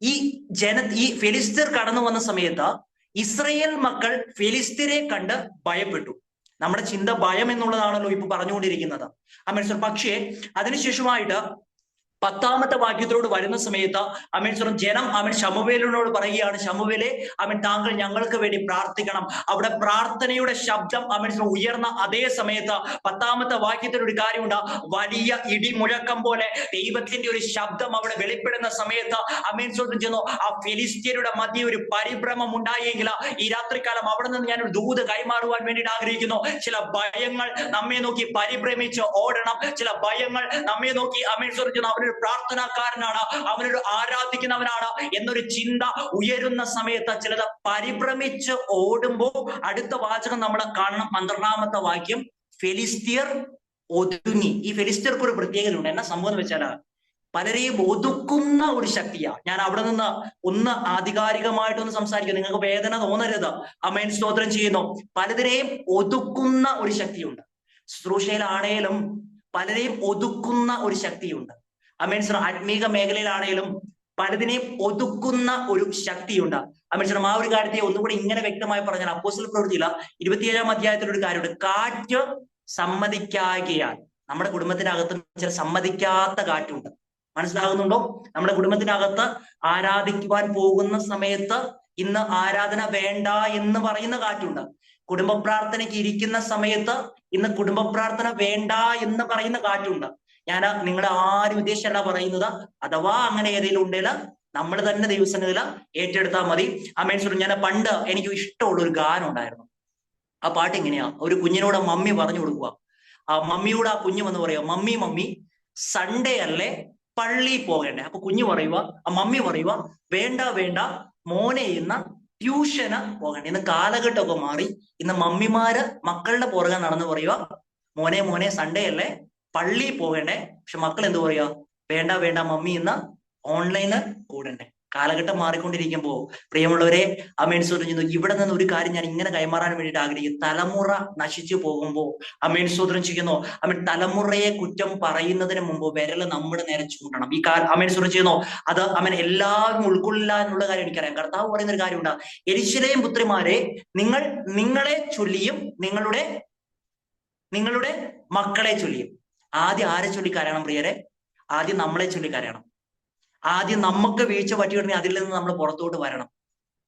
[SPEAKER 1] ഈ ഫിലിസ്ത്യർ കടന്നു വന്ന സമയത്ത് ഇസ്രയേൽ മക്കൾ ഫിലിസ്ത്യരെ കണ്ട് ഭയപ്പെട്ടു. നമ്മുടെ ചിന്ത ഭയം എന്നുള്ളതാണല്ലോ ഇപ്പൊ പറഞ്ഞുകൊണ്ടിരിക്കുന്നത്. അമേൻ സ്തോത്രം. പക്ഷേ അതിനുശേഷമായിട്ട് 10-ാമത്തെ വാക്യത്തിലോട് വരുന്ന സമയത്ത് അമേൻ ജനം ശമൂവേലിനോട് പറയുകയാണ്, ശമൂവേലേ താങ്കൾ ഞങ്ങൾക്ക് വേണ്ടി പ്രാർത്ഥിക്കണം. അവിടെ പ്രാർത്ഥനയുടെ ശബ്ദം ഉയർന്ന അതേ സമയത്ത് 10-ാമത്തെ വാക്യത്തിൽ ഒരു കാര്യമുണ്ട്, വലിയ ഇടിമുഴക്കം പോലെ ദൈവത്തിന്റെ ഒരു ശബ്ദം അവിടെ വെളിപ്പെടുന്ന സമയത്ത് അമേൻ ചെന്നു ആ ഫിലിസ്ത്യരുടെ മധ്യ ഒരു പരിഭ്രമം ഉണ്ടായെങ്കിൽ ഈ രാത്രികാലം അവിടെ നിന്ന് ഞാനൊരു ദൂത് കൈമാറുവാൻ വേണ്ടിയിട്ട് ആഗ്രഹിക്കുന്നു. ചില ഭയങ്ങൾ നമ്മെ നോക്കി പരിഭ്രമിച്ച് ഓടണം. ചില ഭയങ്ങൾ നമ്മെ നോക്കി അമേൻ ചെന്നു അവനൊരു പ്രാർത്ഥനാക്കാരനാണ്, അവനൊരു ആരാധിക്കുന്നവനാണ് എന്നൊരു ചിന്ത ഉയരുന്ന സമയത്ത് ചിലത് പരിഭ്രമിച്ച് ഓടുമ്പോ അടുത്ത വാചകം നമ്മൾ കാണണം. 12-ാമത്തെ വാക്യം, ഫിലിസ്ത്യർ ഒതുങ്ങി. ഈ ഫിലിസ്ത്യർക്ക് ഒരു പ്രത്യേകത ഉണ്ട്. എന്നാ സംഭവം എന്ന് വെച്ചാൽ പലരെയും ഒതുക്കുന്ന ഒരു ശക്തിയാ. ഞാൻ അവിടെ നിന്ന് ഒന്ന് ആധികാരികമായിട്ടൊന്ന് സംസാരിക്കും, നിങ്ങൾക്ക് വേദന തോന്നരുത്. അമേൻ സ്തോത്രം ചെയ്യുന്നു. പലരെയും ഒതുക്കുന്ന ഒരു ശക്തിയുണ്ട്. ശുശ്രൂഷയിലാണേലും പലരെയും ഒതുക്കുന്ന ഒരു ശക്തിയുണ്ട്. അമേൻ സർ, ആത്മീക മേഖലയിലാണേലും പലതിനെയും ഒതുക്കുന്ന ഒരു ശക്തിയുണ്ട്. അമേൻ സർ, ആ ഒരു കാര്യത്തെ ഒന്നുകൂടി ഇങ്ങനെ വ്യക്തമായി പറഞ്ഞാൽ അപ്പോസ്തല പ്രവൃത്തിയില്ല 27-ാം അധ്യായത്തിൽ ഒരു കാര്യമുണ്ട്, കാറ്റ് സമ്മതിക്കാകിയാൽ. നമ്മുടെ കുടുംബത്തിനകത്ത് ചില സമ്മതിക്കാത്ത കാറ്റുണ്ട്. മനസ്സിലാകുന്നുണ്ടോ? നമ്മുടെ കുടുംബത്തിനകത്ത് ആരാധിക്കുവാൻ പോകുന്ന സമയത്ത് ഇന്ന് ആരാധന വേണ്ട എന്ന് പറയുന്ന കാറ്റുണ്ട്. കുടുംബ പ്രാർത്ഥനയ്ക്ക് ഇരിക്കുന്ന സമയത്ത് ഇന്ന് കുടുംബ പ്രാർത്ഥന വേണ്ട എന്ന് പറയുന്ന കാറ്റുണ്ട്. ഞാൻ നിങ്ങളെ ആരും ഉദ്ദേശിച്ചല്ല പറയുന്നത്. അഥവാ അങ്ങനെ ഏതെങ്കിലും ഉണ്ടെങ്കിൽ നമ്മൾ തന്നെ ദൈവസന്നിധിയിൽ ഏറ്റെടുത്താൽ മതി. അമേൻ സ്തോത്രം. ഞാൻ പണ്ട് എനിക്ക് ഇഷ്ടമുള്ള ഒരു ഗാനം ഉണ്ടായിരുന്നു. ആ പാട്ട് ഇങ്ങനെയാ, ഒരു കുഞ്ഞിനോട് മമ്മി പറഞ്ഞു കൊടുക്കുക. ആ മമ്മിയോട് ആ കുഞ്ഞു വന്ന് പറയുക, മമ്മി മമ്മി സൺഡേ അല്ലേ പള്ളി പോകണ്ടേ? അപ്പൊ കുഞ്ഞു പറയുക, ആ മമ്മി പറയുക, വേണ്ട വേണ്ട മോനെ ഇന്ന് ട്യൂഷന് പോകണ്ടേ. ഇന്ന് കാലഘട്ടമൊക്കെ മാറി. ഇന്ന് മമ്മിമാര് മക്കളുടെ പുറകെ നടന്ന് പറയുക, മോനെ മോനെ സൺഡേ അല്ലേ പള്ളിയിൽ പോകണ്ടേ, പക്ഷെ മക്കൾ എന്ത് പറയാ, വേണ്ട വേണ്ട മമ്മി ഇന്ന് ഓൺലൈന് കൂടണ്ടേ. കാലഘട്ടം മാറിക്കൊണ്ടിരിക്കുമ്പോൾ പ്രിയമുള്ളവരെ, അമേൻ സ്വതന്ത്രം ഇവിടെ നിന്ന് ഒരു കാര്യം ഞാൻ ഇങ്ങനെ കൈമാറാൻ വേണ്ടിയിട്ട് ആഗ്രഹിക്കും. തലമുറ നശിച്ചു പോകുമ്പോൾ അമേൻ സ്വതന്ത്രം ചെയ്യുന്നു, അമേൻ തലമുറയെ കുറ്റം പറയുന്നതിന് മുമ്പ് വിരല് നമ്മുടെ നേരെ ചൂണ്ടണം. ഈ അമേൻ സ്വതന്ത്രം ചെയ്യുന്നു. അത് അമേൻ എല്ലാവരും ഉൾക്കൊള്ളില്ല എന്നുള്ള കാര്യം എനിക്കറിയാം. കർത്താവ് പറയുന്ന ഒരു കാര്യമുണ്ട്, യെരൂശലേം പുത്രിമാരെ, നിങ്ങൾ നിങ്ങളെ ചൊല്ലിയും നിങ്ങളുടെ മക്കളെ ചൊല്ലിയും. ആദ്യം ആരെ ചൊല്ലി കരയണം പ്രിയരെ? ആദ്യം നമ്മളെ ചൊല്ലി കരയണം. ആദ്യം നമുക്ക് വീഴ്ച പറ്റിയിട്ടുണ്ടെങ്കിൽ അതിൽ നിന്ന് നമ്മൾ പുറത്തോട്ട് വരണം.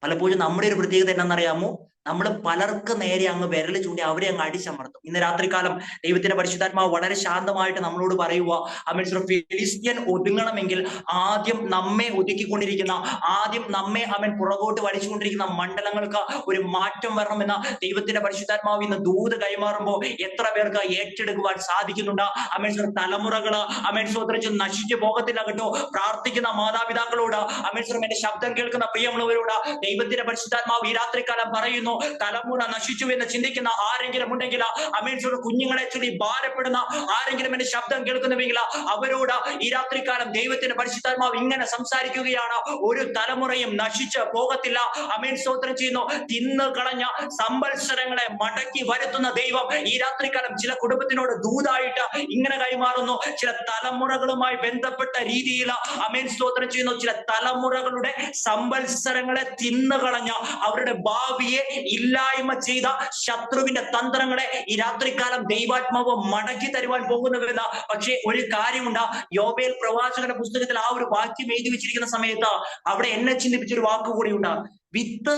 [SPEAKER 1] പലപ്പോഴും നമ്മുടെ ഒരു പ്രത്യേകത എന്നാണെന്നറിയാമോ? നമ്മൾ പലർക്ക് നേരെ അങ്ങ് വിരൽ ചൂണ്ടി അവരെ അങ്ങ് അടിച്ചമർത്തും. ഇന്ന് രാത്രികാലം ദൈവത്തിന്റെ പരിശുദ്ധാത്മാവ് വളരെ ശാന്തമായിട്ട് നമ്മളോട് പറയുക, അമേൻ ഫിലിസ്ത്യൻ ഒതുങ്ങണമെങ്കിൽ ആദ്യം നമ്മെ ഒതുക്കിക്കൊണ്ടിരിക്കുന്ന, ആദ്യം നമ്മെ അവൻ പുറകോട്ട് വലിച്ചുകൊണ്ടിരിക്കുന്ന മണ്ഡലങ്ങൾക്ക് ഒരു മാറ്റം വരണമെന്ന ദൈവത്തിന്റെ പരിശുദ്ധാത്മാവ് ഇന്ന് ദൂത് കൈമാറുമ്പോൾ എത്ര പേർക്ക് ഏറ്റെടുക്കുവാൻ സാധിക്കുന്നുണ്ട്? അമേൻ തലമുറകള് അമേൻ സ്വതന്ത്രം നശിച്ചു പോകത്തില്ല കേട്ടോ. പ്രാർത്ഥിക്കുന്ന മാതാപിതാക്കളോട്, അമേൻ എന്റെ ശബ്ദം കേൾക്കുന്ന പ്രിയമുള്ളവരോട് ദൈവത്തിന്റെ പരിശുദ്ധാത്മാവ് ഈ രാത്രികാലം പറയുന്നു, തലമുറ നശിച്ചു എന്ന് ചിന്തിക്കുന്ന ആരെങ്കിലും ഉണ്ടെങ്കിൽ, അമേൻ കുഞ്ഞുങ്ങളെ ചൊല്ലി ഭാരപ്പെടുന്ന ആരെങ്കിലും എന്റെ ശബ്ദം കേൾക്കുന്നുവെങ്കിൽ അവരോട് ഈ രാത്രികാലം ദൈവത്തിന്റെ പരിശുദ്ധാത്മാവ് ഇങ്ങനെ സംസാരിക്കുകയാണ്, ഒരു തലമുറയും നശിച്ച് പോകത്തില്ല. അമേൻ സ്തോത്രം ചെയ്യുന്നു. തിന്നു കളഞ്ഞ സംവത്സരങ്ങളെ മടക്കി വരുത്തുന്ന ദൈവം ഈ രാത്രികാലം ചില കുടുംബത്തിനോട് ദൂതായിട്ട് ഇങ്ങനെ കൈമാറുന്നു. ചില തലമുറകളുമായി ബന്ധപ്പെട്ട രീതിയിൽ അമേൻ സ്തോത്രം ചെയ്യുന്നു, ചില തലമുറകളുടെ സംവത്സരങ്ങളെ തിന്നുകളഞ്ഞ, അവരുടെ ഭാവിയെ ഇല്ലായ്മ ചെയ്ത ശത്രുവിന്റെ തന്ത്രങ്ങളെ ഈ രാത്രികാലം ദൈവാത്മാവ് മടക്കി തരുവാൻ പോകുന്നുവെന്ന്. പക്ഷേ ഒരു കാര്യമുണ്ട്, യോബേൽ പ്രവാചകന്റെ പുസ്തകത്തിൽ ആ ഒരു വാക്യം എഴുതി വെച്ചിരിക്കുന്ന സമയത്ത് അവിടെ എന്നെ ചിന്തിപ്പിച്ചൊരു വാക്കുകൂടിയുണ്ട്. വിത്ത്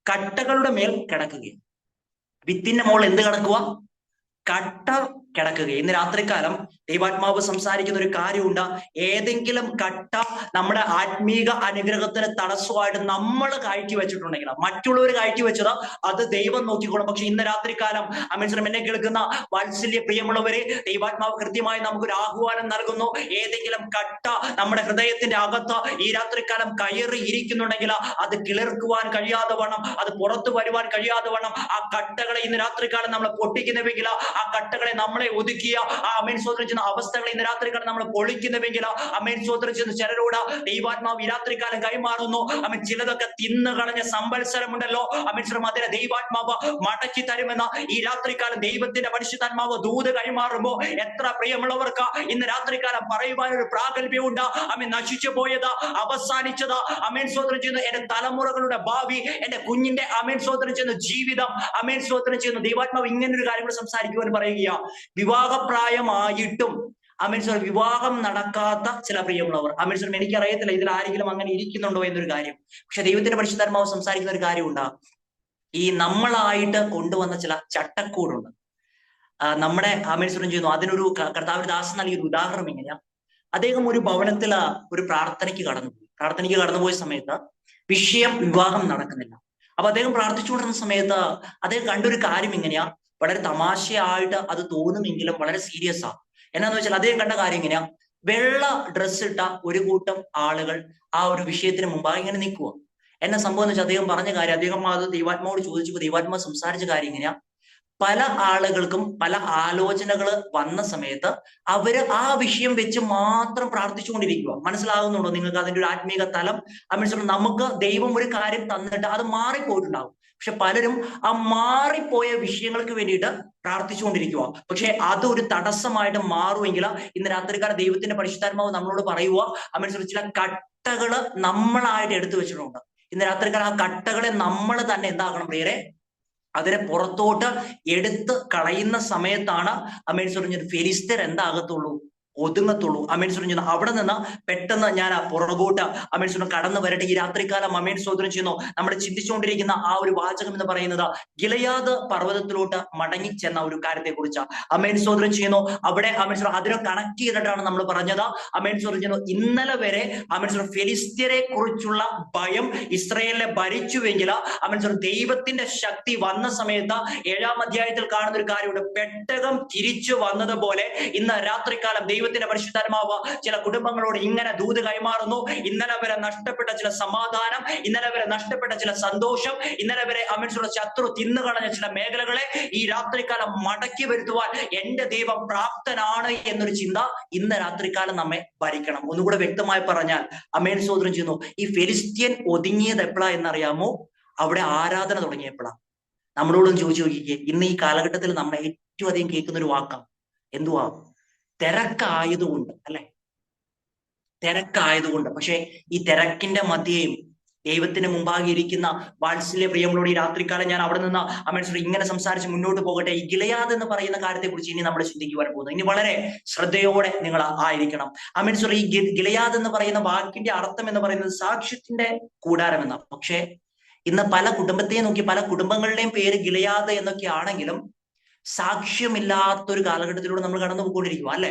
[SPEAKER 1] കട്ടകളുടെ മേൽ കിടക്കുകയും, വിത്തിന്റെ മുകളിൽ എന്ത് കിടക്കുക? കട്ട കിടക്കുക. ഇന്ന് രാത്രികാലം ദൈവാത്മാവ് സംസാരിക്കുന്ന ഒരു കാര്യമുണ്ട്, ഏതെങ്കിലും കട്ട നമ്മുടെ ആത്മീക അനുഗ്രഹത്തിന് തടസ്സമായിട്ട് നമ്മൾ കയറ്റി വെച്ചിട്ടുണ്ടെങ്കിൽ, മറ്റുള്ളവർ കയറ്റി വെച്ചത് അത് ദൈവം നോക്കിക്കോളും. പക്ഷെ ഇന്ന് രാത്രികാലം അമേശ്വരം എന്നെ കേൾക്കുന്ന വാത്സല്യ പ്രിയമുള്ളവരെ, ദൈവാത്മാവ് കൃത്യമായി നമുക്കൊരു ആഹ്വാനം നൽകുന്നു. ഏതെങ്കിലും കട്ട നമ്മുടെ ഹൃദയത്തിന്റെ അകത്ത് ഈ രാത്രികാലം കയറി ഇരിക്കുന്നുണ്ടെങ്കിൽ അത് കിളിർക്കുവാൻ കഴിയാതെ വണ്ണം, അത് പുറത്തു വരുവാൻ കഴിയാതെ വണ്ണം ആ കട്ടകളെ ഇന്ന് രാത്രികാലം നമ്മൾ പൊട്ടിക്കുന്നുവെങ്കിൽ, ആ കട്ടകളെ നമ്മളെ ഒതുക്കിയ ആ അമേൻ സ്തോത്രം ചെയ്യുന്ന അവസ്ഥകളെ ഇന്ന് രാത്രികാലം നമ്മൾ പൊളിക്കുന്നുവെങ്കിൽ, അമേൻ സ്തോത്രം ചെയ്യുന്ന ചിലരോട് ദൈവാത്മാവ് ഈ രാത്രികാലം കൈമാറുന്നു, അമേൻ ചിലതൊക്കെ തിന്നു കളഞ്ഞ സംവത്സരമുണ്ടല്ലോ, അമേൻ അതിനെ ദൈവാത്മാവ് മടക്കി തരുമെന്ന് ഈ രാത്രികാലം ദൈവത്തിന്റെ പരിശുദ്ധാത്മാവ് ദൂത് കൈമാറുമ്പോ എത്ര പ്രിയമുള്ളവർക്ക് ഇന്ന് രാത്രികാലം പറയുവാനൊരു പ്രാഗൽഭ്യമുണ്ട്. അമേൻ നശിച്ചു പോയത്, അവസാനിച്ചത്, അമേൻ സ്തോത്രം ചെയ്യുന്നു എന്റെ തലമുറകളുടെ ഭാവി, എന്റെ കുഞ്ഞിന്റെ അമേൻ സ്തോത്രം ചെയ്യുന്ന ജീവിതം, അമേൻ സ്തോത്രം ചെയ്യുന്നു. ദൈവാത്മാവ് ഇങ്ങനെ ഒരു കാര്യം സംസാരിക്കുവാൻ പറയുക, വിവാഹപ്രായമായിട്ടും അമേൻ വിവാഹം നടക്കാത്ത ചില പ്രിയമുള്ളവർ, അമേൻ എനിക്കറിയത്തില്ല ഇതിൽ ആരെങ്കിലും അങ്ങനെ ഇരിക്കുന്നുണ്ടോ എന്നൊരു കാര്യം. പക്ഷെ ദൈവത്തിന്റെ പരിശുദ്ധാത്മാവ് സംസാരിക്കുന്ന ഒരു കാര്യമുണ്ട്, ഈ നമ്മളായിട്ട് കൊണ്ടുവന്ന ചില ചട്ടക്കൂടുണ്ട് നമ്മുടെ അമേൻ ചെയ്യുന്നു. അതിനൊരു കർത്താവിന്റെ ദാസൻ നൽകിയൊരു ഉദാഹരണം എങ്ങനെയാ, അദ്ദേഹം ഒരു ഭവനത്തിൽ ഒരു പ്രാർത്ഥനയ്ക്ക് കടന്നുപോയ സമയത്ത് വിഷയം വിവാഹം നടക്കുന്നില്ല. അപ്പൊ അദ്ദേഹം പ്രാർത്ഥിച്ചുകൊണ്ടിരുന്ന സമയത്ത് അദ്ദേഹം കണ്ടൊരു കാര്യം ഇങ്ങനെയാ, വളരെ തമാശയായിട്ട് അത് തോന്നുമെങ്കിലും വളരെ സീരിയസ് ആ. എന്നാന്ന് വെച്ചാൽ അദ്ദേഹം കണ്ട കാര്യം ഇങ്ങനെയാ, വെള്ള ഡ്രസ് ഇട്ട ഒരു കൂട്ടം ആളുകൾ ആ ഒരു വിഷയത്തിന് മുമ്പായി ഇങ്ങനെ നിൽക്കുക. എന്നെ സംഭവം എന്ന് വെച്ചാൽ അദ്ദേഹം പറഞ്ഞ കാര്യം, അദ്ദേഹം അത് ദൈവാത്മാവോട് ചോദിച്ചപ്പോൾ ദൈവാത്മാവ് സംസാരിച്ച കാര്യം ഇങ്ങനെയാ, പല ആളുകൾക്കും പല ആലോചനകൾ വന്ന സമയത്ത് അവര് ആ വിഷയം വെച്ച് മാത്രം പ്രാർത്ഥിച്ചുകൊണ്ടിരിക്കുക. മനസ്സിലാകുന്നുണ്ടോ നിങ്ങൾക്ക് അതിന്റെ ഒരു ആത്മീക തലം? നമുക്ക് ദൈവം ഒരു കാര്യം തന്നിട്ട് അത് മാറിപ്പോയിട്ടുണ്ടാകും. പക്ഷെ പലരും ആ മാറിപ്പോയ വിഷയങ്ങൾക്ക് വേണ്ടിയിട്ട് പ്രാർത്ഥിച്ചുകൊണ്ടിരിക്കുക. പക്ഷെ അതൊരു തടസ്സമായിട്ട് മാറുമെങ്കിൽ ഇന്ന് രാത്രികാലം ദൈവത്തിന്റെ പരിശുദ്ധാത്മാവ് നമ്മളോട് പറയുക, അമേശ്വരം ചില കട്ടകള് നമ്മളായിട്ട് എടുത്തു വെച്ചിട്ടുണ്ട്. ഇന്ന് രാത്രികാലം ആ കട്ടകളെ നമ്മൾ തന്നെ എന്താക്കണം പ്രിയരെ, അതിനെ പുറത്തോട്ട് എടുത്ത് കളയുന്ന സമയത്താണ് അമേൻ പറഞ്ഞത് ഫെലിസ്ത്യർ എന്താകത്തുള്ളൂ, ഒതുങ്ങത്തുള്ളൂ. അമേൻ പറഞ്ഞു അവിടെ നിന്ന് പെട്ടെന്ന് ഞാൻ പുറകോട്ട് അമേൻ സ്വന്തം കടന്നു വരട്ടെ. ഈ രാത്രികാലം അമേൻ സ്വതന്ത്രം ചെയ്യുന്നു. നമ്മൾ ചിന്തിച്ചുകൊണ്ടിരിക്കുന്ന ആ ഒരു വാചകം എന്ന് പറയുന്നത് ഗിലെയാദ് പർവ്വതത്തിലോട്ട് മടങ്ങി ചെന്ന ഒരു കാര്യത്തെ കുറിച്ച് അമേൻ സ്വതന്ത്രം ചെയ്യുന്നു. അവിടെ അമേൻ അതിനെ കണക്ട് ചെയ്തിട്ടാണ് നമ്മൾ പറഞ്ഞത്. അമേൻ സ്വതന്ത്രം ചെയ്യുന്നു, ഇന്നലെ വരെ അമേൻ ഫെലിസ്ത്യരെ കുറിച്ചുള്ള ഭയം ഇസ്രായേലിനെ ഭരിച്ചുവെങ്കിൽ അമേൻ ദൈവത്തിന്റെ ശക്തി വന്ന സമയത്ത് 7-ാം അധ്യായത്തിൽ കാണുന്ന ഒരു കാര്യമുണ്ട്, പെട്ടകം തിരിച്ചു വന്നതുപോലെ ഇന്ന് രാത്രികാലം ദൈവ ദൈവത്തിന്റെ പരിശുദ്ധാത്മാവ് ചില കുടുംബങ്ങളോട് ഇങ്ങനെ ദൂത് കൈമാറുന്നു. ഇന്നലെ വരെ നഷ്ടപ്പെട്ട ചില സമാധാനം, ഇന്നലെ വരെ നഷ്ടപ്പെട്ട ചില സന്തോഷം, ഇന്നലെ വരെ അമേൻസുള്ള ശത്രു തിന്നുകളഞ്ഞ ചില മേഖലകളെ ഈ രാത്രികാലം മടക്കി വരുത്തുവാൻ എന്റെ ദൈവം പ്രാപ്തനാണ് എന്നൊരു ചിന്ത ഇന്ന് രാത്രികാലം നമ്മെ ഭരിക്കണം. ഒന്നുകൂടെ വ്യക്തമായി പറഞ്ഞാൽ അമേൻ സോദരം ചെയ്യുന്നു, ഈ ഫെലിസ്ത്യൻ ഒതുങ്ങിയത് എപ്പോഴാ എന്നറിയാമോ? അവിടെ ആരാധന തുടങ്ങിയപ്പോഴാ. നമ്മളോടൊന്ന് ചോദിച്ചു നോക്കിക്കേ, ഇന്ന് ഈ കാലഘട്ടത്തിൽ നമ്മൾ ഏറ്റവും അധികം കേൾക്കുന്ന ഒരു വാക്കാണ് എന്തുവാ? തിരക്കായതുകൊണ്ട്, അല്ലെ? തിരക്കായതുകൊണ്ട്. പക്ഷെ ഈ തിരക്കിന്റെ മധ്യേയും ദൈവത്തിന് മുമ്പാകെ ഇരിക്കുന്ന വാത്സല്യ പ്രിയങ്ങളോട് ഈ രാത്രികാലം ഞാൻ അവിടെ നിന്ന് അമേൻസുറി ഇങ്ങനെ സംസാരിച്ച് മുന്നോട്ട് പോകട്ടെ. ഈ ഗിലെയാദ് എന്ന് പറയുന്ന കാര്യത്തെ കുറിച്ച് ഇനി നമ്മൾ ചിന്തിക്കുവാൻ പോകുന്നു. ഇനി വളരെ ശ്രദ്ധയോടെ നിങ്ങൾ ആയിരിക്കണം. അമേൻസുറി ഈ ഗിലെയാദ് എന്ന് പറയുന്ന വാക്കിന്റെ അർത്ഥം എന്ന് പറയുന്നത് സാക്ഷ്യത്തിന്റെ കൂടാരം എന്നാണ്. പക്ഷെ ഇന്ന് പല കുടുംബത്തെയും നോക്കി പല കുടുംബങ്ങളുടെയും പേര് ഗിലെയാദ് എന്നൊക്കെ ആണെങ്കിലും സാക്ഷ്യമില്ലാത്തൊരു കാലഘട്ടത്തിലൂടെ നമ്മൾ കടന്നു പോയിക്കൊണ്ടിരിക്കുക, അല്ലെ?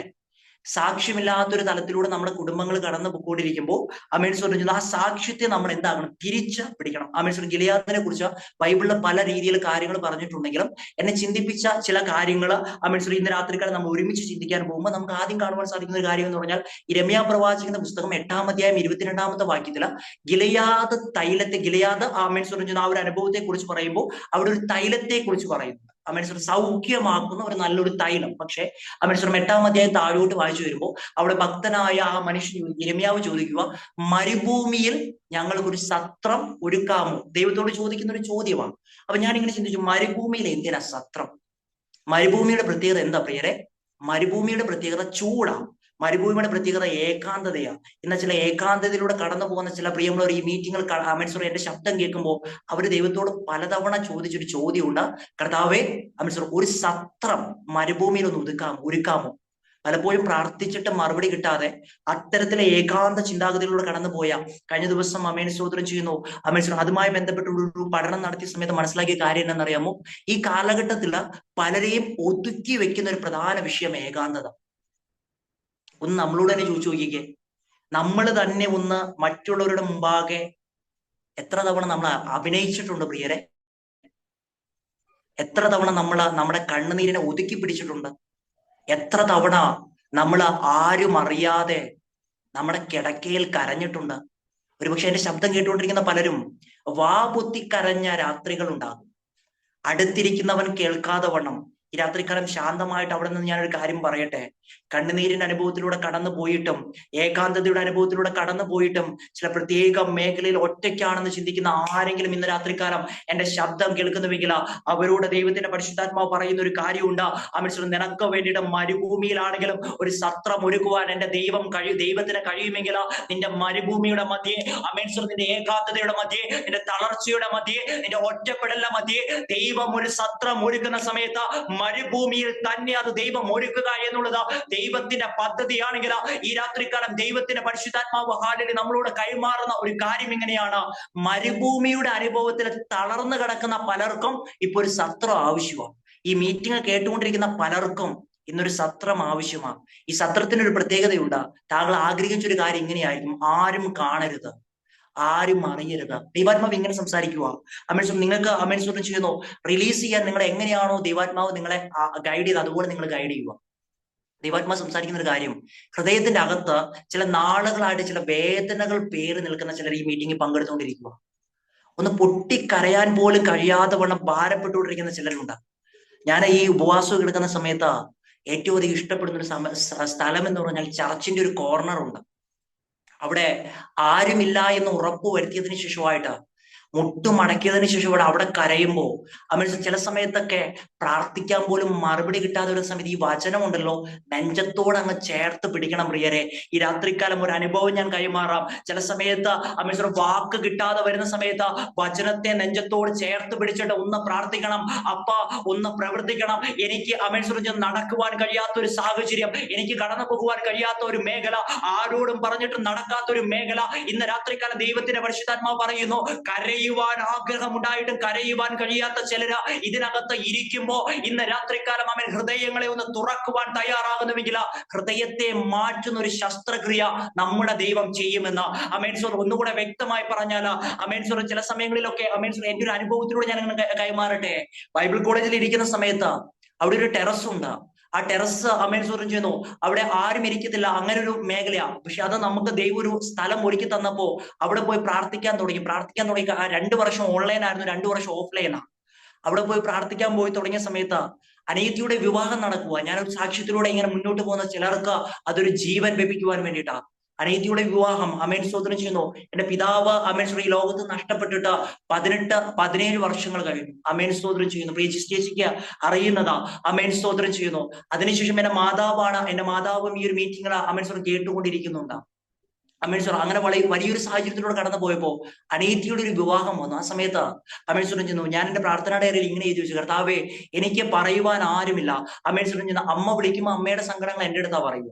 [SPEAKER 1] സാക്ഷ്യമില്ലാത്തൊരു തലത്തിലൂടെ നമ്മുടെ കുടുംബങ്ങൾ കടന്നു പോയിക്കൊണ്ടിരിക്കുമ്പോൾ അമേൻസ് പറഞ്ഞു ആ സാക്ഷ്യത്തെ നമ്മൾ എന്താകണം? തിരിച്ച് പിടിക്കണം. അമേൻസ് ഗിലെയാദിനെ കുറിച്ച് ബൈബിളിൽ പല രീതിയിൽ കാര്യങ്ങൾ പറഞ്ഞിട്ടുണ്ടെങ്കിലും എന്നെ ചിന്തിപ്പിച്ച ചില കാര്യങ്ങൾ അമേൻസ് ഇന്ന് രാത്രിക്കാലം നമ്മൾ ഒരുമിച്ച് ചിന്തിക്കാൻ പോകുമ്പോൾ നമുക്ക് ആദ്യം കാണുവാൻ സാധിക്കുന്ന ഒരു കാര്യം എന്ന് പറഞ്ഞാൽ ഇരമ്യാ പ്രവാചകന്റെ പുസ്തകം 8-ാം അധ്യായം 22-ാമത്തെ വാക്യത്തില് ഗിലെയാദ് തൈലത്തെ, ഗിലെയാദ് അമേൻസ് പറഞ്ഞു ആ ഒരു അനുഭവത്തെ കുറിച്ച് പറയുമ്പോൾ അവിടെ ഒരു തൈലത്തെ കുറിച്ച് പറയുന്നു. അമേൻസ് സൗഖ്യമാക്കുന്ന ഒരു നല്ലൊരു തൈലം. പക്ഷെ അമേൻസ് 8-ാം അധ്യായം താഴോട്ട് വായിച്ചു വരുമ്പോൾ അവിടെ ഭക്തനായ ആ മനുഷ്യൻ യിരെമ്യാവ് ചോദിക്കുക, മരുഭൂമിയിൽ ഞങ്ങൾക്ക് ഒരു സത്രം ഒരുക്കാമോ? ദൈവത്തോട് ചോദിക്കുന്ന ഒരു ചോദ്യമാണ്. അപ്പൊ ഞാനിങ്ങനെ ചിന്തിച്ചു, മരുഭൂമിയിൽ എന്തിനാ സത്രം? മരുഭൂമിയുടെ പ്രത്യേകത എന്താ പ്രിയരെ? മരുഭൂമിയുടെ പ്രത്യേകത ചൂടാണ്. മരുഭൂമിയുടെ പ്രത്യേകത ഏകാന്തതയാണ്. എന്നാൽ ചില ഏകാന്തതയിലൂടെ കടന്നു പോകുന്ന ചില പ്രിയമുള്ളവർ ഈ മീറ്റിങ്ങൾ അമേൻസുറി എന്റെ ശബ്ദം കേൾക്കുമ്പോൾ അവര് ദൈവത്തോട് പലതവണ ചോദിച്ചൊരു ചോദ്യമുണ്ട്, കർത്താവേ അമേൻസുറി ഒരു സത്രം മരുഭൂമിയിൽ ഒന്ന് ഒരുക്കാമോ? പലപ്പോഴും പ്രാർത്ഥിച്ചിട്ട് മറുപടി കിട്ടാതെ അത്തരത്തിലെ ഏകാന്ത ചിന്താഗതികളിലൂടെ കടന്നുപോയ കഴിഞ്ഞ ദിവസം അമേൻ സ്തോത്രം ചെയ്യുന്നു അമേൻ അതുമായി ബന്ധപ്പെട്ട ഒരു പഠനം നടത്തിയ സമയത്ത് മനസ്സിലാക്കിയ കാര്യം എന്നറിയാമോ? ഈ കാലഘട്ടത്തിൽ പലരെയും ഒതുക്കി വെക്കുന്ന ഒരു പ്രധാന വിഷയം ഏകാന്തത. ഒന്ന് നമ്മളോട് തന്നെ ചോദിച്ചു നോക്കിക്കേ, നമ്മൾ തന്നെ ഒന്ന് മറ്റുള്ളവരുടെ മുമ്പാകെ എത്ര തവണ നമ്മൾ അഭിനയിച്ചിട്ടുണ്ട് പ്രിയരെ? എത്ര തവണ നമ്മൾ നമ്മുടെ കണ്ണുനീരിനെ ഒതുക്കി പിടിച്ചിട്ടുണ്ട്? എത്ര തവണ നമ്മൾ ആരും അറിയാതെ നമ്മുടെ കിടക്കയിൽ കരഞ്ഞിട്ടുണ്ട്? ഒരുപക്ഷെ എന്റെ ശബ്ദം കേട്ടുകൊണ്ടിരിക്കുന്ന പലരും വാ പൊത്തി കരഞ്ഞ രാത്രികൾ ഉണ്ടാകും. അടുത്തിരിക്കുന്നവൻ കേൾക്കാതെ വണ്ണം. ഈ രാത്രിക്കാലം ശാന്തമായിട്ട് അവിടെ നിന്ന് ഞാനൊരു കാര്യം പറയട്ടെ. കണ്ണുനീരിന്റെ അനുഭവത്തിലൂടെ കടന്നു പോയിട്ടും ഏകാന്തതയുടെ അനുഭവത്തിലൂടെ കടന്നു പോയിട്ടും ചില പ്രത്യേക മേഖലയിൽ ഒറ്റയ്ക്കാണെന്ന് ചിന്തിക്കുന്ന ആരെങ്കിലും ഇന്ന് രാത്രിക്കാലം എന്റെ ശബ്ദം കേൾക്കുന്നുവെങ്കിൽ അവരോട് ദൈവത്തിന്റെ പരിശുദ്ധാത്മാവ് പറയുന്ന ഒരു കാര്യമുണ്ട്. അമേൻസുറി നിനക്ക് വേണ്ടിയിട്ട് മരുഭൂമിയിലാണെങ്കിലും ഒരു സത്രം ഒരുക്കുവാൻ എന്റെ ദൈവത്തിന് കഴിയുമെങ്കിൽ നിന്റെ മരുഭൂമിയുടെ മധ്യേ അമേൻസുറി നിന്റെ ഏകാന്തതയുടെ മധ്യേ നിന്റെ തളർച്ചയുടെ മധ്യേ നിന്റെ ഒറ്റപ്പെടലിന്റെ മധ്യേ ദൈവം ഒരു സത്രം ഒരുക്കുന്ന സമയത്ത് മരുഭൂമിയിൽ തന്നെ അത് ദൈവം ഒരുക്കുക എന്നുള്ളത് ദൈവത്തിന്റെ പദ്ധതിയാണെങ്കിൽ ഈ രാത്രിക്കാലം ദൈവത്തിന്റെ പരിശുദ്ധാത്മാവ് ഹാലിൽ നമ്മളോട് കൈമാറുന്ന ഒരു കാര്യം ഇങ്ങനെയാണ്. മരുഭൂമിയുടെ അനുഭവത്തിൽ തളർന്നു കിടക്കുന്ന പലർക്കും ഇപ്പൊ ഒരു സത്രം ആവശ്യമാണ്. ഈ മീറ്റിംഗ് കേട്ടുകൊണ്ടിരിക്കുന്ന പലർക്കും ഇന്നൊരു സത്രം ആവശ്യമാണ്. ഈ സത്രത്തിനൊരു പ്രത്യേകതയുണ്ട്. താങ്കൾ ആഗ്രഹിച്ചൊരു കാര്യം ഇങ്ങനെയായിരിക്കും, ആരും കാണരുത്, ആരും അറിയരുത്. ദൈവാത്മാവ് ഇങ്ങനെ സംസാരിക്കുക. അമേൻസുറി നിങ്ങൾക്ക് അമേൻസുറി ചെയ്യുന്നു റിലീസ് ചെയ്യാൻ നിങ്ങൾ എങ്ങനെയാണോ ദൈവാത്മാവ് നിങ്ങളെ ഗൈഡ് ചെയ്ത് അതുപോലെ നിങ്ങൾ ഗൈഡ് ചെയ്യുക. ദൈവാത്മാവ് സംസാരിക്കുന്ന ഒരു കാര്യം, ഹൃദയത്തിന്റെ അകത്ത് ചില നാളുകളായിട്ട് ചില വേദനകൾ പേറി നിൽക്കുന്ന ചിലർ ഈ മീറ്റിംഗിൽ പങ്കെടുത്തുകൊണ്ടിരിക്കുക. ഒന്ന് പൊട്ടിക്കരയാൻ പോലും കഴിയാതെ വണ്ണം ഭാരപ്പെട്ടുകൊണ്ടിരിക്കുന്ന ചിലരുണ്ട്. ഞാൻ ഈ ഉപവാസം എടുക്കുന്ന സമയത്ത് ഏറ്റവും അധികം ഇഷ്ടപ്പെടുന്ന ഒരു സ്ഥലം എന്ന് പറഞ്ഞാൽ ചർച്ചിന്റെ ഒരു കോർണർ ഉണ്ട്. അവിടെ ആരുമില്ല എന്ന് ഉറപ്പ് വരുത്തിയതിനു ശേഷമായിട്ട് മുട്ടുമടക്കിയതിനു ശേഷം അവിടെ കരയുമ്പോൾ അമേൻസ് ചില സമയത്തൊക്കെ പ്രാർത്ഥിക്കാൻ പോലും മറുപടി കിട്ടാതെ ഒരു സമയത്ത് ഈ വചനമുണ്ടല്ലോ നെഞ്ചത്തോട് അങ്ങ് ചേർത്ത് പിടിക്കണം പ്രിയരെ. ഈ രാത്രിക്കാലം ഒരു അനുഭവം ഞാൻ കൈമാറാം. ചില സമയത്ത് അമേൻസ് വാക്ക് കിട്ടാതെ വരുന്ന സമയത്ത് വചനത്തെ നെഞ്ചത്തോട് ചേർത്ത് പിടിച്ചിട്ട് ഒന്ന് പ്രാർത്ഥിക്കണം, അപ്പ ഒന്ന് പ്രവർത്തിക്കണം. എനിക്ക് അമേൻസ് നടക്കുവാൻ കഴിയാത്ത ഒരു സാഹചര്യം, എനിക്ക് കടന്നു പോകുവാൻ കഴിയാത്ത ഒരു മേഖല, ആരോടും പറഞ്ഞിട്ട് നടക്കാത്ത ഒരു മേഖല, ഇന്ന് രാത്രിക്കാലം ദൈവത്തിന്റെ പരിശുദ്ധാത്മാവ് പറയുന്നു കരയുവാൻ ആഗ്രഹമുണ്ടായിട്ടും കരയുവാൻ കഴിയാത്ത ചിലര് ഇതിനകത്ത് ഇരിക്കുമ്പോ ഇന്ന് രാത്രിക്കാലം അവൻ ഹൃദയങ്ങളെ ഒന്ന് തുറക്കുവാൻ തയ്യാറാകുന്നുവെങ്കിൽ ഹൃദയത്തെ മാറ്റുന്ന ഒരു ശസ്ത്രക്രിയ നമ്മുടെ ദൈവം ചെയ്യുമെന്ന് അമേൻസുർ ഒന്നുകൂടെ വ്യക്തമായി പറഞ്ഞാൽ അമേൻസുർ ചില സമയങ്ങളിലൊക്കെ അമേൻസുർ എന്റെ ഒരു അനുഭവത്തിലൂടെ ഞാൻ കൈമാറട്ടെ. ബൈബിൾ കോളേജിൽ ഇരിക്കുന്ന സമയത്ത് അവിടെ ഒരു ടെറസ് ഉണ്ട്. ആ ടെറസ് അമേൻ സ്തോത്രം ചെയ്യുന്നു, അവിടെ ആരും ഇരിക്കത്തില്ല, അങ്ങനെ ഒരു മേഖലയാ. പക്ഷെ അത് നമുക്ക് ദൈവം ഒരു സ്ഥലം ഒരുക്കി തന്നപ്പോ അവിടെ പോയി പ്രാർത്ഥിക്കാൻ തുടങ്ങി. ആ 2 വർഷം ഓൺലൈൻ ആയിരുന്നു, 2 വർഷം ഓഫ്ലൈനാ. അവിടെ പോയി പ്രാർത്ഥിക്കാൻ പോയി തുടങ്ങിയ സമയത്ത് അനിയത്തിയുടെ വിവാഹം നടക്കുക. ഞാനൊരു സാക്ഷ്യത്തിലൂടെ ഇങ്ങനെ മുന്നോട്ട് പോകുന്ന ചിലർക്ക് അതൊരു ജീവൻ ലഭിക്കുവാൻ വേണ്ടിയിട്ടാ. അനിയത്തിയുടെ വിവാഹം അമേൻ സ്തോത്രം ചെയ്യുന്നു. എന്റെ പിതാവ് അമേൻ ഈ ലോകത്ത് നഷ്ടപ്പെട്ടിട്ട് 17 വർഷങ്ങൾ കഴിഞ്ഞു. അമേൻ സ്തോത്രം ചെയ്യുന്നു. പ്രിയ ചേച്ചിക്ക് അറിയുന്നതാ. അമേൻ സ്തോത്രം ചെയ്യുന്നു. അതിനുശേഷം എന്റെ മാതാവാണ്. എന്റെ മാതാവും ഈ ഒരു മീറ്റിംഗിൽ അമേൻ സ്തോത്രം കേട്ടുകൊണ്ടിരിക്കുന്നുണ്ട്. അമേൻ സ്തോത്രം. അങ്ങനെ വലിയൊരു സാഹചര്യത്തിലൂടെ കടന്നു പോയപ്പോ അനിയത്തിയുടെ ഒരു വിവാഹം വന്നു. ആ സമയത്ത് അമേൻ സ്തോത്രം ചെയ്യുന്നു, ഞാൻ എന്റെ പ്രാർത്ഥനയുടെ ഇടയിൽ ഇങ്ങനെ എഴുതി വെച്ചു, കർത്താവേ എനിക്ക് പറയുവാൻ ആരുമില്ല. അമേൻ സ്തോത്രം ചെയ്യുന്നു. അമ്മ വിളിക്കുമ്പോൾ അമ്മയുടെ സങ്കടങ്ങൾ എന്റെ അടുത്താ പറയുക.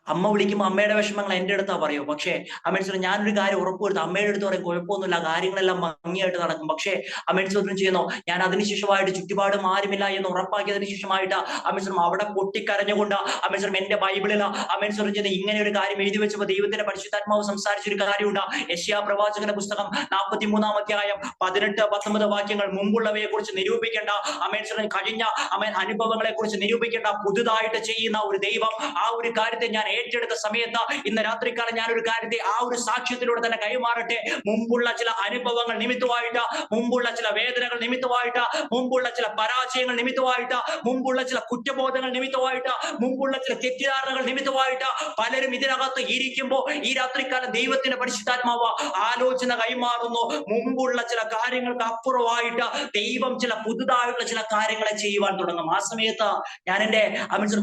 [SPEAKER 1] അമ്മ വിളിക്കുമ്പോൾ അമ്മയുടെ വിഷമങ്ങൾ എന്റെ അടുത്താ പറയോ. പക്ഷേ അമേൻ സ്തോത്രം ഞാനൊരു കാര്യം ഉറപ്പുവരുത്തും, അമ്മയുടെ അടുത്ത് പറയും കുഴപ്പമൊന്നുമില്ല, കാര്യങ്ങളെല്ലാം ഭംഗിയായിട്ട് നടക്കും. പക്ഷേ അമേൻ സ്തോത്രം ചെയ്യുന്നു, ഞാൻ അതിനുശേഷമായിട്ട് ചുറ്റുപാടും ആരുമില്ല എന്ന് ഉറപ്പാക്കിയതിനു ശേഷമായിട്ട് അമേൻ സ്തോത്രം അവിടെ പൊട്ടിക്കരഞ്ഞുകൊണ്ട് അമേൻ സ്തോത്രം എന്റെ ബൈബിളിൽ അമേൻ സ്തോത്രം ചെയ്യുന്ന ഇങ്ങനെ ഒരു കാര്യം എഴുതി വെച്ചപ്പോൾ ദൈവത്തിന്റെ പരിശുദ്ധാത്മാവ് സംസാരിച്ചൊരു കാര്യമുണ്ട്. യെശയ്യാ പ്രവാചകന്റെ പുസ്തകം 43-ാം അധ്യായം 18-19 വാക്യങ്ങൾ. മുമ്പുള്ളവയെ കുറിച്ച് നിരൂപിക്കേണ്ട, അമേൻ സ്തോത്രം കഴിഞ്ഞ അമേൻ അനുഭവങ്ങളെ കുറിച്ച് നിരൂപിക്കേണ്ട, പുതുതായിട്ട് ചെയ്യുന്ന ഒരു ദൈവം. ആ ഒരു കാര്യത്തെ ഞാൻ ഏറ്റെടുത്ത സമയത്ത് ഇന്ന് രാത്രിക്കാലം ഞാൻ ഒരു കാര്യത്തെ ആ ഒരു സാക്ഷ്യത്തിലൂടെ തന്നെ കൈമാറട്ടെ. മുമ്പുള്ള ചില അനുഭവങ്ങൾ നിമിത്തമായിട്ട്, മുമ്പുള്ള ചില വേദനകൾ നിമിത്തമായിട്ട്, മുമ്പുള്ള ചില പരാജയങ്ങൾ നിമിത്തമായിട്ട്, മുമ്പുള്ള ചില കുറ്റബോധങ്ങൾ നിമിത്തമായിട്ട്, മുമ്പുള്ള ചില തെറ്റിദ്ധാരണകൾ നിമിത്തമായിട്ട് പലരും ഇതിനകത്ത് ഇരിക്കുമ്പോൾ ഈ രാത്രിക്കാലം ദൈവത്തിന്റെ പരിശുദ്ധാത്മാവ് ആലോചന കൈമാറുന്നു. മുമ്പുള്ള ചില കാര്യങ്ങൾക്ക് അപ്പുറമായിട്ട് ദൈവം ചില പുതുതായിട്ടുള്ള ചില കാര്യങ്ങളെ ചെയ്യുവാൻ തുടങ്ങും. ആ സമയത്ത് ഞാൻ എന്റെ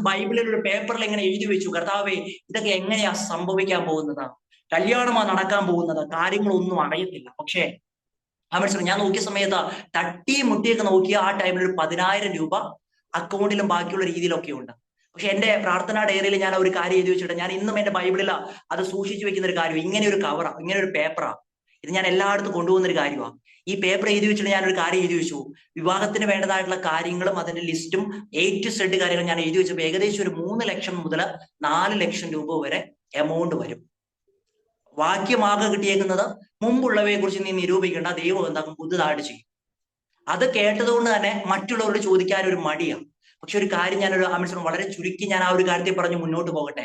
[SPEAKER 1] ബൈബിളിൽ ഒരു പേപ്പറിൽ ഇങ്ങനെ എഴുതി വെച്ചു, കർത്താവേ ഇതൊക്കെ എങ്ങനെയാ സംഭവിക്കാൻ പോകുന്നത്, കല്യാണമാ നടക്കാൻ പോകുന്നത്, കാര്യങ്ങളൊന്നും അറിയത്തില്ല. പക്ഷേ ഞാൻ നോക്കിയ സമയത്ത് തട്ടി മുട്ടിയൊക്കെ നോക്കിയ ആ ടൈമിൽ ഒരു 10,000 രൂപ അക്കൗണ്ടിലും ബാക്കിയുള്ള രീതിയിലൊക്കെ ഉണ്ട്. പക്ഷെ എന്റെ പ്രാർത്ഥനാ ഡയറിയിൽ ഞാൻ ഒരു കാര്യം എഴുതി വെച്ചിട്ട് ഞാൻ ഇന്നും എന്റെ ബൈബിളിൽ അത് സൂക്ഷിച്ചു വെക്കുന്ന ഒരു കാര്യം, ഇങ്ങനെ ഒരു കവറാ, ഇങ്ങനെ ഒരു പേപ്പറാ. ഇത് ഞാൻ എല്ലായിടത്തും കൊണ്ടുപോകുന്ന ഒരു കാര്യമാണ്. ഈ പേപ്പർ എഴുതി വെച്ചിട്ട് ഞാൻ ഒരു കാര്യം എഴുതി വെച്ചു, വിവാഹത്തിന് വേണ്ടതായിട്ടുള്ള കാര്യങ്ങളും അതിന്റെ ലിസ്റ്റും A to Z കാര്യങ്ങൾ ഞാൻ എഴുതി വെച്ചപ്പോൾ ഏകദേശം ഒരു 3 ലക്ഷം മുതൽ 4 ലക്ഷം രൂപ വരെ എമൗണ്ട് വരും. വാക്യമാകെ കിട്ടിയേക്കുന്നത് മുമ്പുള്ളവയെ കുറിച്ച് നീ നിരൂപിക്കേണ്ട, ദൈവം എന്താക്കും പുതുതായിട്ട് ചെയ്യും. അത് കേട്ടത് കൊണ്ട് തന്നെ മറ്റുള്ളവരോട് ചോദിക്കാൻ ഒരു മടിയാണ്. പക്ഷെ ഒരു കാര്യം ഞാനൊരു അമേശ്വരം വളരെ ചുരുക്കി ഞാൻ ആ ഒരു കാര്യത്തെ പറഞ്ഞ് മുന്നോട്ട് പോകട്ടെ.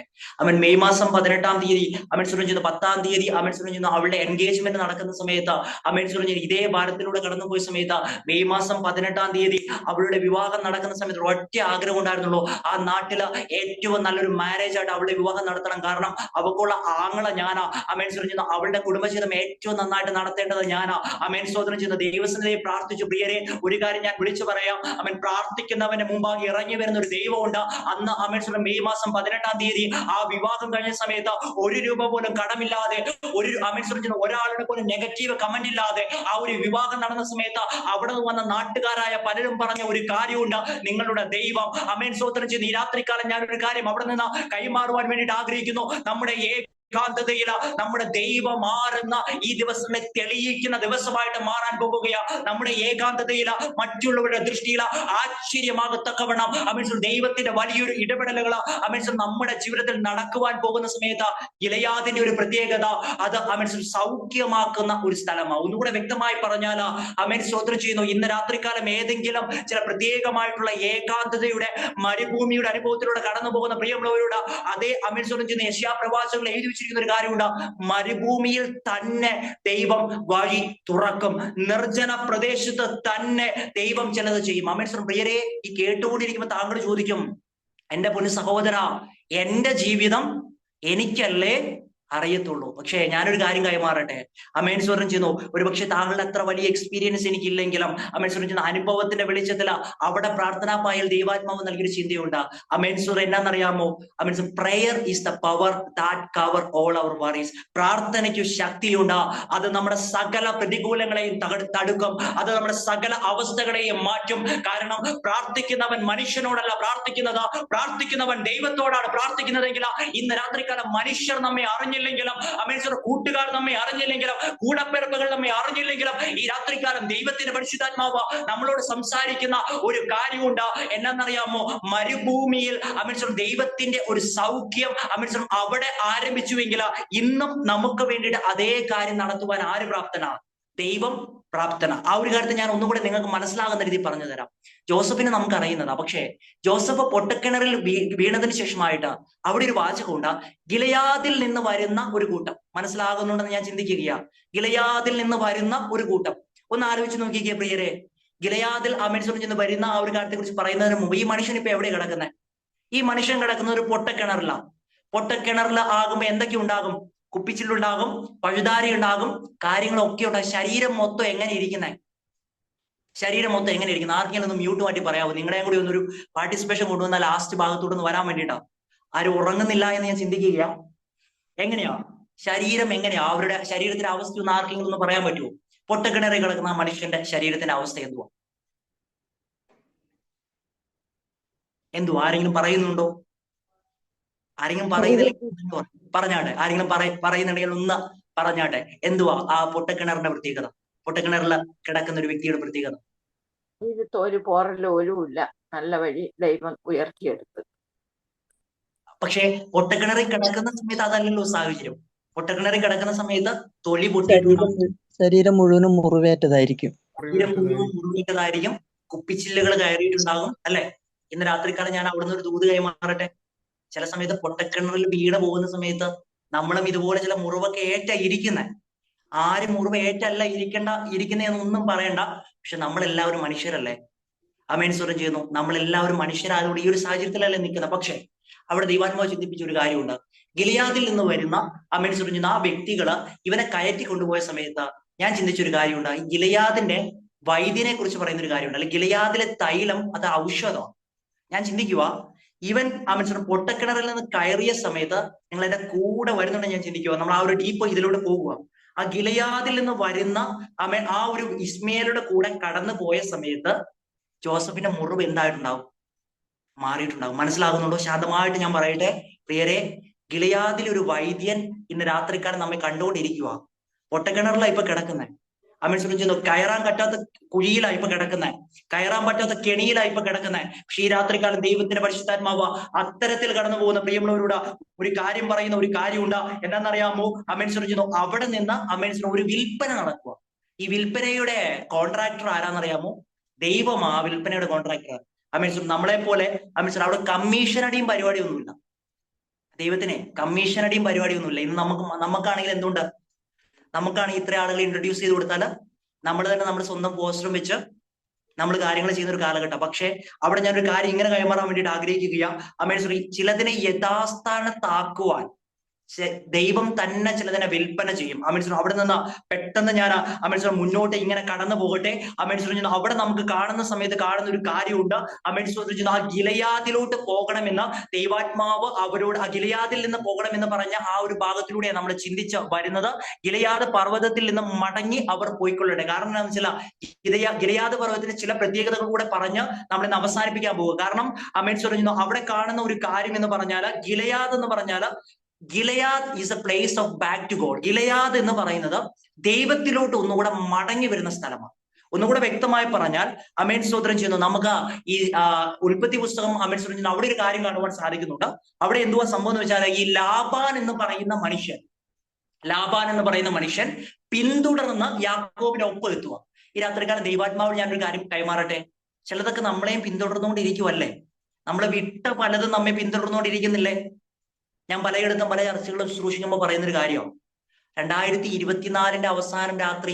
[SPEAKER 1] മെയ് മാസം 18-ാം തീയതി അമേശ്വരം ചെയ്യുന്ന 10-ാം തീയതി അമേശ്വരം ചെയ്യുന്ന അവളുടെ എൻഗേജ്മെന്റ് നടക്കുന്ന സമയത്ത് അമേശ്വരം ചെയ്യുന്ന ഇതേ ഭാരത്തിലൂടെ കടന്നുപോയ സമയത്ത് മെയ് മാസം 18-ാം തീയതി അവളുടെ വിവാഹം നടക്കുന്ന സമയത്ത് ഒറ്റ ആഗ്രഹം ഉണ്ടായിരുന്നുള്ളൂ, ആ നാട്ടില് ഏറ്റവും നല്ലൊരു മാരേജ് ആയിട്ട് അവളുടെ വിവാഹം നടത്തണം. കാരണം അവൾക്കുള്ള ആങ്ങള ഞാനാ. അമേശ്വരം ചെയ്യുന്ന അവളുടെ കുടുംബജീവിതം ഏറ്റവും നന്നായിട്ട് നടത്തേണ്ടത് ഞാനാ. അമേൻ സ്തോത്രം ചെയ്യുന്ന ദൈവസന്നിധിയെ പ്രാർത്ഥിച്ചു. പ്രിയരെ, ഒരു കാര്യം ഞാൻ വിളിച്ചു പറയാം, പ്രാർത്ഥിക്കുന്നവന്റെ മുമ്പാകെ ഇറങ്ങി വരുന്ന ഒരു ദൈവമുണ്ട്. അന്ന് അമേൻ മെയ് മാസം 18-ാം തീയതി ആ വിവാഹം കഴിഞ്ഞ സമയത്ത് 1 രൂപ പോലും കടമില്ലാതെ, ഒരാളുടെ പോലും നെഗറ്റീവ് കമന്റ് ഇല്ലാതെ ആ ഒരു വിവാഹം നടന്ന സമയത്ത് അവിടെ വന്ന നാട്ടുകാരായ പലരും പറഞ്ഞ ഒരു കാര്യമുണ്ട്, നിങ്ങളുടെ ദൈവം അമേൻ സ്തോത്രം ചെയ്യുന്ന ഈ രാത്രിക്കാലം ഞാനൊരു കാര്യം അവിടെ നിന്ന് കൈമാറുവാൻ വേണ്ടിയിട്ട് ആഗ്രഹിക്കുന്നു. നമ്മുടെ ഏകാന്തതയില നമ്മുടെ ദൈവം മാറുന്ന ഈ ദിവസങ്ങളെ തെളിയിക്കുന്ന ദിവസമായിട്ട് മാറാൻ പോകുകയാ. നമ്മുടെ ഏകാന്തതയില മറ്റുള്ളവരുടെ ദൃഷ്ടിയില ആശ്ചര്യമാകത്തക്കവണ്ണം ദൈവത്തിന്റെ വലിയൊരു ഇടപെടലുകൾ നമ്മുടെ ജീവിതത്തിൽ നടക്കുവാൻ പോകുന്ന സമയത്ത് ഗിലെയാദിന്റെ ഒരു പ്രത്യേകത, അത് സൗഖ്യമാക്കുന്ന ഒരു സ്ഥലമാണ്. ഒന്നുകൂടെ വ്യക്തമായി പറഞ്ഞാൽ അമേൻ സ്തോത്രം ചെയ്യുന്നു, ഇന്ന് രാത്രികാലം ഏതെങ്കിലും ചില പ്രത്യേകമായിട്ടുള്ള ഏകാന്തതയുടെ മരുഭൂമിയുടെ അനുഭവത്തിലൂടെ കടന്നു പോകുന്ന പ്രിയമുള്ളവരോട് അതേ അമേൻ സ്തോത്രം ചെയ്യുന്ന യെശയ്യാ പ്രവാചകൻ എഴുതി വെച്ചിരിക്കുന്ന ഒരു കാര്യമുണ്ട്, മരുഭൂമിയിൽ തന്നെ ദൈവം വഴി തുറക്കും, നിർജ്ജന പ്രദേശത്ത് തന്നെ ദൈവം ചിലത് ചെയ്യും. അമേൻ സ്തോത്രം. പ്രിയരെ, ഈ കേട്ടുകൊണ്ടിരിക്കുമ്പോൾ താങ്കൾ ചോദിക്കും, എന്റെ പൊന്നു സഹോദര, എന്റെ ജീവിതം എനിക്കല്ലേ അറിയത്തുള്ളൂ. പക്ഷേ ഞാനൊരു കാര്യം കൈമാറട്ടെ. അമേൻ സ്തോത്രം ചെയ്യുന്നു. ഒരുപക്ഷെ താങ്കളുടെ അത്ര വലിയ എക്സ്പീരിയൻസ് എനിക്കില്ലെങ്കിലും അമേൻ സ്തോത്രം ചെയ്യുന്ന അനുഭവത്തിന്റെ വെളിച്ചത്തിൽ അവിടെ പ്രാർത്ഥനാ പായൽ ദൈവാത്മാവ് നൽകിയൊരു ചിന്തയുണ്ട്. അമേൻ സ്തോത്രം എന്നാന്നറിയാമോ? അമേൻ prayer is the power that cover all our worries. പ്രാർത്ഥനയ്ക്ക് ശക്തിയുണ്ട്. അത് നമ്മുടെ സകല പ്രതികൂലങ്ങളെയും തടുക്കും. അത് നമ്മുടെ സകല അവസ്ഥകളെയും മാറ്റും. കാരണം പ്രാർത്ഥിക്കുന്നവൻ മനുഷ്യനോടല്ല പ്രാർത്ഥിക്കുന്നത്, പ്രാർത്ഥിക്കുന്നവൻ ദൈവത്തോടാണ് പ്രാർത്ഥിക്കുന്നതെങ്കിൽ ഇന്ന് രാത്രിക്കാലം മനുഷ്യർ നമ്മെ അറിഞ്ഞില്ലെങ്കിലും, അമേശ്വര കൂട്ടുകാർ നമ്മെ അറിഞ്ഞില്ലെങ്കിലും, കൂടപ്പിറപ്പുകൾ നമ്മെ അറിഞ്ഞില്ലെങ്കിലും, ഈ രാത്രികാലം ദൈവത്തിന്റെ പരിശുദ്ധാത്മാവ് നമ്മളോട് സംസാരിക്കുന്ന ഒരു കാര്യമുണ്ട്. എന്നാന്നറിയാമോ? മരുഭൂമിയിൽ അമേശ്വര ദൈവത്തിന്റെ ഒരു സൗഖ്യം അമേശ്വര അവിടെ ആരംഭിച്ചുവെങ്കിൽ ഇന്നും നമുക്ക് വേണ്ടിയിട്ട് അതേ കാര്യം നടത്തുവാൻ ആര് പ്രാപ്തനാണ്? ദൈവം പ്രാപ്തന. ആ ഒരു കാര്യത്തെ ഞാൻ ഒന്നുകൂടെ നിങ്ങൾക്ക് മനസ്സിലാകുന്ന രീതിയിൽ പറഞ്ഞു തരാം. ജോസഫിനെ നമുക്ക് അറിയുന്നതാ, പക്ഷേ ജോസഫ് പൊട്ടക്കിണറിൽ വീണതിന് ശേഷമായിട്ട് അവിടെ ഒരു വാചകമുണ്ട്, ഗിലെയാദിൽ നിന്ന് വരുന്ന ഒരു കൂട്ടം. മനസ്സിലാകുന്നുണ്ടെന്ന് ഞാൻ ചിന്തിക്കുകയാ. ഗിലെയാദിൽ നിന്ന് വരുന്ന ഒരു കൂട്ടം. ഒന്ന് ആലോചിച്ച് നോക്കിക്കേ പ്രിയരെ, ഗിലെയാദിൽ നിന്ന് വരുന്ന ആ ഒരു കാര്യത്തെ കുറിച്ച് പറയുന്നതിന് മുമ്പ് ഈ മനുഷ്യൻ ഇപ്പൊ എവിടെ കിടക്കുന്നത്? ഈ മനുഷ്യൻ കിടക്കുന്ന ഒരു പൊട്ടക്കിണറിലാണ്. പൊട്ടക്കിണറിൽ ആകുമ്പോ എന്തൊക്കെ ഉണ്ടാകും? കുപ്പിച്ചില്ലുണ്ടാകും, പഴുതാരി ഉണ്ടാകും, കാര്യങ്ങളൊക്കെ ഉണ്ടാകും. ശരീരം മൊത്തം എങ്ങനെ ഇരിക്കുന്നേ? ശരീരം മൊത്തം എങ്ങനെ ഇരിക്കുന്നത്? ആർക്കെങ്കിലും ഒന്ന് മ്യൂട്ട് മാറ്റി പറയാമോ? നിങ്ങളുടെയും കൂടി ഒന്നൊരു പാർട്ടിസിപ്പേഷൻ കൊണ്ടുവന്ന ലാസ്റ്റ് ഭാഗത്തോട്ടൊന്ന് വരാൻ വേണ്ടിയിട്ടാ. ആരും ഉറങ്ങുന്നില്ല എന്ന് ഞാൻ ചിന്തിക്കുക. എങ്ങനെയാ ശരീരം, എങ്ങനെയാ അവരുടെ ശരീരത്തിന്റെ അവസ്ഥ ഒന്ന് ആർക്കെങ്കിലും ഒന്ന് പറയാൻ പറ്റുമോ? പൊട്ടക്കിണറിൽ കിടക്കുന്ന ആ മനുഷ്യന്റെ ശരീരത്തിന്റെ അവസ്ഥ എന്തുവാ? ആരെങ്കിലും പറയുന്നുണ്ടോ? ആരെങ്കിലും പറയുന്നില്ല പറഞ്ഞാട്ടെ. ആരെങ്കിലും പറയുന്നുണ്ടെങ്കിൽ ഒന്ന് പറഞ്ഞാട്ടെ. എന്തുവാ ആ പൊട്ടക്കിണറിന്റെ പ്രത്യേകത? പൊട്ടക്കിണറിൽ കിടക്കുന്ന ഒരു വ്യക്തിയുടെ പ്രത്യേകത?
[SPEAKER 3] ഒരു പോറലോലുമില്ല, നല്ല വഴി ദൈവം ഉയർത്തിയെടുത്ത്.
[SPEAKER 1] പക്ഷെ പൊട്ടക്കിണറിൽ കിടക്കുന്ന സമയത്ത് അതല്ലല്ലോ സാഹചര്യം. പൊട്ടക്കിണറിൽ കിടക്കുന്ന സമയത്ത് തൊലി പൊട്ടിയിട്ടുണ്ടാകും,
[SPEAKER 4] ശരീരം മുഴുവനും മുറിവേറ്റതായിരിക്കും.
[SPEAKER 1] കുപ്പിച്ചില്ലുകൾ കയറിയിട്ടുണ്ടാകും, അല്ലെ? ഇന്ന് രാത്രിക്കാലം ഞാൻ അവിടുന്ന് ഒരു ദൂത് കൈമാറട്ടെ. ചില സമയത്ത് പൊട്ടക്കിണറിൽ വീണ് പോകുന്ന സമയത്ത് നമ്മളും ഇതുപോലെ ചില മുറിവൊക്കെ ഇരിക്കുന്നത്. ആരും മുറിവ് ഏറ്റല്ല ഇരിക്കുന്നതെന്നൊന്നും പറയണ്ട. പക്ഷെ നമ്മളെല്ലാവരും മനുഷ്യരല്ലേ? ആമേൻ സ്തോത്രം ചെയ്യുന്നു. നമ്മളെല്ലാവരും മനുഷ്യരായതുകൊണ്ട് ഈ ഒരു സാഹചര്യത്തിലല്ലേ നിൽക്കുന്നത്. പക്ഷെ അവിടെ ദൈവാത്മാവ് ചിന്തിപ്പിച്ച ഒരു കാര്യമുണ്ട്. ഗിലെയാദിൽ നിന്ന് വരുന്ന ആമേൻ സ്തോത്രം ചെയ്യുന്ന ആ വ്യക്തികള് ഇവനെ കയറ്റി കൊണ്ടുപോയ സമയത്ത് ഞാൻ ചിന്തിച്ചൊരു കാര്യമുണ്ട്. ഈ ഗിലെയാദിന്റെ വൈദ്യനെ കുറിച്ച് പറയുന്ന ഒരു കാര്യമുണ്ട്. അല്ലെങ്കിൽ ഗിലെയാദിലെ തൈലം അത് ഔഷധമാണ്. ഞാൻ ചിന്തിക്കുക, ഇവൻ ആമേൻ പൊട്ടക്കിണറിൽ നിന്ന് കയറിയ സമയത്ത് നിങ്ങൾ എന്റെ കൂടെ വരുന്നുണ്ടെന്ന് ഞാൻ ചിന്തിക്കുക. നമ്മൾ ആ ഒരു ഡീപ്പ് ഇതിലൂടെ പോകുക. ആ ഗിലെയാദിൽ നിന്ന് വരുന്ന ആ ഒരു ഇസ്മയേലുടെ കൂടെ കടന്നു പോയ സമയത്ത് ജോസഫിന്റെ മുറിവ് എന്തായിട്ടുണ്ടാവും? മാറിയിട്ടുണ്ടാവും. മനസ്സിലാകുന്നുണ്ടോ? ശാന്തമായിട്ട് ഞാൻ പറയട്ടെ പ്രിയരെ, ഗിലെയാദിൽ ഒരു വൈദ്യൻ ഇന്ന് രാത്രിക്കാലം നമ്മെ കണ്ടുകൊണ്ടിരിക്കുക. പൊട്ടക്കിണറിലാണ് ഇപ്പൊ കിടക്കുന്നത്. ആമേൻ സ്തോത്രം ചെയ്യുന്നു. കയറാൻ പറ്റാത്ത കുഴിയിലാ ഇപ്പൊ കിടക്കുന്നത്, കയറാൻ പറ്റാത്ത കെണിയിലാ ഇപ്പൊ കിടക്കുന്നത്. പക്ഷെ ഈ രാത്രിക്കാലം ദൈവത്തിന്റെ പരിശുദ്ധാത്മാവ് അത്തരത്തിൽ കടന്നു പോകുന്ന പ്രിയമുള്ളവരോട് ഒരു കാര്യം പറയുന്ന ഒരു കാര്യമുണ്ട്. എന്താണെന്നറിയാമോ? ആമേൻ സ്തോത്രം ചെയ്യുന്നു. അവിടെ നിന്ന് ആമേൻ സ്തോത്രം ഒരു വിൽപ്പന നടക്കുക. ഈ വിൽപ്പനയുടെ കോൺട്രാക്ടർ ആരാന്നറിയാമോ? ദൈവമാ വിൽപ്പനയുടെ കോൺട്രാക്ടർ. ആമേൻ സ്തോത്രം. നമ്മളെ പോലെ ആമേൻ സ്തോത്രം അവിടെ കമ്മീഷനടിയും പരിപാടിയൊന്നുമില്ല. ദൈവത്തിന് കമ്മീഷനടിയും പരിപാടിയൊന്നുമില്ല. ഇന്ന് നമുക്കാണെങ്കിൽ എന്തുണ്ട്? നമുക്കാണെങ്കിൽ ഇത്ര ആളുകളെ ഇൻട്രൊഡ്യൂസ് ചെയ്ത് കൊടുത്താൽ നമ്മൾ തന്നെ നമ്മുടെ സ്വന്തം പോസ്റ്ററും വെച്ച് നമ്മൾ കാര്യങ്ങൾ ചെയ്യുന്ന ഒരു കാലഘട്ടം. പക്ഷെ അവിടെ ഞാനൊരു കാര്യം ഇങ്ങനെ കൈമാറാൻ വേണ്ടിയിട്ട് ആഗ്രഹിക്കുക. ആമേൻ സ്തോത്രം. ചിലതിനെ യഥാസ്ഥാനത്താക്കുവാൻ ദൈവം തന്നെ ചിലതിനെ വിൽപ്പന ചെയ്യും. ആമേൻ സ്തോത്രം. അവിടെ നിന്ന് പെട്ടെന്ന് ഞാൻ ആമേൻ സ്തോത്രം മുന്നോട്ട് ഇങ്ങനെ കടന്നു പോകട്ടെ. ആമേൻ സ്തോത്രം. അവിടെ നമുക്ക് കാണുന്ന സമയത്ത് കാണുന്ന ഒരു കാര്യമുണ്ട്. ആമേൻ സ്തോത്രം. ആ ഗിലെയാദിലോട്ട് പോകണമെന്ന് ദൈവാത്മാവ് അവരോട്, ആ ഗിലെയാദിൽ നിന്ന് പോകണമെന്ന് പറഞ്ഞ ആ ഒരു ഭാഗത്തിലൂടെയാണ് നമ്മൾ ചിന്തിച്ച് വരുന്നത്. ഗിലെയാദ് പർവ്വതത്തിൽ നിന്ന് മടങ്ങി അവർ പോയിക്കൊള്ളട്ടെ. കാരണം എന്താണെന്ന് വെച്ചാൽ ഗിലെയാദ് പർവ്വതത്തിന് ചില പ്രത്യേകതകൾ കൂടെ പറഞ്ഞ് നമ്മൾ ഇന്ന് അവസാനിപ്പിക്കാൻ പോകുക. കാരണം ആമേൻ സ്തോത്രം. അവിടെ കാണുന്ന ഒരു കാര്യം എന്ന് പറഞ്ഞാൽ, ഗിലെയാദ് എന്ന് പറഞ്ഞാൽ, Gilead is a place of back to God. Gilead എന്ന് പറയുന്നത് ദൈവത്തിലോട്ട് ഒന്നുകൂടെ മടങ്ങി വരുന്ന സ്ഥലമാണ്. ഒന്നുകൂടെ വ്യക്തമായി പറഞ്ഞാൽ ആമേൻ സ്തോത്രം ചെയ്യുന്നു. നമുക്ക് ഈ ഉൽപ്പത്തി പുസ്തകം ആമേൻ സ്തോത്രം ചെയ്യുന്നു. അവിടെ ഒരു കാര്യം കാണുവാൻ സാധിക്കുന്നുണ്ട്. അവിടെ എന്തുവാ സംഭവം എന്ന് വെച്ചാൽ, ഈ ലാബാൻ എന്ന് പറയുന്ന മനുഷ്യൻ പിന്തുടർന്ന് യാക്കോബിന്റെ ഒപ്പം എത്തുക. ഈ രാത്രികാലം ദൈവാത്മാവിൽ ഞാനൊരു കാര്യം കൈമാറട്ടെ. ചിലതൊക്കെ നമ്മളെയും പിന്തുടർന്നുകൊണ്ടിരിക്കുവല്ലേ? നമ്മളെ വിട്ട പലതും നമ്മെ പിന്തുടർന്നുകൊണ്ടിരിക്കുന്നില്ലേ? ഞാൻ പലയിടത്തും പല ചർച്ചകളും ശുശ്രൂഷിക്കുമ്പോൾ പറയുന്നൊരു കാര്യമാണ്. 2024 അവസാനം രാത്രി,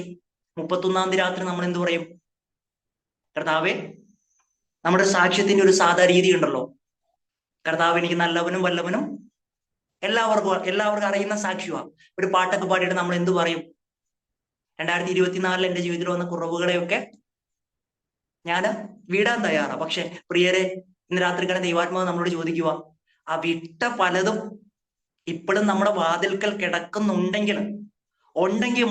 [SPEAKER 1] 31 രാത്രി നമ്മൾ എന്ത് പറയും? കർത്താവേ, നമ്മുടെ സാക്ഷ്യത്തിന്റെ ഒരു സാധാ രീതി ഉണ്ടല്ലോ. കർത്താവ് എനിക്ക് നല്ലവനും വല്ലവനും എല്ലാവർക്കും അറിയുന്ന സാക്ഷ്യമാണ്. ഒരു പാട്ടൊക്കെ പാടിയിട്ട് നമ്മൾ എന്ത് പറയും? 2024 എന്റെ ജീവിതത്തിൽ വന്ന കുറവുകളെയൊക്കെ ഞാൻ വിടാൻ തയ്യാറാണ്. പക്ഷെ പ്രിയരെ, ഇന്ന് രാത്രിക്കാലം ദൈവാത്മാവ് നമ്മളോട് ചോദിക്കുക, ആ വിട്ട പലതും ഇപ്പോഴും നമ്മുടെ വാതിൽക്കൽ കിടക്കുന്നുണ്ടെങ്കിൽ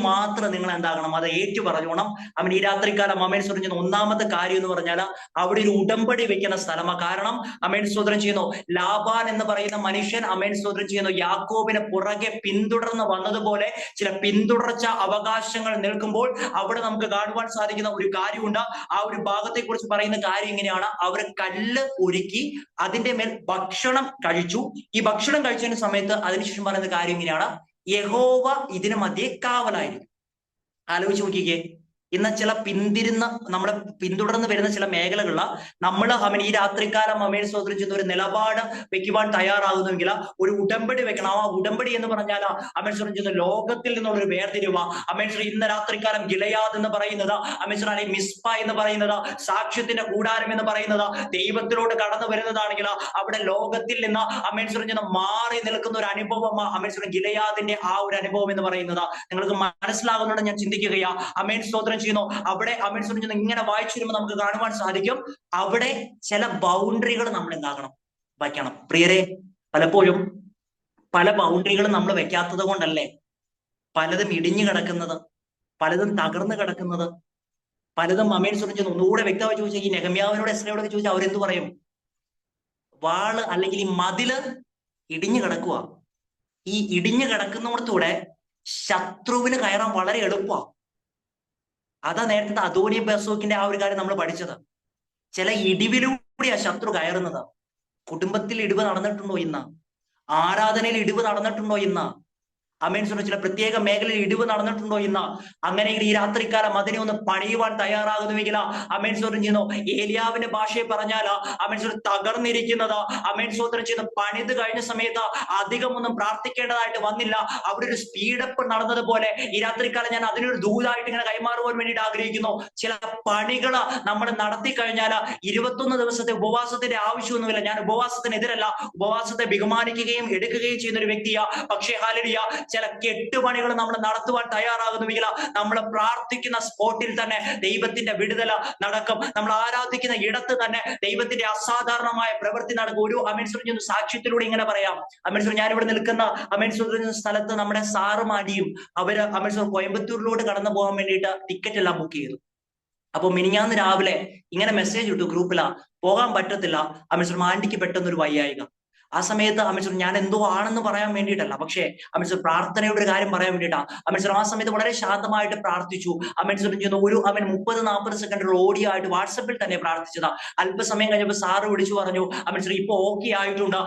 [SPEAKER 1] മാത്രം നിങ്ങൾ എന്താകണം? അത് ഏറ്റു പറഞ്ഞോണം. അവൻ ഈ രാത്രിക്കാലം അമേൻ സ്തോത്രം ചെയ്യുന്ന ഒന്നാമത്തെ കാര്യം എന്ന് പറഞ്ഞാൽ അവിടെ ഒരു ഉടമ്പടി വെക്കുന്ന സ്ഥലമാണ്. കാരണം അമേൻ സ്തോത്രം ചെയ്യുന്നു, ലാബാൻ എന്ന് പറയുന്ന മനുഷ്യൻ അമേൻ സ്തോത്രം ചെയ്യുന്നു യാക്കോബിനെ പുറകെ പിന്തുടർന്ന് വന്നതുപോലെ ചില പിന്തുടർച്ച അവകാശങ്ങൾ നിൽക്കുമ്പോൾ അവിടെ നമുക്ക് കാണുവാൻ സാധിക്കുന്ന ഒരു കാര്യമുണ്ട്. ആ ഒരു ഭാഗത്തെ കുറിച്ച് പറയുന്ന കാര്യം ഇങ്ങനെയാണ്: അവർ കല്ല് ഒരുക്കി അതിന്റെ മേൽ ഭക്ഷണം കഴിച്ചു. ഈ ഭക്ഷണം കഴിച്ചതിന് സമയത്ത് അതിനുശേഷം പറയുന്ന കാര്യം ഇങ്ങനെയാണ്: യഹോവ ഇതിന് മധ്യേ കാവലായിരിക്കും. ആലോചിച്ച് നോക്കിക്കേ. ഇന്ന് ചില നമ്മളെ പിന്തുടർന്ന് വരുന്ന ചില മേഖലകളിൽ നമ്മൾ ഈ രാത്രിക്കാലം സ്വതന്ത്രം ചെയ്യുന്ന ഒരു നിലപാട് വെക്കുവാൻ തയ്യാറാകുന്നുവെങ്കിൽ ഒരു ഉടമ്പടി വെക്കണം. ആ ഉടമ്പടി എന്ന് പറഞ്ഞാൽ സ്വതന്ത്രം ചെയ്യുന്ന ലോകത്തിൽ നിന്നുള്ള ഒരു വേർതിരിവ. ഇന്ന് രാത്രിക്കാലം ഗിലെയാദ് എന്ന് പറയുന്നത് അല്ലെങ്കിൽ മിസ്പ എന്ന് പറയുന്നത്, സാക്ഷ്യത്തിന്റെ കൂടാരം എന്ന് പറയുന്നത് ദൈവത്തിലോട്ട് കടന്നു വരുന്നതാണെങ്കിൽ അവിടെ ലോകത്തിൽ നിന്ന് സ്വതന്ത്രം മാറി നിൽക്കുന്ന ഒരു അനുഭവം ഗിലെയാദിന്റെ ആ ഒരു അനുഭവം എന്ന് പറയുന്നത് നിങ്ങൾക്ക് മനസ്സിലാകുന്നുണ്ട് ഞാൻ ചിന്തിക്കുകയാ. സ്തോത്രം ചെയ്യുന്നു. അവിടെ സ്വതന്ത്രം ഇങ്ങനെ വായിച്ചു വരുമ്പോൾ നമുക്ക് കാണുവാൻ സാധിക്കും, അവിടെ ചില ബൗണ്ടറികൾ നമ്മൾ എന്താക്കണം, വയ്ക്കണം. പ്രിയരെ, പലപ്പോഴും പല ബൗണ്ടറികളും നമ്മൾ വെക്കാത്തത് കൊണ്ടല്ലേ പലതും ഇടിഞ്ഞു കിടക്കുന്നത്, പലതും തകർന്നു കിടക്കുന്നത്, പലതും സ്വതന്ത്രം ചെയ്യുന്നു. ഒന്നുകൂടെ വ്യക്തമായി ചോദിച്ചാൽ ഈ നെഹമ്യാവിനോട് എസ്രയോടൊക്കെ ചോദിച്ചാൽ അവരെന്ത് പറയും? വാള് അല്ലെങ്കിൽ ഈ മതില് ഇടിഞ്ഞു കിടക്കുക. ഈ ഇടിഞ്ഞു കിടക്കുന്നിടത്തൂടെ ശത്രുവിന് കയറാൻ വളരെ എളുപ്പമാണ്. അതാ നേരത്തെ അദോനിയ ബെർസോക്കിന്റെ ആ ഒരു കാര്യം നമ്മൾ പഠിച്ചത്. ചില ഇടിവിലൂടെയാ ശത്രു കയറുന്നത്. കുടുംബത്തിൽ ഇടിവ് നടന്നിട്ടുണ്ടോ ഇന്ന്? ആരാധനയിൽ ഇടിവ് നടന്നിട്ടുണ്ടോ ഇന്ന്? ചില പ്രത്യേക മേഖലയിൽ ഇടിവ് നടന്നിട്ടുണ്ടോ ഇന്ന്? അങ്ങനെയെങ്കിൽ ഈ രാത്രിക്കാലം അതിനെ ഒന്ന് പണിയുവാൻ തയ്യാറാകുന്നുവെങ്കിൽ സ്വതന്ത്രം ചെയ്യുന്നു. ഏലിയാവിന്റെ ഭാഷയെ പറഞ്ഞാൽ തകർന്നിരിക്കുന്നത് സ്വതന്ത്രം ചെയ്യുന്ന പണിത് കഴിഞ്ഞ സമയത്ത് അധികം ഒന്നും പ്രാർത്ഥിക്കേണ്ടതായിട്ട് വന്നില്ല. അവിടെ ഒരു സ്പീഡപ്പ് നടന്നതുപോലെ ഈ രാത്രിക്കാലം ഞാൻ അതിനൊരു ദൂതായിട്ട് ഇങ്ങനെ കൈമാറുവാൻ വേണ്ടിയിട്ട് ആഗ്രഹിക്കുന്നു. ചില പണികൾ നമ്മൾ നടത്തി കഴിഞ്ഞാൽ 21 ദിവസത്തെ ഉപവാസത്തിന്റെ ആവശ്യമൊന്നുമില്ല. ഞാൻ ഉപവാസത്തിനെതിരല്ല, ഉപവാസത്തെ ബഹുമാനിക്കുകയും എടുക്കുകയും ചെയ്യുന്ന ഒരു വ്യക്തിയാ. പക്ഷേ ഹല്ലേലൂയ, ചില കെട്ടുപണികൾ നമ്മൾ നടത്തുവാൻ തയ്യാറാകുന്നുവെങ്കിൽ നമ്മൾ പ്രാർത്ഥിക്കുന്ന സ്പോട്ടിൽ തന്നെ ദൈവത്തിന്റെ വിടുതല നടക്കും. നമ്മൾ ആരാധിക്കുന്ന ഇടത്ത് തന്നെ ദൈവത്തിന്റെ അസാധാരണമായ പ്രവൃത്തി നടക്കും. ഒരു സാക്ഷ്യത്തിലൂടെ ഇങ്ങനെ പറയാം. ഞാനിവിടെ നിൽക്കുന്ന സ്ഥലത്ത് നമ്മുടെ സാറുമാരിയും അവര് കോയമ്പത്തൂരിലോട്ട് കടന്നു പോകാൻ വേണ്ടിയിട്ട് ടിക്കറ്റ് എല്ലാം ബുക്ക് ചെയ്തു. അപ്പൊ മിനിഞ്ഞാന്ന് രാവിലെ ഇങ്ങനെ മെസ്സേജ് ഇട്ടു ഗ്രൂപ്പിലാ, പോകാൻ പറ്റത്തില്ല, ആന്റിക്ക് പെട്ടെന്നൊരു വയ്യായിക. ആ സമയത്ത് ഞാൻ എന്തോ ആണെന്ന് പറയാൻ വേണ്ടിയിട്ടല്ല, പക്ഷേ പ്രാർത്ഥനയുടെ ഒരു കാര്യം പറയാൻ വേണ്ടിയിട്ടാ. ആ സമയത്ത് വളരെ ശാന്തമായിട്ട് പ്രാർത്ഥിച്ചു. ഒരു 30-40 സെക്കൻഡ് ഓഡിയോ ആയിട്ട് വാട്സപ്പിൽ തന്നെ പ്രാർത്ഥിച്ചതാ. അല്പസമയം കഴിഞ്ഞപ്പോൾ സാറ് വിളിച്ചു പറഞ്ഞു, ഇപ്പൊ ഓക്കെ ആയിട്ടുണ്ട്.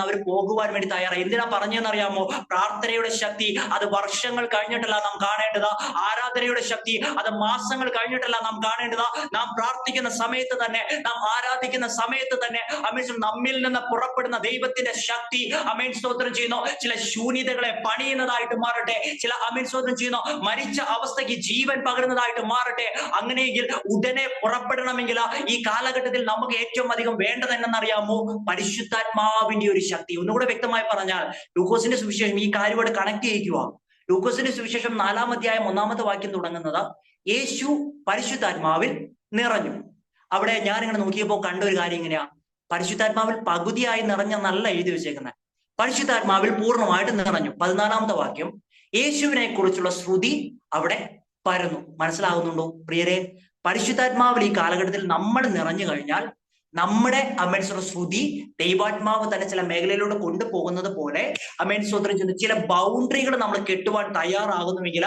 [SPEAKER 1] അവർ പോകുവാൻ വേണ്ടി തയ്യാറായി. എന്തിനാ പറഞ്ഞതെന്നറിയാമോ? പ്രാർത്ഥനയുടെ ശക്തി അത് വർഷങ്ങൾ കഴിഞ്ഞിട്ടല്ല നാം കാണേണ്ടത്. ആരാധനയുടെ ശക്തി അത് മാസങ്ങൾ കഴിഞ്ഞിട്ടല്ല നാം കാണേണ്ടത്. നാം പ്രാർത്ഥിക്കുന്ന സമയത്ത് തന്നെ, നാം ആരാധിക്കുന്ന സമയത്ത് തന്നെ നമ്മിൽ നിന്ന് പുറപ്പെടുന്ന ദൈവത്തിന്റെ ശക്തി സ്തോത്രം ചെയ്യുന്നു. ചില ശൂന്യതകളെ പണിയുന്നതായിട്ട് മാറട്ടെ. ചില സ്തോത്രം ചെയ്യുന്നു മരിച്ച അവസ്ഥയ്ക്ക് ജീവൻ പകരുന്നതായിട്ട് മാറട്ടെ. അങ്ങനെയെങ്കിൽ ഉടനെ പുറപ്പെടണമെങ്കിൽ ഈ കാലഘട്ടത്തിൽ നമുക്ക് ഏറ്റവും അധികം വേണ്ടത് എന്നറിയാമോ? പരിശുദ്ധാത്മാവിന്റെ ഒരു ശക്തി. ഒന്നുകൂടെ വ്യക്തമായി പറഞ്ഞാൽ, ലൂക്കോസിന്റെ സുവിശേഷം ഈ കാര്യത്തോട് കണക്ട് ചെയ്യുക. ലൂക്കോസിന്റെ സുവിശേഷം 4-ാം അധ്യായം 1-ാമത്തെ വാക്യം തുടങ്ങുന്നത് യേശു പരിശുദ്ധാത്മാവിൽ നിറഞ്ഞു. അവിടെ ഞാനിങ്ങനെ നോക്കിയപ്പോൾ കണ്ട ഒരു കാര്യം ഇങ്ങനെയാ, പരിശുദ്ധാത്മാവിൽ പകുതിയായി നിറഞ്ഞെന്നല്ല എഴുതി വെച്ചേക്കുന്നത്, പരിശുദ്ധാത്മാവിൽ പൂർണ്ണമായിട്ട് നിറഞ്ഞു. 14-ാമത്തെ വാക്യം, യേശുവിനെ കുറിച്ചുള്ള ശ്രുതി അവിടെ പരന്നു. മനസ്സിലാകുന്നുണ്ടോ പ്രിയരെ? പരിശുദ്ധാത്മാവിൽ ഈ കാലഘട്ടത്തിൽ നമ്മൾ നിറഞ്ഞു കഴിഞ്ഞാൽ നമ്മുടെ ശ്രുതി ദൈവാത്മാവ് തന്നെ ചില മേഖലയിലൂടെ കൊണ്ടുപോകുന്നത് പോലെ സ്വതന്ത്രം ചെയ്യുന്നു. ചില ബൗണ്ടറികൾ നമ്മൾ കെട്ടുവാൻ തയ്യാറാകുന്നുവെങ്കിൽ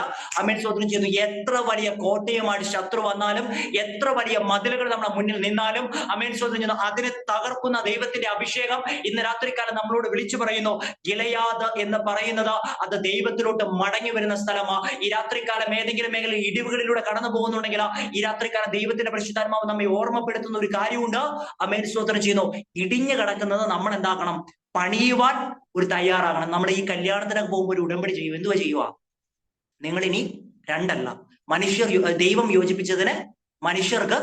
[SPEAKER 1] സ്വതന്ത്രം ചെയ്യുന്നു. എത്ര വലിയ കോട്ടയമായിട്ട് ശത്രു വന്നാലും, എത്ര വലിയ മതിലുകൾ നമ്മുടെ മുന്നിൽ നിന്നാലും സ്വതന്ത്രം ചെയ്യുന്നു അതിനെ തകർക്കുന്ന ദൈവത്തിന്റെ അഭിഷേകം ഇന്ന് രാത്രിക്കാലം നമ്മളോട് വിളിച്ചു പറയുന്നു. ഗിലെയാദ് എന്ന് പറയുന്നത് അത് ദൈവത്തിലോട്ട് മടങ്ങി വരുന്ന സ്ഥലമാണ്. ഈ രാത്രിക്കാലം ഏതെങ്കിലും മേഖലയിൽ ഇടിവുകളിലൂടെ കടന്നു പോകുന്നുണ്ടെങ്കിൽ ഈ രാത്രിക്കാലം ദൈവത്തിന്റെ പരിശുദ്ധാത്മാവ് നമ്മെ ഓർമ്മപ്പെടുത്തുന്ന ഒരു കാര്യമുണ്ട്. സ്തോത്രം ചെയ്യുന്നു. ഇടിഞ്ഞു കിടക്കുന്നത് നമ്മൾ എന്താക്കണം? പണിയുവാൻ ഒരു തയ്യാറാകണം. നമ്മുടെ ഈ കല്യാണത്തിനൊക്കെ പോകുമ്പോൾ ഒരു ഉടമ്പടി ചെയ്യും. എന്തുവാ ചെയ്യുക? നിങ്ങൾ ഇനി രണ്ടല്ല, ദൈവം യോജിപ്പിച്ചതിന് മനുഷ്യർക്ക്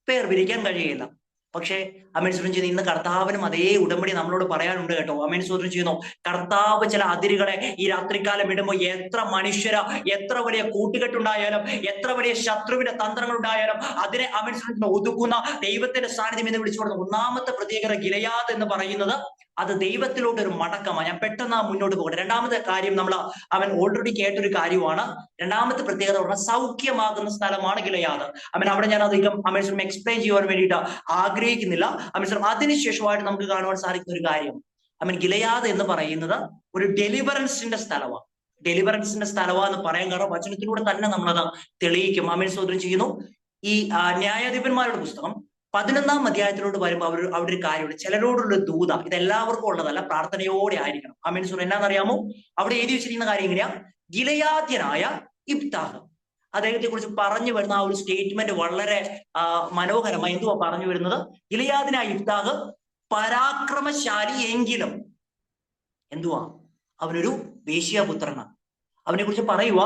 [SPEAKER 1] പേർ പിരിക്കാൻ കഴിയില്ല. പക്ഷേ സ്വതന്ത്രം ചെയ്യുന്നു ഇന്ന് കർത്താവിനും അതേ ഉടമ്പടി നമ്മളോട് പറയാനുണ്ട് കേട്ടോ. സ്വതന്ത്രം ചെയ്യുന്നു. കർത്താവ് ചില അതിരുകളെ ഈ രാത്രികാലം ഇടുമ്പോൾ എത്ര മനുഷ്യര, എത്ര വലിയ കൂട്ടുകെട്ടുണ്ടായാലും, എത്ര വലിയ ശത്രുവിന്റെ തന്ത്രങ്ങൾ ഉണ്ടായാലും അതിനെ സ്വതന്ത്രം ഒതുക്കുന്ന ദൈവത്തിന്റെ സാന്നിധ്യം എന്ന് വിളിച്ചു കൊടുക്കുന്ന 1-ാമത്തെ പ്രത്യേകത ഗിലെയാദ് എന്ന് പറയുന്നത് അത് ദൈവത്തിലോട്ട് ഒരു മടക്കമാണ്. ഞാൻ പെട്ടെന്ന് മുന്നോട്ട് പോകട്ടെ. 2-ാമത്തെ കാര്യം നമ്മൾ ഓൾറെഡി കേട്ടൊരു കാര്യമാണ്. 2-ാമത്തെ പ്രത്യേകത പറഞ്ഞാൽ സൗഖ്യമാകുന്ന സ്ഥലമാണ് ഗിലെയാദ്. അവിടെ ഞാൻ അധികം എക്സ്പ്ലെയിൻ ചെയ്യുവാൻ വേണ്ടിയിട്ട് ആഗ്രഹിക്കുന്നില്ല. അതിനുശേഷമായിട്ട് നമുക്ക് കാണുവാൻ സാധിക്കുന്ന ഒരു കാര്യം, ഗിലെയാദ് എന്ന് പറയുന്നത് ഒരു ഡെലിവറൻസിന്റെ സ്ഥലമാണ്. ഡെലിവറൻസിന്റെ സ്ഥലമാണെന്ന് പറയാൻ കാരണം വചനത്തിലൂടെ തന്നെ നമ്മളത് തെളിയിക്കും. സ്വതന്ത്രം ചെയ്യുന്നു. ഈ ന്യായാധിപന്മാരുടെ പുസ്തകം 11-ാം അധ്യായത്തിലോട്ട് വരുമ്പോൾ അവിടെ ഒരു കാര്യമുണ്ട്. ചിലരോടുള്ള ദൂത, ഇതെല്ലാവർക്കും ഉള്ളതല്ല, പ്രാർത്ഥനയോടെ ആയിരിക്കണം. എന്നാന്നറിയാമോ? അവിടെ എഴുതി വെച്ചിരിക്കുന്ന കാര്യം എങ്ങനെയാ? ഗിലെയാദ്യനായ ഇബ്താഹ്. അദ്ദേഹത്തെ കുറിച്ച് പറഞ്ഞു വരുന്ന ആ ഒരു സ്റ്റേറ്റ്മെന്റ് വളരെ മനോഹരമായി. എന്തുവാ പറഞ്ഞു വരുന്നത്? ഗിലെയാദിനായ യിഫ്താഹ് പരാക്രമശാലി എങ്കിലും എന്തുവാ, അവനൊരു വേശ്യാപുത്രനാണ്. അവനെ കുറിച്ച് പറയുക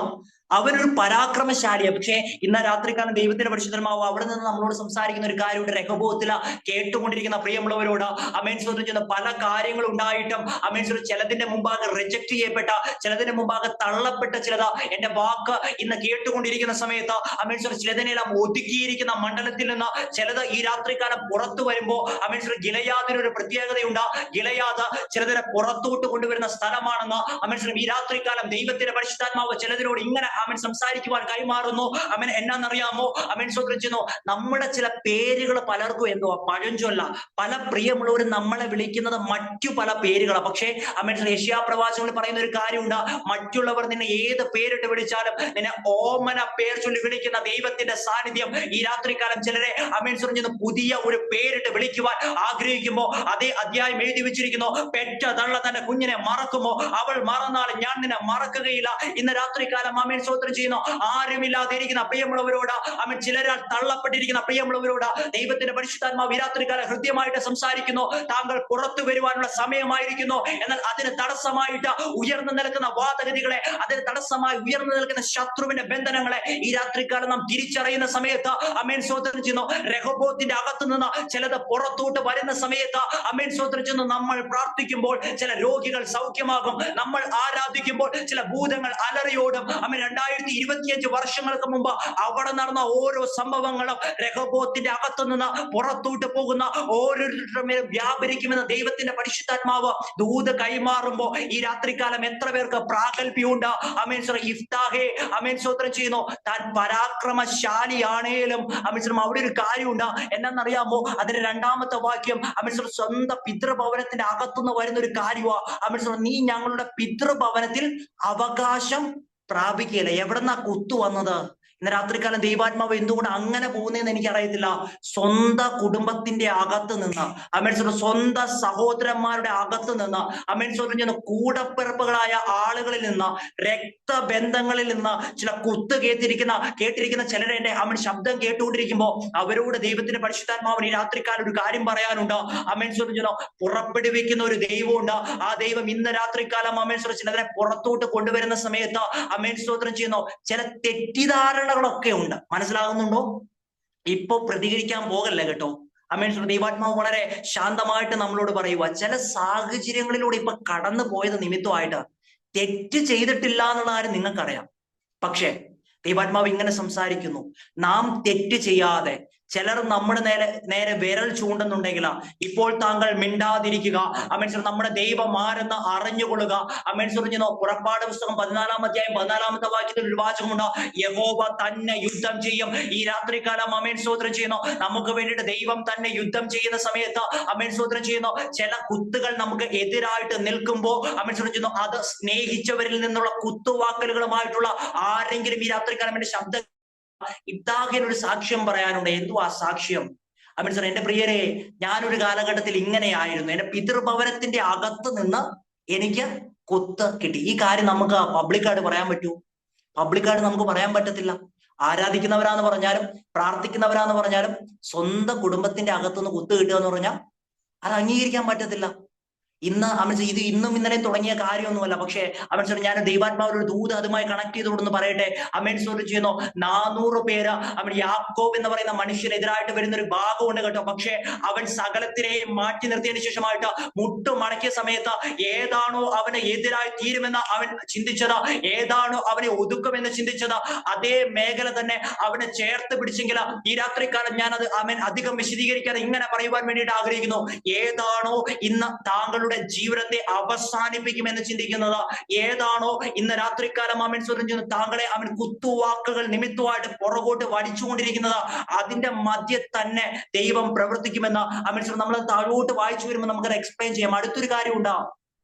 [SPEAKER 1] അവനൊരു പരാക്രമശാലിയാണ്. പക്ഷേ ഇന്ന് രാത്രികാലം ദൈവത്തിന്റെ പരിശുദ്ധമാവും അവിടെ നിന്ന് നമ്മളോട് സംസാരിക്കുന്ന ഒരു കാര്യമുണ്ട്. രഹോബോത്തില കേട്ടുകൊണ്ടിരിക്കുന്ന പ്രിയമുള്ളവരോട് അമേൻ സ്വന്തം ചെയ്യുന്ന പല കാര്യങ്ങൾ ഉണ്ടായിട്ടും അമേൻ സ്വന്തം ചിലതിന്റെ മുമ്പാകെ റിജക്ട് ചെയ്യപ്പെട്ട, ചിലതിന്റെ മുമ്പാകെ തള്ളപ്പെട്ട ചിലത് എന്റെ വാക്ക് ഇന്ന് കേട്ടുകൊണ്ടിരിക്കുന്ന സമയത്ത് അമേൻ സ്വന്തം ചിലതിനെല്ലാം ഒതുക്കിയിരിക്കുന്ന മണ്ഡലത്തിൽ നിന്ന് ചിലത് ഈ രാത്രികാലം പുറത്തു വരുമ്പോ അമേൻ സ്വന്തം ഗിലെയാദിനൊരു പ്രത്യേകതയുണ്ട്. ഗിലെയാദ് ചിലതിനെ പുറത്തോട്ട് കൊണ്ടുവരുന്ന സ്ഥലമാണെന്ന് അമേൻ സ്വന്തം ഈ രാത്രികാലം ദൈവത്തിന്റെ പരിശുദ്ധാത്മാവ് ചിലതിനോട് ഇങ്ങനെ അവൻ സംസാരിക്കുവാൻ കൈമാറുന്നു. അവൻ എന്നാന്നറിയാമോ? അവൻ സ്വദ്രിക്കുന്നു നമ്മുടെ ചില പേരുകൾ പലർക്കും എന്തുവാ പഴഞ്ചൊല്ല. പല പ്രിയമുള്ളവരും നമ്മളെ വിളിക്കുന്നത് മറ്റു പല പേരുകളാണ്. പക്ഷേ അവൻ യെശയ്യാ പ്രവാചകൻ പറയുന്ന ഒരു കാര്യമുണ്ട്. മറ്റുള്ളവർ നിന്നെ ഏത് പേരിട്ട് വിളിച്ചാലും നിന്നെ ഓമന പേർ ചൊല്ലി വിളിക്കുന്ന ദൈവത്തിന്റെ സാന്നിധ്യം ഈ രാത്രികാലം ചിലരെ അവൻ സ്വദ്രിക്കുന്നു പുതിയ ഒരു പേരിട്ട് വിളിക്കുവാൻ ആഗ്രഹിക്കുമ്പോ അതേ അധ്യായം എഴുതി വെച്ചിരിക്കുന്നു. പെറ്റ തള്ള തന്റെ കുഞ്ഞിനെ മറക്കുമോ? അവൾ മറന്നാലും ഞാൻ നിന്നെ മറക്കുകയില്ല. ഇന്ന് രാത്രികാലം അമേൻ സ്തോത്രം ചെയ്യുന്നു. ആരുമില്ലാതിരിക്കുന്ന പ്രിയമുള്ളവരോട് അവൻ ചിലരാൽ തള്ളപ്പെട്ടിരിക്കുന്ന പ്രിയമുള്ളവരോട് ദൈവത്തിന്റെ പരിശുദ്ധാത്മാവ് ഈ രാത്രികാലം ഹൃദ്യമായിട്ട് സംസാരിക്കുന്നു. താങ്കൾ പുറത്തു വരുവാനുള്ള സമയമായിരിക്കുന്നു. എന്നാൽ അതിന് തടസ്സമായിട്ട് ഉയർന്നു നിൽക്കുന്ന വാദഗതികളെ, അതിന് തടസ്സമായി ഉയർന്നു നിൽക്കുന്ന ശത്രുവിന്റെ ബന്ധനങ്ങളെ ഈ രാത്രികാലം നാം തിരിച്ചറിയുന്ന സമയത്ത് അമേൻ സ്തോത്രം ചെയ്യുന്നു. രഹോബോത്തിന്റെ അകത്തു നിന്ന് ചിലത് പുറത്തോട്ട് വരുന്ന സമയത്ത് അമേൻ സ്തോത്രം ചെയ്യുന്നു. നമ്മൾ പ്രാർത്ഥിക്കുമ്പോൾ ചില രോഗികൾ സൗഖ്യമാകും. നമ്മൾ ആരാധിക്കുമ്പോൾ ചില ഭൂതങ്ങൾ അലറിയോടും. അമേൻ 2025 വർഷങ്ങൾക്ക് മുമ്പ് അവിടെ നടന്ന ഓരോ സംഭവങ്ങളും രഹോബോത്തിന്റെ അകത്തു നിന്ന് പുറത്തോട്ട് പോകുന്ന ഓരോരുത്തരുടെ മേൽ വ്യാപരിക്കുമെന്ന് ദൈവത്തിന്റെ പരിശുദ്ധാത്മാവ് ദൂത് കൈമാറുമ്പോ ഈ രാത്രികാലം എത്ര പേർക്ക് പ്രാഗൽഭ്യമുണ്ട്? അമേൻ യിഫ്താഹേ അമേൻ സ്തോത്രം ചെയ്യുന്നു. താൻ പരാക്രമശാലിയാണേലും അമേൻ അവിടെ ഒരു കാര്യമുണ്ട്. എന്നാന്നറിയാമോ? അതിന്റെ രണ്ടാമത്തെ വാക്യം അമേൻ സ്വന്തം പിതൃഭവനത്തിന്റെ അകത്തുനിന്ന് വരുന്ന ഒരു കാര്യമാണ്. അമേൻ നീ ഞങ്ങളുടെ പിതൃഭവനത്തിൽ അവകാശം പ്രാപിക്കുകയില്ല. എവിടെന്നാ കുത്തു വന്നത്? ഇന്ന് രാത്രികാലം ദൈവാത്മാവ് എന്തുകൊണ്ട് അങ്ങനെ പോകുന്നതെന്ന് എനിക്കറിയത്തില്ല. സ്വന്തം കുടുംബത്തിന്റെ അകത്ത് നിന്ന് അമേൻ സ്വന്തം സഹോദരന്മാരുടെ അകത്ത് നിന്ന് അമേൻ സ്വന്തം കൂടപ്പിറപ്പുകളായ ആളുകളിൽ നിന്ന്, രക്തബന്ധങ്ങളിൽ നിന്ന് ചില കുത്ത് കേട്ടിരിക്കുന്ന ചിലരെ എന്റെ അമേൻ ശബ്ദം കേട്ടുകൊണ്ടിരിക്കുമ്പോ അവരോട് ദൈവത്തിന്റെ പരിശുദ്ധാത്മാവിന് ഈ രാത്രികാലം ഒരു കാര്യം പറയാനുണ്ട്. അമേൻ സ്വന്തം പുറപ്പെടുവിക്കുന്ന ഒരു ദൈവമുണ്ട്. ആ ദൈവം ഇന്ന് രാത്രികാലം അമേൻ ചിലതിനെ പുറത്തോട്ട് കൊണ്ടുവരുന്ന സമയത്ത് അമേൻ സ്തോത്രം ചെയ്യുന്നു. ചില തെറ്റിദ്ധാരണകളൊക്കെ ഉണ്ട്. മനസ്സിലാകുന്നുണ്ടോ? ഇപ്പൊ പ്രതികരിക്കാൻ പോകല്ല കേട്ടോ. അമേൻ ദൈവാത്മാവ് വളരെ ശാന്തമായിട്ട് നമ്മളോട് പറയുക, ചില സാഹചര്യങ്ങളിലൂടെ ഇപ്പൊ കടന്നു പോയത് നിമിത്തമായിട്ട് തെറ്റ് ചെയ്തിട്ടില്ല എന്നുള്ള കാര്യം നിങ്ങൾക്കറിയാം. പക്ഷേ ദൈവാത്മാവ് ഇങ്ങനെ സംസാരിക്കുന്നു. നാം തെറ്റ് ചെയ്യാതെ ചിലർ നമ്മുടെ നേരെ വിരൽ ചൂണ്ടുന്നുണ്ടെങ്കിൽ ഇപ്പോൾ താങ്കൾ മിണ്ടാതിരിക്കുക. അമേൻ നമ്മുടെ ദൈവം ആരെന്ന് അറിഞ്ഞുകൊള്ളുക. അമേൻ പറഞ്ഞോ പുറപ്പാട് പുസ്തകം 14-ാം അധ്യായം 14-ാമത്തെ വാക്യത്തിൽ ഒരു വാചകമുണ്ട്. യഹോവ തന്നെ യുദ്ധം ചെയ്യും. ഈ രാത്രികാലം അമേൻ സ്തോത്രം ചെയ്യുന്നു. നമുക്ക് വേണ്ടിയിട്ട് ദൈവം തന്നെ യുദ്ധം ചെയ്യുന്ന സമയത്ത് അമേൻ സ്തോത്രം ചെയ്യുന്നു. ചില കുത്തുകൾ നമുക്ക് എതിരായിട്ട് നിൽക്കുമ്പോൾ അമേൻ സ്തോത്രം ചെയ്യുന്നു. അത് സ്നേഹിച്ചവരിൽ നിന്നുള്ള കുത്തുവാക്കലുകളുമായിട്ടുള്ള ആരെങ്കിലും ഈ രാത്രികാലം എന്റെ ശബ്ദം യിഫ്താഹിനൊരു സാക്ഷ്യം പറയാനുണ്ട്. എന്തുവാ സാക്ഷ്യം? അമേൻ സാർ, എന്റെ പ്രിയരെ, ഞാനൊരു കാലഘട്ടത്തിൽ ഇങ്ങനെയായിരുന്നു. എന്റെ പിതൃഭവനത്തിന്റെ അകത്ത് നിന്ന് എനിക്ക് കുത്ത് കിട്ടി. ഈ കാര്യം നമുക്ക് പബ്ലിക്കായിട്ട് പറയാൻ പറ്റൂ? പബ്ലിക്കായിട്ട് നമുക്ക് പറയാൻ പറ്റത്തില്ല. ആരാധിക്കുന്നവരാന്ന് പറഞ്ഞാലും പ്രാർത്ഥിക്കുന്നവരാന്ന് പറഞ്ഞാലും സ്വന്തം കുടുംബത്തിന്റെ അകത്തുനിന്ന് കുത്ത് കിട്ടുക എന്ന് പറഞ്ഞാൽ അത് അംഗീകരിക്കാൻ പറ്റത്തില്ല. ഇന്ന് അവൻ ഇത് ഇന്നും ഇന്നലെ തുടങ്ങിയ കാര്യമൊന്നുമല്ല. പക്ഷേ അവൻ ഞാൻ ദൈവാത്മാവിന്റെ ദൂത് അതുമായി കണക്ട് ചെയ്തുകൊണ്ടെന്ന് പറയട്ടെ. അമേൻ സ്തോത്രം ചെയ്യുന്നു. 400 പേര് അവൻ യാക്കോബ് എന്ന് പറയുന്ന മനുഷ്യനെതിരായിട്ട് വരുന്ന ഒരു ഭാഗമുണ്ട് കേട്ടോ. പക്ഷെ അവൻ സകലത്തിനെയും മാറ്റി നിർത്തിയതിനു ശേഷമായിട്ട് മുട്ടുമടക്കിയ സമയത്ത് ഏതാണോ അവന് എതിരായി തീരുമെന്ന് അവൻ ചിന്തിച്ചത്, ഏതാണോ അവനെ ഒതുക്കുമെന്ന് ചിന്തിച്ചത്, അതേ മേഖല തന്നെ അവനെ ചേർത്ത് പിടിച്ചെങ്കിൽ ഈ രാത്രിക്കാലം ഞാനത് അവൻ അധികം വിശദീകരിക്കാതെ ഇങ്ങനെ പറയുവാൻ വേണ്ടിയിട്ട് ആഗ്രഹിക്കുന്നു. ഏതാണോ ഇന്ന് താങ്കളുടെ ജീവിതത്തെ അവസാനിപ്പിക്കുമെന്ന് ചിന്തിക്കുന്നത്, ഏതാണോ ഇന്ന് രാത്രികാലം അവൻ സ്വരം താങ്കളെ അവൻ കുത്തുവാക്കുകൾ നിമിത്തമായിട്ട് പുറകോട്ട് വലിച്ചുകൊണ്ടിരിക്കുന്നത്, അതിന്റെ മധ്യ തന്നെ ദൈവം പ്രവർത്തിക്കുമെന്ന് അവൻ നമ്മൾ താഴോട്ട് വായിച്ചു വരുമ്പോൾ നമുക്കത് എക്സ്പ്ലെയിൻ ചെയ്യാം. അടുത്തൊരു കാര്യം ഉണ്ടാവും.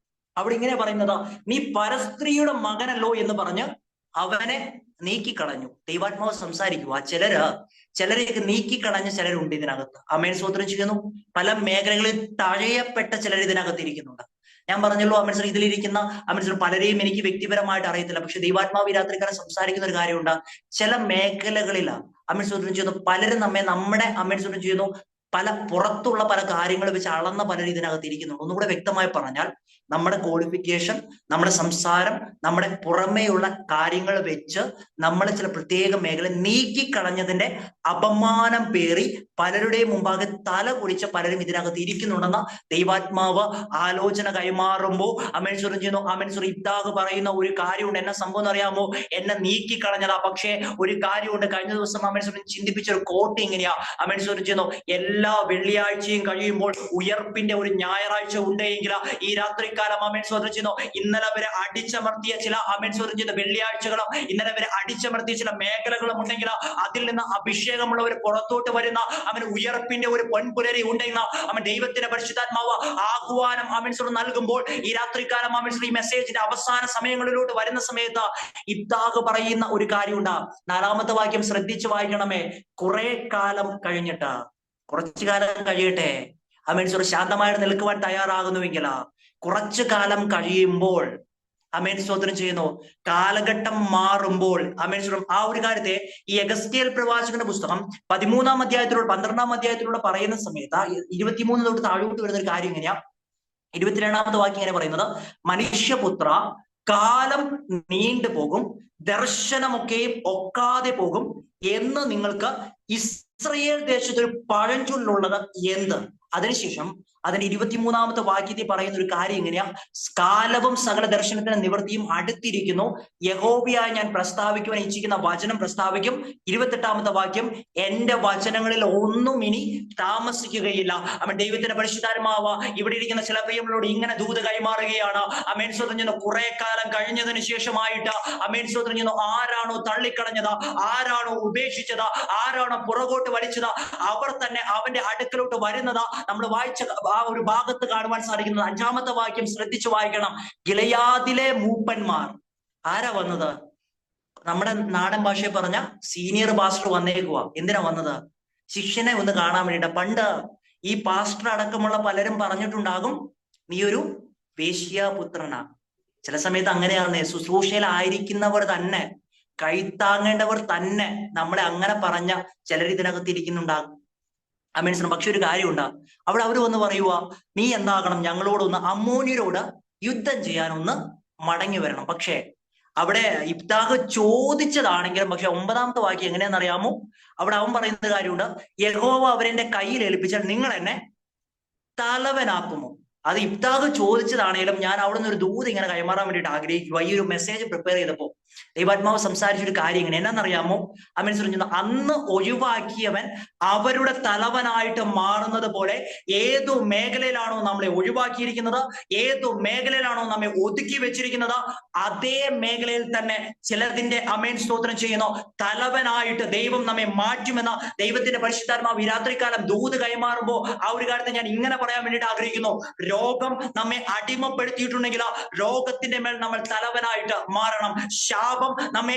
[SPEAKER 1] അവിടെ ഇങ്ങനെ പറയുന്നത്, നീ പരസ്ത്രീയുടെ മകനല്ലോ എന്ന് പറഞ്ഞ് അവനെ നീക്കിക്കളഞ്ഞു. ദൈവാത്മാവ് സംസാരിക്കുക. ചിലരെയൊക്കെ നീക്കിക്കളഞ്ഞ ചിലരുണ്ട് ഇതിനകത്ത്. അമേൻ സ്തോത്രം ചെയ്യുന്നു. പല മേഖലകളിൽ തഴയപ്പെട്ട ചിലർ ഇതിനകത്ത് ഇരിക്കുന്നുണ്ട്. ഞാൻ പറഞ്ഞല്ലോ അമേശ്വർ, ഇതിലിരിക്കുന്ന അമേശ്വർ പലരെയും എനിക്ക് വ്യക്തിപരമായിട്ട് അറിയത്തില്ല. പക്ഷെ ദൈവാത്മാവ് ഈ രാത്രിക്കാലം സംസാരിക്കുന്ന ഒരു കാര്യമുണ്ട്. ചില മേഖലകളിലാണ് അമേശ്വരം ചെയ്യുന്നു, പലരും നമ്മുടെ അമേശ്വരം ചെയ്യുന്നു, പല പുറത്തുള്ള പല കാര്യങ്ങൾ വെച്ച് അളന്ന പലരും ഇതിനകത്ത് ഇരിക്കുന്നുണ്ട്. ഒന്നുകൂടെ വ്യക്തമായി പറഞ്ഞാൽ, നമ്മുടെ ക്വാളിഫിക്കേഷൻ, നമ്മുടെ സംസാരം, നമ്മുടെ പുറമേയുള്ള കാര്യങ്ങൾ വെച്ച് നമ്മൾ ചില പ്രത്യേക മേഖല നീക്കിക്കളഞ്ഞതിന്റെ അപമാനം പേറി പലരുടെയും മുമ്പാകെ തല കുളിച്ച പലരും ഇതിനകത്ത് ഇരിക്കുന്നുണ്ടെന്ന ദൈവാത്മാവ് ആലോചന കൈമാറുമ്പോൾ അമേശ്വരം ചെയ്യുന്നു. അമേശ്വർ ഇബ്ദാഗ് പറയുന്ന ഒരു കാര്യമുണ്ട്. എന്നെ സംഭവം എന്ന് അറിയാമോ? എന്നെ നീക്കിക്കളഞ്ഞതാ. പക്ഷേ ഒരു കാര്യമുണ്ട്. കഴിഞ്ഞ ദിവസം അമേശ്വരൻ ചിന്തിപ്പിച്ച ഒരു കോട്ട് ഇങ്ങനെയാ. അമേശ്വരം ചെയ്യുന്നു, എല്ലാ വെള്ളിയാഴ്ചയും കഴിയുമ്പോൾ ഉയർപ്പിന്റെ ഒരു ഞായറാഴ്ച ഉണ്ടെങ്കിൽ ഈ രാത്രിക്കാലം അമേശ്വരം ചെയ്യുന്നു, ഇന്നലെ വരെ അടിച്ചമർത്തിയ ചില അമേശ്വരം ചെയ്യുന്ന വെള്ളിയാഴ്ചകളും ഇന്നലെ വരെ അടിച്ചമർത്തിയ ചില മേഖലകളും ഉണ്ടെങ്കിൽ അതിൽ നിന്ന് അഭിഷേകമുള്ളവർ പുറത്തോട്ട് വരുന്ന അവന് ഉയർപ്പിന്റെ ഒരു പൊൻപുലരി ഉണ്ടെങ്കിൽ അവൻ ദൈവത്തിന്റെ പരിശുദ്ധാത്മാവ് ആഹ്വാനം അമേശ്വരം നൽകുമ്പോൾ ഈ രാത്രിക്കാലം അമേശ്വരം ഈ മെസ്സേജിന്റെ അവസാന സമയങ്ങളിലോട്ട് വരുന്ന സമയത്ത് ഇബ്ദാഗ് പറയുന്ന ഒരു കാര്യമുണ്ട്. 4-ാമത്തെ വാക്യം ശ്രദ്ധിച്ചു വായിക്കണമേ. കുറെ കാലം കഴിഞ്ഞിട്ട്, കുറച്ചു കാലം കഴിയട്ടെ, അമേശ്വർ ശാന്തമായിട്ട് നിൽക്കുവാൻ തയ്യാറാകുന്നുവെങ്കിൽ കുറച്ചു കാലം കഴിയുമ്പോൾ അമേൻ സ്തോത്രം ചെയ്യുന്നു. കാലഘട്ടം മാറുമ്പോൾ അമേശ്വരം ആ ഒരു കാര്യത്തെ ഈ എഗസ്കേൽ പ്രവാചകന്റെ പുസ്തകം 13-ാം അധ്യായത്തിലൂടെ 12-ാം അധ്യായത്തിലൂടെ പറയുന്ന സമയത്ത് 23 തൊട്ട് താഴോട്ട് വരുന്ന ഒരു കാര്യം എങ്ങനെയാ? 22-ാമത്തെ വാക്യം ഇങ്ങനെ പറയുന്നത്, മനുഷ്യപുത്ര, കാലം നീണ്ടുപോകും, ദർശനമൊക്കെയും ഒക്കാതെ പോകും എന്ന് നിങ്ങൾക്ക് ഇസ്രയേൽ ദേശത്തൊരു പഴഞ്ചൊല്ലുള്ളത് എന്ത്? അതിനുശേഷം അതിന്റെ 23-ാമത്തെ വാക്യത്തിൽ പറയുന്ന ഒരു കാര്യം എങ്ങനെയാ? കാലവും സകല ദർശനത്തിന്റെ നിവൃത്തിയും അടുത്തിരിക്കുന്നു, യഹോവയായി ഞാൻ പ്രസ്താവിക്കുവാൻ ഇച്ഛിക്കുന്ന വചനം പ്രസ്താവിക്കും. 28-ാമത്തെ വാക്യം, എന്റെ വചനങ്ങളിൽ ഒന്നും ഇനി താമസിക്കുകയില്ല. അവൻ ദൈവത്തിന്റെ പരിശുദ്ധാത്മാവ് ഇവിടെ ഇരിക്കുന്ന ചില പ്രിയങ്ങളോട് ഇങ്ങനെ ദൂത് കൈമാറുകയാണ്. അമേൻ സ്തോത്രം ചെയ്യുന്നു. കുറെ കാലം കഴിഞ്ഞതിന് ശേഷമായിട്ട് അമേൻ സ്തോത്രം ചെയ്യുന്നു, ആരാണോ തള്ളിക്കളഞ്ഞത്, ആരാണോ ഉപേക്ഷിച്ചത്, ആരാണോ പുറകോട്ട് വലിച്ചത്, അവർ തന്നെ അവന്റെ അടുക്കലോട്ട് വരുന്നത് നമ്മൾ വായിച്ച ആ ഒരു ഭാഗത്ത് കാണുവാൻ സാധിക്കുന്നത്. 5-ാമത്തെ വാക്യം ശ്രദ്ധിച്ചു വായിക്കണം. ഗിലെയാദിലെ മൂപ്പന്മാർ ആരാ വന്നത്? നമ്മുടെ നാടൻ ഭാഷയെ പറഞ്ഞ സീനിയർ പാസ്റ്റർ വന്നേക്കുക. എന്തിനാ വന്നത്? ശിഷ്യനെ ഒന്ന് കാണാൻ വേണ്ടിയിട്ട്. പണ്ട് ഈ പാസ്റ്റർ അടക്കമുള്ള പലരും പറഞ്ഞിട്ടുണ്ടാകും, നീ ഒരു വേശ്യാപുത്രനാ. ചില സമയത്ത് അങ്ങനെയാണ്. ശുശ്രൂഷയിലായിരിക്കുന്നവർ തന്നെ, കൈത്താങ്ങേണ്ടവർ തന്നെ നമ്മളെ അങ്ങനെ പറഞ്ഞ ചിലർ ഇതിനകത്ത് ഇരിക്കുന്നുണ്ടാകും. അമേശ്വരം. പക്ഷെ ഒരു കാര്യമുണ്ട്, അവിടെ അവർ വന്ന് പറയുക, നീ എന്താകണം, ഞങ്ങളോടൊന്ന് അമ്മോന്യരോട് യുദ്ധം ചെയ്യാനൊന്ന് മടങ്ങി വരണം. പക്ഷേ അവിടെ ഇബ്ദാഗ് ചോദിച്ചതാണെങ്കിലും, പക്ഷെ 9-ാമത്തെ വാക്യം എങ്ങനെയാണെന്നറിയാമോ? അവിടെ അവൻ പറയുന്ന കാര്യമുണ്ട്, യഹോവ അവരെന്റെ കയ്യിൽ ഏൽപ്പിച്ചാൽ നിങ്ങൾ എന്നെ തലവനാക്കുമോ? അത് ഇബ്ദാഗ് ചോദിച്ചതാണെങ്കിലും ഞാൻ അവിടെ നിന്ന് ഒരു ദൂത് ഇങ്ങനെ കൈമാറാൻ വേണ്ടിയിട്ട് ആഗ്രഹിക്കുക. ഈ ഒരു മെസ്സേജ് പ്രിപ്പയർ ചെയ്തപ്പോ ദൈവാത്മാവ് സംസാരിച്ചൊരു കാര്യം ഇങ്ങനെ എന്നാന്നറിയാമോ? അമേശ്വരം, അന്ന് ഒഴിവാക്കിയവൻ അവരുടെ തലവനായിട്ട് മാറുന്നത് പോലെ ഏതു മേഖലയിലാണോ നമ്മളെ ഒഴിവാക്കിയിരിക്കുന്നത്, ഏതു മേഖലയിലാണോ നമ്മെ ഒതുക്കി വെച്ചിരിക്കുന്നത്, അതേ മേഖലയിൽ തന്നെ ചിലതിന്റെ അമേൻ സ്തോത്രം ചെയ്യുന്നു തലവനായിട്ട് ദൈവം നമ്മെ മാറ്റുമെന്ന ദൈവത്തിന്റെ പരിശുദ്ധാത്മാവ് ഈ രാത്രികാലം ദൂത് കൈമാറുമ്പോൾ ആ ഒരു കാര്യത്തെ ഞാൻ ഇങ്ങനെ പറയാൻ വേണ്ടിയിട്ട് ആഗ്രഹിക്കുന്നു. രോഗം നമ്മെ അടിമപ്പെടുത്തിയിട്ടുണ്ടെങ്കിൽ രോഗത്തിന്റെ മേൽ നമ്മൾ തലവനായിട്ട് മാറണം. ശാപം നമ്മെ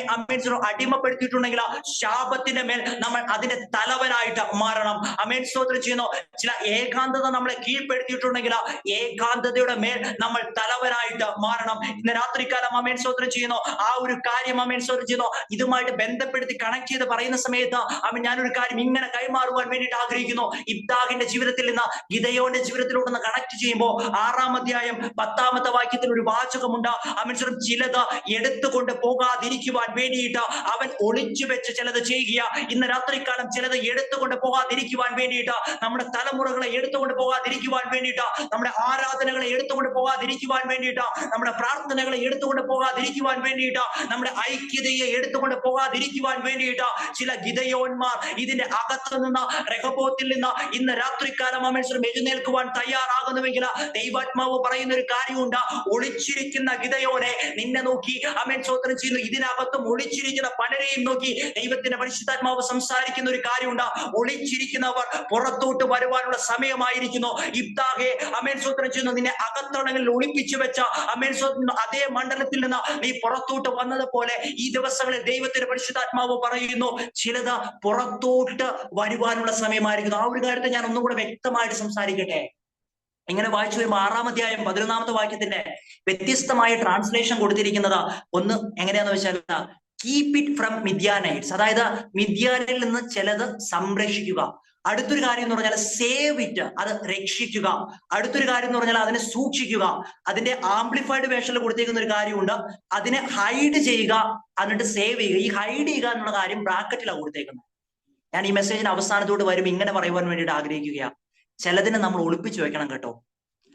[SPEAKER 1] അടിമപ്പെടുത്തിയിട്ടുണ്ടെങ്കിൽ ശാപത്തിന്റെ മേൽ നമ്മൾ അതിന്റെ തലവനായിട്ട് മാറണം. അമേൻ സ്തോത്രം ചെയ്യുന്നു. ചില ഏകാന്തത നമ്മളെ കീഴ്പ്പെടുത്തിയിട്ടുണ്ടെങ്കിൽ ഏകാന്തതയുടെ മേൽ നമ്മൾ തലവനായിട്ട് മാറണം. ഇന്ന് രാത്രികാലം അമേൻ സ്തോത്രം ചെയ്യുന്നു. ആ ഒരു കാര്യം അമേൻ സ്തോത്രം ചെയ്യുന്നു ഇതുമായിട്ട് ബന്ധപ്പെടുത്തി കണക്ട് ചെയ്ത് പറയുന്ന സമയത്ത് ഞാനൊരു കാര്യം ഇങ്ങനെ കൈമാറുവാൻ വേണ്ടിയിട്ട് ആഗ്രഹിക്കുന്നു. ഇബ്ദാഗിന്റെ ജീവിതത്തിൽ നിന്ന് ഗിദെയോന്റെ ജീവിതത്തിലോട്ട് കണക്ട് ചെയ്യുമ്പോൾ 6-ാം അധ്യായം 10-ാമത്തെ വാക്യത്തിൽ ഒരു വാചകമുണ്ട്. അമേശ്വരം, ചിലത് എടുത്തുകൊണ്ട് പോകാതിരിക്കുവാൻ വേണ്ടിയിട്ട് അവൻ ഒളിച്ചു വെച്ച് ചിലത് ചെയ്യുക. ഇന്ന് രാത്രികാലം ചിലത് എടുത്തുകൊണ്ട് പോകാതിരിക്കുവാൻ വേണ്ടിയിട്ട്, നമ്മുടെ തലമുറകളെ എടുത്തുകൊണ്ട് പോകാതിരിക്കുവാൻ വേണ്ടിയിട്ട്, നമ്മുടെ ആരാധനകളെ എടുത്തുകൊണ്ട് പോകാതിരിക്കുവാൻ വേണ്ടിയിട്ട്, നമ്മുടെ പ്രാർത്ഥനകളെ എടുത്തുകൊണ്ട് പോകാതിരിക്കുവാൻ വേണ്ടിയിട്ട്, നമ്മുടെ ഐക്യതയെ എടുത്തുകൊണ്ട് പോകാതിരിക്കുവാൻ വേണ്ടിയിട്ട് ചില ഗിദെയോന്മാർ ഇതിന്റെ അകത്ത് നിന്ന് രഹോബോത്തിൽ നിന്ന് ഇന്ന് രാത്രികാലം അമേശ്വരം എഴുന്നേൽക്കുവാൻ തയ്യാറാകുന്നുവെങ്കിൽ ദൈവാത്മാവ് പറയുന്ന ഒരു കാര്യമുണ്ട്. ഒളിച്ചിരിക്കുന്ന ഗിദെയോനെ നിന്നെ നോക്കി അമേൻ സ്തോത്രം ചെയ്യുന്നു. ഇതിനകത്തും ഒളിച്ചിരിക്കുന്ന പലരെയും നോക്കി ദൈവത്തിന്റെ പരിശുദ്ധാത്മാവ് സംസാരിക്കുന്ന ഒരു കാര്യമുണ്ട്. ഒളിച്ചിരിക്കുന്നവർ പുറത്തോട്ട് വരുവാനുള്ള സമയമായിരിക്കുന്നു. ഇബ്ദാഗെ അമേൻ സ്തോത്രം ചെയ്യുന്നു, നിന്നെ അകത്തളങ്ങളിൽ ഒളിപ്പിച്ചു വെച്ച അമേൻ സ്തോത്രം അതേ മണ്ഡലത്തിൽ നിന്ന് നീ പുറത്തോട്ട് വന്നതുപോലെ ഈ ദിവസങ്ങളിൽ ദൈവത്തിന്റെ പരിശുദ്ധാത്മാവ് പറയുന്നു, ചിലത് പുറത്തോട്ട് വരുവാനുള്ള സമയമായിരിക്കുന്നു. ആ ഒരു കാര്യത്തെ ഞാൻ ഒന്നും കൂടെ വ്യക്തമായിട്ട് സംസാരിക്കട്ടെ. ഇങ്ങനെ വായിച്ചു വരുമ്പോൾ 6-ാം അധ്യായം 11-ാമത്തെ വാക്യത്തിന്റെ വ്യത്യസ്തമായ ട്രാൻസ്ലേഷൻ കൊടുത്തിരിക്കുന്നത് ഒന്ന് എങ്ങനെയാന്ന് വെച്ചാൽ കീപ് ഇറ്റ് ഫ്രം മിദ്യാനൈറ്റ്സ്, അതായത് മിദ്യാനിൽ നിന്ന് ചിലത് സംരക്ഷിക്കുക. അടുത്തൊരു കാര്യം എന്ന് പറഞ്ഞാൽ സേവ് ഇറ്റ്, അത് രക്ഷിക്കുക. അടുത്തൊരു കാര്യം എന്ന് പറഞ്ഞാൽ അതിനെ സൂക്ഷിക്കുക. അതിന്റെ ആംപ്ലിഫൈഡ് വേർഷനിൽ കൊടുത്തിരിക്കുന്ന ഒരു കാര്യമുണ്ട്, അതിനെ ഹൈഡ് ചെയ്യുക എന്നിട്ട് സേവ് ചെയ്യുക. ഈ ഹൈഡ് ചെയ്യുക എന്നുള്ള കാര്യം ബ്രാക്കറ്റിലാണ് കൊടുത്തേക്കുന്നത്. ഞാൻ ഈ മെസ്സേജിന്റെ അവസാനത്തോട് വരുമ്പോൾ ഇങ്ങനെ പറയുവാൻ വേണ്ടിയിട്ട് ആഗ്രഹിക്കുകയാണ്, ചിലതിനെ നമ്മൾ ഒളിപ്പിച്ചു വെക്കണം കേട്ടോ.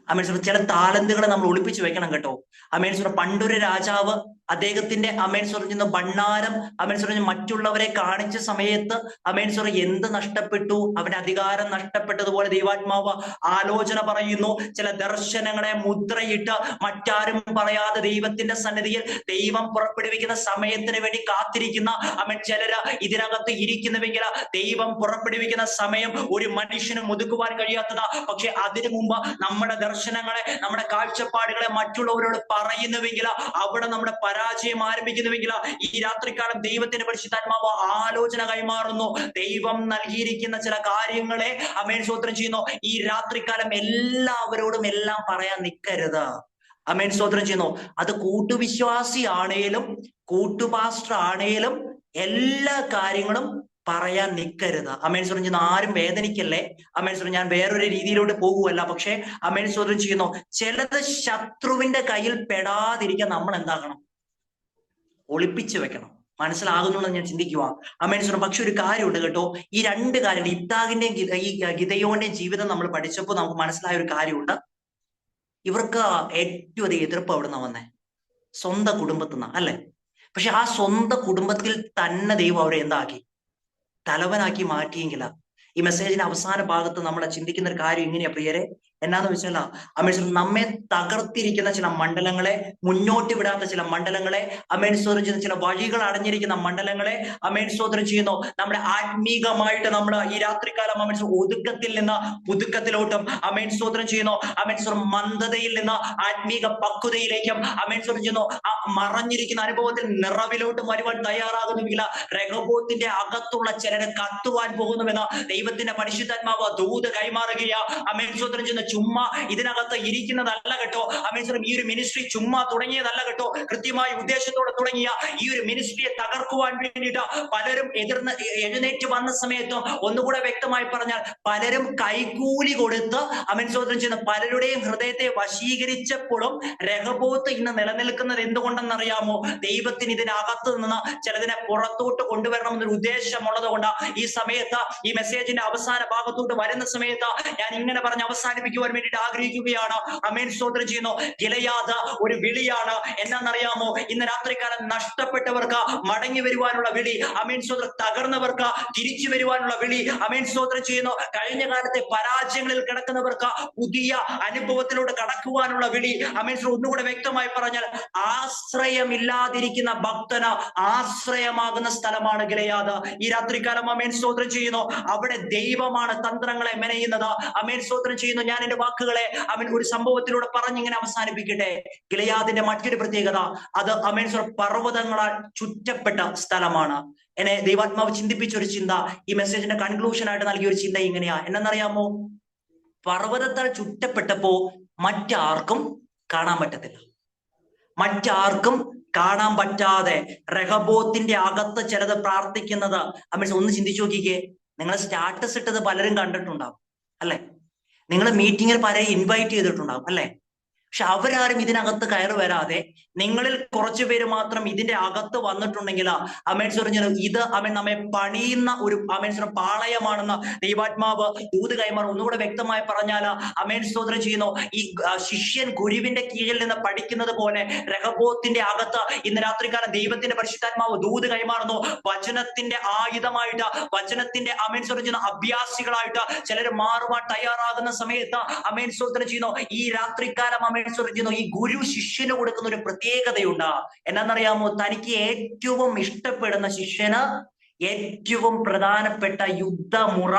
[SPEAKER 1] അമേൻസുറ ചില താലന്തുകളെ നമ്മൾ ഒളിപ്പിച്ചു വെക്കണം കേട്ടോ. അമേൻസുറ പണ്ടൊരു രാജാവ് അദ്ദേഹത്തിന്റെ അമേൻസുറഞ്ഞ ഭണ്ണാരം അമേൻസുറഞ്ഞ് മറ്റുള്ളവരെ കാണിച്ച സമയത്ത് അമേൻസുറ എന്ത് നഷ്ടപ്പെട്ടു? അവന്റെ അധികാരം നഷ്ടപ്പെട്ടതുപോലെ ദൈവാത്മാവ് ആലോചന പറയുന്നു. ചില ദർശനങ്ങളെ മുദ്രയിട്ട് മറ്റാരും പറയാതെ ദൈവത്തിന്റെ സന്നിധിയിൽ ദൈവം പുറപ്പെടുവിക്കുന്ന സമയത്തിന് വേണ്ടി കാത്തിരിക്കുന്ന ചിലര് ഇതിനകത്ത് ഇരിക്കുന്നുവെങ്കിൽ ദൈവം പുറപ്പെടുവിക്കുന്ന സമയം ഒരു മനുഷ്യനും ഒതുക്കുവാൻ കഴിയാത്തതാ. പക്ഷെ അതിനു മുമ്പ് നമ്മുടെ ദർശനങ്ങളെ, നമ്മുടെ കാഴ്ചപ്പാടുകളെ മറ്റുള്ളവരോട് പറയുന്നുവെങ്കിൽ അവിടെ നമ്മുടെ പരാജയം ആരംഭിക്കുന്നുവെങ്കിൽ ഈ രാത്രികാലം ദൈവത്തിന്റെ പരിശുദ്ധാത്മാവ് ആലോചന കൈമാറുന്നു. ദൈവം നൽകിയിരിക്കുന്ന ചില കാര്യങ്ങളെ അമേൻ സ്തോത്രം ചെയ്യുന്നു. ഈ രാത്രികാലം എല്ലാവരോടും എല്ലാം പറയാൻ നിൽക്കരുത്. അമേൻ സ്തോത്രം ചെയ്യുന്നു. അത് കൂട്ടുവിശ്വാസി ആണേലും കൂട്ടുപാസ്റ്റർ ആണേലും എല്ലാ കാര്യങ്ങളും പറയാൻ നിൽക്കരുത്. അമേൻ സ്തോത്രം ചെയ്യുന്നു. ആരും വേദനിക്കല്ലേ. അമേൻ സ്തോത്രം, ഞാൻ വേറൊരു രീതിയിലോട്ട് പോകുമല്ല. പക്ഷെ അമേൻ സ്തോത്രം ചെയ്യുന്നു, ചിലത് ശത്രുവിന്റെ കയ്യിൽ പെടാതിരിക്കാൻ നമ്മൾ എന്താക്കണം? ഒളിപ്പിച്ചു വെക്കണം. മനസ്സിലാകുന്നുള്ളത് ഞാൻ ചിന്തിക്കുക. അമേൻ സ്തോത്രം. പക്ഷെ ഒരു കാര്യമുണ്ട് കേട്ടോ, ഈ രണ്ട് കാര്യങ്ങൾ ഇബ്താഹിന്റെയും ഈ ഗിദെയോന്റെയും ജീവിതം നമ്മൾ പഠിച്ചപ്പോൾ നമുക്ക് മനസ്സിലായ ഒരു കാര്യമുണ്ട്. ഇവർക്ക് ഏറ്റവും അധികം എതിർപ്പ് എവിടുന്ന വന്നേ? സ്വന്തം കുടുംബത്തിൽ നിന്നാ അല്ലെ? പക്ഷെ ആ സ്വന്തം കുടുംബത്തിൽ തന്നെ ദൈവം അവരെ എന്താക്കി? തലവനാക്കി മാറ്റിയെങ്കില. ഈ മെസ്സേജിന്റെ അവസാന ഭാഗത്ത് നമ്മൾ ചിന്തിക്കുന്ന ഒരു കാര്യം ഇങ്ങനെയാ പ്രിയരെ, എന്നാന്ന് വെച്ചാൽ അമേൻ നമ്മെ തകർത്തിരിക്കുന്ന ചില മണ്ഡലങ്ങളെ, മുന്നോട്ട് വിടാത്ത ചില മണ്ഡലങ്ങളെ, അമേൻ സ്തോത്രം ചെയ്യുന്ന ചില വഴികൾ അടഞ്ഞിരിക്കുന്ന മണ്ഡലങ്ങളെ അമേൻ സ്തോത്രം ചെയ്യുന്നു. നമ്മുടെ ആത്മീകമായിട്ട് നമ്മൾ ഈ രാത്രികാലം അമേൻ ഒതുക്കത്തിൽ നിന്ന് പുതുക്കത്തിലോട്ടും, അമേൻ സ്തോത്രം ചെയ്യുന്നു അമേൻ മന്ദതയിൽ നിന്ന് ആത്മീക പക്വതയിലേക്കും അമേൻ സ്തോത്രം ചെയ്യുന്നു ആ മറഞ്ഞിരിക്കുന്ന അനുഭവത്തിൽ നിറവിലോട്ടും വരുവാൻ തയ്യാറാകുന്നുമില്ല. റെഹബോത്തിന്റെ അകത്തുള്ള ചിലരെ കത്തുവാൻ പോകുന്നുവെന്ന് ദൈവത്തിന്റെ പരിശുദ്ധാത്മാവ് ദൂത് കൈമാറുകയാ. അമേൻ സ്തോത്രം ചെയ്യുന്ന ചുമ്മാ ഇതിനകത്ത് ഇരിക്കുന്നതല്ല കേട്ടോ. അമേൻ ഈ ഒരു മിനിസ്ട്രി ചുമ്മാ തുടങ്ങിയതല്ല കേട്ടോ. കൃത്യമായ ഉദ്ദേശത്തോടെ തുടങ്ങിയ ഈ ഒരു മിനിസ്ട്രിയെ തകർക്കുവാൻ വേണ്ടിയിട്ട് പലരും എഴുന്നേറ്റ് വന്ന സമയത്തും, ഒന്നുകൂടെ വ്യക്തമായി പറഞ്ഞാൽ പലരും കൈക്കൂലി കൊടുത്ത് അമേൻ സ്തോത്രം ചെയ്യുന്ന പലരുടെയും ഹൃദയത്തെ വശീകരിച്ചപ്പോഴും രഹബോത്ത് ഇന്ന് നിലനിൽക്കുന്നത് എന്തുകൊണ്ടെന്നറിയാമോ? ദൈവത്തിന് ഇതിനകത്ത് നിന്ന് ചിലതിനെ പുറത്തോട്ട് കൊണ്ടുവരണമെന്നൊരു ഉദ്ദേശമുള്ളത് കൊണ്ട് ഈ സമയത്ത് ഈ മെസ്സേജിന്റെ അവസാന ഭാഗത്തോട്ട് വരുന്ന സമയത്ത് ഞാൻ ഇങ്ങനെ പറഞ്ഞ് അവസാനിപ്പിക്കുവാൻ വേണ്ടിയിട്ട് ആഗ്രഹിക്കുകയാണ്. അമേൻ സ്തോത്രം ചെയ്യുന്നു. ഗിലെയാദ് ഒരു വിളിയാണ്. എന്നാന്നറിയാമോ? ഇന്ന് രാത്രികാലം നഷ്ടപ്പെട്ടവർക്ക് മടങ്ങി വരുവാനുള്ള വിളി. അമേൻ സ്തോത്രം. തകർന്നവർക്ക് തിരിച്ചു വരുവാനുള്ള വിളി. അമേൻ സ്തോത്രം ചെയ്യുന്നു. കഴിഞ്ഞ കാലത്തെ പരാജയങ്ങളിൽ കിടക്കുന്നവർക്ക് പുതിയ അനുഭവത്തിലൂടെ കടക്കുവാനുള്ള വിളി. അമേൻ ഒന്നുകൂടെ വ്യക്തമായി പറഞ്ഞാൽ, ആശ്രയമില്ലാതിരിക്കുന്ന ഭക്തന് ആശ്രയമാകുന്ന സ്ഥലമാണ് ഗിലെയാദ്. ഈ രാത്രികാലം അമേൻ സ്തോത്രം ചെയ്യുന്നു. അവിടെ ദൈവമാണ് തന്ത്രങ്ങളെ മെനയുന്നത്. അമേൻ സ്തോത്രം ചെയ്യുന്നു. ഞാൻ എന്റെ വാക്കുകളെ അവൻ ഒരു സംഭവത്തിലൂടെ പറഞ്ഞിങ്ങനെ അവസാനിപ്പിക്കട്ടെ. ഗിലെയാദിന്റെ മറ്റൊരു പ്രത്യേകത, അത് അമേൻ പർവ്വതങ്ങളാൽ ചുറ്റപ്പെട്ട സ്ഥലമാണ്. എന്നെ ദൈവാത്മാവ് ചിന്തിപ്പിച്ച ഒരു ചിന്ത, ഈ മെസ്സേജിന്റെ കൺക്ലൂഷൻ ആയിട്ട് നൽകിയ ഒരു ചിന്ത ഇങ്ങനെയാ. എന്നറിയാമോ? പർവ്വതത്താൽ ചുറ്റപ്പെട്ടപ്പോ മറ്റാർക്കും കാണാൻ പറ്റത്തില്ല. മറ്റാർക്കും കാണാൻ പറ്റാതെ റെഹബോത്തിന്റെ അകത്ത് ചിലത് പ്രാർത്ഥിക്കുന്നത് അമേൻ ഒന്ന് ചിന്തിച്ചു നോക്കിക്കേ. നിങ്ങൾ സ്റ്റാറ്റസ് ഇട്ടത് പലരും കണ്ടിട്ടുണ്ടാവും അല്ലെ? നിങ്ങൾ മീറ്റിങ്ങിൽ പലരും ഇൻവൈറ്റ് ചെയ്തിട്ടുണ്ടാവും അല്ലെ? പക്ഷെ അവരാരും ഇതിനകത്ത് കയറി വരാതെ നിങ്ങളിൽ കുറച്ചു പേര് മാത്രം ഇതിന്റെ അകത്ത് വന്നിട്ടുണ്ടെങ്കിൽ അമേൻ പറഞ്ഞു ഇത് അമേൻ നമ്മെ പണിയുന്ന ഒരു അമേൻ പാളയമാണെന്ന് ദൈവാത്മാവ് ദൂത് കൈമാറും. ഒന്നുകൂടെ വ്യക്തമായി പറഞ്ഞാൽ അമേൻ സ്തോത്രം ചെയ്യുന്നു. ഈ ശിഷ്യൻ ഗുരുവിന്റെ കീഴിൽ നിന്ന് പഠിക്കുന്നത് പോലെ രഹബോത്തിന്റെ അകത്ത് ഇന്ന് രാത്രികാലം ദൈവത്തിന്റെ പരിശുദ്ധാത്മാവ് ദൂത് കൈമാറുന്നു. വചനത്തിന്റെ ആയുധമായിട്ട്, വചനത്തിന്റെ അമേൻ സ്തോത്രം ചെയ്യുന്ന അഭ്യാസികളായിട്ട് ചിലർ മാറുവാൻ തയ്യാറാകുന്ന സമയത്ത് അമേൻ സ്തോത്രം ചെയ്യുന്നു. ഈ രാത്രികാലം അമേൻ സ്തോത്രം ചെയ്യുന്നു. ഈ ഗുരു ശിഷ്യന് കൊടുക്കുന്ന ഒരു പ്രത്യേകതയുണ്ട്. എന്നാന്നറിയാമോ? തനിക്ക് ഏറ്റവും ഇഷ്ടപ്പെടുന്ന ശിഷ്യന് ഏറ്റവും പ്രധാനപ്പെട്ട യുദ്ധമുറ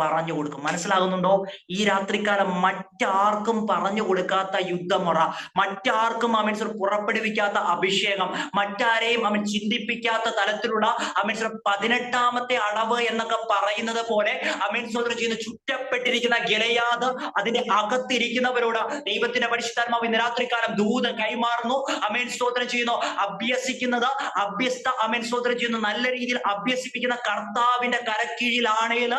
[SPEAKER 1] പറഞ്ഞു കൊടുക്കും. മനസ്സിലാകുന്നുണ്ടോ? ഈ രാത്രികാലം മറ്റാർക്കും പറഞ്ഞു കൊടുക്കാത്ത യുദ്ധമുറ, മറ്റാർക്കും പുറപ്പെടുവിക്കാത്ത അഭിഷേകം, മറ്റാരെയും ചിന്തിപ്പിക്കാത്ത തലത്തിലുള്ള 18ാമത്തെ അടവ് എന്നൊക്കെ പറയുന്നത് പോലെ ചെയ്യുന്ന ചുറ്റപ്പെട്ടിരിക്കുന്ന ഗിലെയാദ്, അതിന്റെ അകത്തിരിക്കുന്നവരോട് ദൈവത്തിന്റെ പരിശുദ്ധാത്മാവ് ഇന്ന് രാത്രികാലം ദൂത് കൈമാറുന്നു. സ്തോത്രം ചെയ്യുന്നു. അഭ്യസിക്കുന്നത് സ്തോത്രം ചെയ്യുന്നു. നല്ല രീതിയിൽ അഭ്യസിപ്പിക്കുന്ന കർത്താവിന്റെ കരക്കീഴിലാണേൽ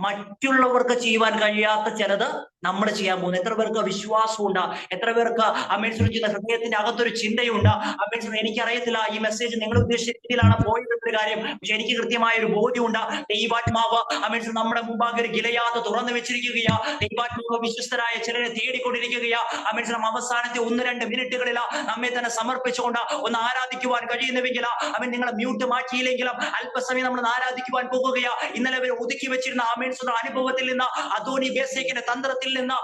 [SPEAKER 1] മറ്റുള്ളവർക്ക് ചെയ്യുവാൻ കഴിയാത്ത ചിലത് നമ്മൾ ചെയ്യാൻ പോകുന്നു. എത്ര പേർക്ക് വിശ്വാസമുണ്ട്? എത്ര പേർക്ക് ചെയ്യുന്ന ഹൃദയത്തിന്റെ അകത്തൊരു ചിന്തയുണ്ട്? എനിക്കറിയത്തില്ല ഈ മെസ്സേജ് നിങ്ങൾ ഉദ്ദേശിച്ച രീതിയിലാണ് പോയതൊരു കാര്യം, പക്ഷെ എനിക്ക് കൃത്യമായ ഒരു ബോധ്യമുണ്ട്. ദൈവാത്മാവ് നമ്മുടെ മുമ്പാകെ ഒരു ഗിലെയാദ് തുറന്നു വെച്ചിരിക്കുകയാ. ദൈവാത്മാവ് വിശ്വസ്തരായ ചിലരെ തേടിക്കൊണ്ടിരിക്കുകയാ. അവസാനത്തെ 1-2 മിനിറ്റുകളിൽ നമ്മെ തന്നെ സമർപ്പിച്ചുകൊണ്ട് ഒന്ന് ആരാധിക്കുവാൻ കഴിയുന്നുവെങ്കിൽ നിങ്ങളെ മ്യൂട്ട് മാറ്റിയില്ലെങ്കിലും അല്പസമയം നമ്മൾ ആരാധിക്കുവാൻ പോകുകയാ. ഇന്നലെ വരെ ഒതുക്കി വെച്ചിരുന്ന അനുഭവത്തിൽ നിന്ന്, അദോനി ബേസേക്കിന്റെ തന്ത്രത്തിൽ നിന്ന്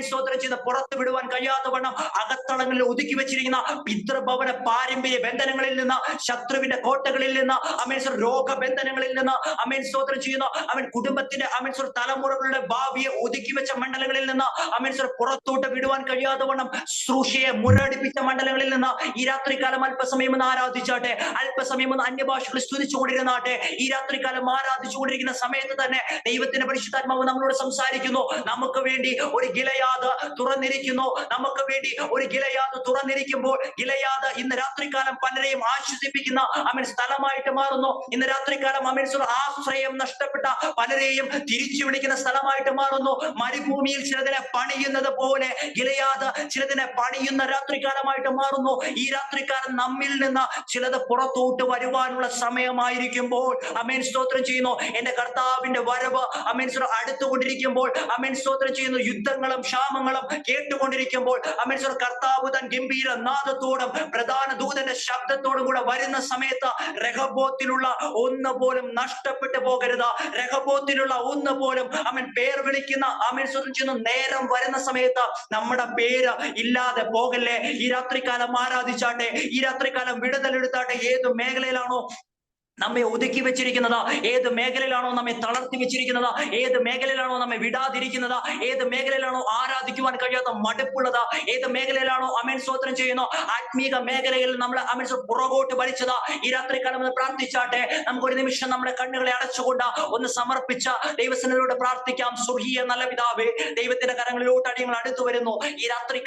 [SPEAKER 1] സ്തോത്രം ചെയ്ത് പുറത്തു വിടുവാൻ കഴിയാത്ത വണ്ണം അകത്തളങ്ങളിൽ ഒതുക്കി വെച്ചിരിക്കുന്ന പിതൃഭവന പാരമ്പര്യ ബന്ധനങ്ങളിൽ നിന്ന്, ശത്രുവിന്റെ കോട്ടകളിൽ നിന്ന്, രോഗബന്ധനങ്ങളിൽ നിന്ന് സ്തോത്രം ചെയ്യുന്ന കുടുംബത്തിന്റെ തലമുറകളുടെ ഭാവിയെ ഒതുക്കി വെച്ച മണ്ഡലങ്ങളിൽ നിന്ന് പുറത്തോട്ട് വിടുവാൻ കഴിയാത്ത വണ്ണം ശുശ്രൂഷയെ മുരടിപ്പിച്ച മണ്ഡലങ്ങളിൽ നിന്ന് ഈ രാത്രികാലം അല്പസമയം ഒന്ന് ആരാധിച്ചാട്ടെ, അല്പസമയം ഒന്ന് അന്യഭാഷകൾ സ്തുതിച്ചുകൊണ്ടിരുന്നാട്ടെ. ഈ രാത്രികാലം ആരാധിച്ചുകൊണ്ടിരിക്കുന്ന സമയത്ത് തന്നെ ദൈവത്തിന്റെ പരിശുദ്ധാത്മാവ് നമ്മളോട് സംസാരിക്കുന്നു. നമുക്ക് വേണ്ടി ഒരു ഗിലെയാദ് തുറന്നിരിക്കുന്നു. നമുക്ക് വേണ്ടി ഒരു ഗിലെയാദ് തുറന്നിരിക്കുമ്പോൾ ഗിലെയാദ് ഇന്ന് രാത്രികാലം പലരെയും ആശ്വസിപ്പിക്കുന്ന സ്ഥലമായിട്ട് മാറുന്നു. ഇന്ന് രാത്രികാലം ആശ്രയം നഷ്ടപ്പെട്ട പലരെയും തിരിച്ചു വിളിക്കുന്ന സ്ഥലമായിട്ട് മാറുന്നു. മരുഭൂമിയിൽ ചിലതിനെ പണിയുന്നത് പോലെ ഗിലെയാദ് ചിലതിനെ പണിയുന്ന രാത്രികാലമായിട്ട് മാറുന്നു. ഈ രാത്രികാലം നമ്മിൽ നിന്ന് ചിലത് പുറത്തോട്ട് വരുവാനുള്ള സമയമായിരിക്കുമ്പോൾ സ്തോത്രം ചെയ്യുന്നു. എന്റെ കർത്താവിന്റെ വരവ് അടുത്തുകൊണ്ടിരിക്കുമ്പോൾ സ്തോത്രം ചെയ്യുന്നു. യുദ്ധങ്ങളും ക്ഷാമങ്ങളും കേട്ടുകൊണ്ടിരിക്കുമ്പോൾ കർത്താവ് തൻ ഗംഭീര നാദത്തോടും പ്രധാന ദൂതന്റെ ശബ്ദത്തോടും കൂടെ വരുന്ന സമയത്ത് രഹബോത്തിലുള്ള ഒന്ന് പോലും നഷ്ടപ്പെട്ടു പോകരുത്. രഹബോത്തിലുള്ള ഒന്ന് പോലും പേർ വിളിക്കുന്ന സ്തോത്രം ചെയ്യുന്നു നേരം വരുന്ന സമയത്ത് നമ്മുടെ പേര് ഇല്ലാതെ പോകല്ലേ. ഈ രാത്രികാലം ആരാധിച്ചാട്ടെ, ഈ രാത്രികാലം വിടുതലെടുത്താട്ടെ. ഏത് മേഖലയിലാണോ നമ്മെ ഒതുക്കി വെച്ചിരിക്കുന്നത്, ഏത് മേഖലയിലാണോ നമ്മെ തളർത്തി വെച്ചിരിക്കുന്നത്, ഏത് മേഖലയിലാണോ നമ്മെ വിടാതിരിക്കുന്നത്, ഏത് മേഖലയിലാണോ ആരാധിക്കുവാൻ കഴിയാത്ത മടുപ്പുള്ളത്, ഏത് മേഖലയിലാണോ സ്തോത്രം ചെയ്യുന്നു ആത്മീക മേഖലയിൽ നമ്മൾ പുറകോട്ട് വലിച്ചത്, ഈ രാത്രികാലം ഒന്ന് പ്രാർത്ഥിച്ചാട്ടെ. നമുക്കൊരു നിമിഷം നമ്മുടെ കണ്ണുകളെ അടച്ചുകൊണ്ട് ഒന്ന് സമർപ്പിച്ച ദൈവസന്നിധിയോട് പ്രാർത്ഥിക്കാം. സ്വർഗീയ നല്ല പിതാവേ, ദൈവത്തിന്റെ കരങ്ങളിലോട്ട് അടിയങ്ങൾ അടുത്തു വരുന്നു. ഈ രാത്രി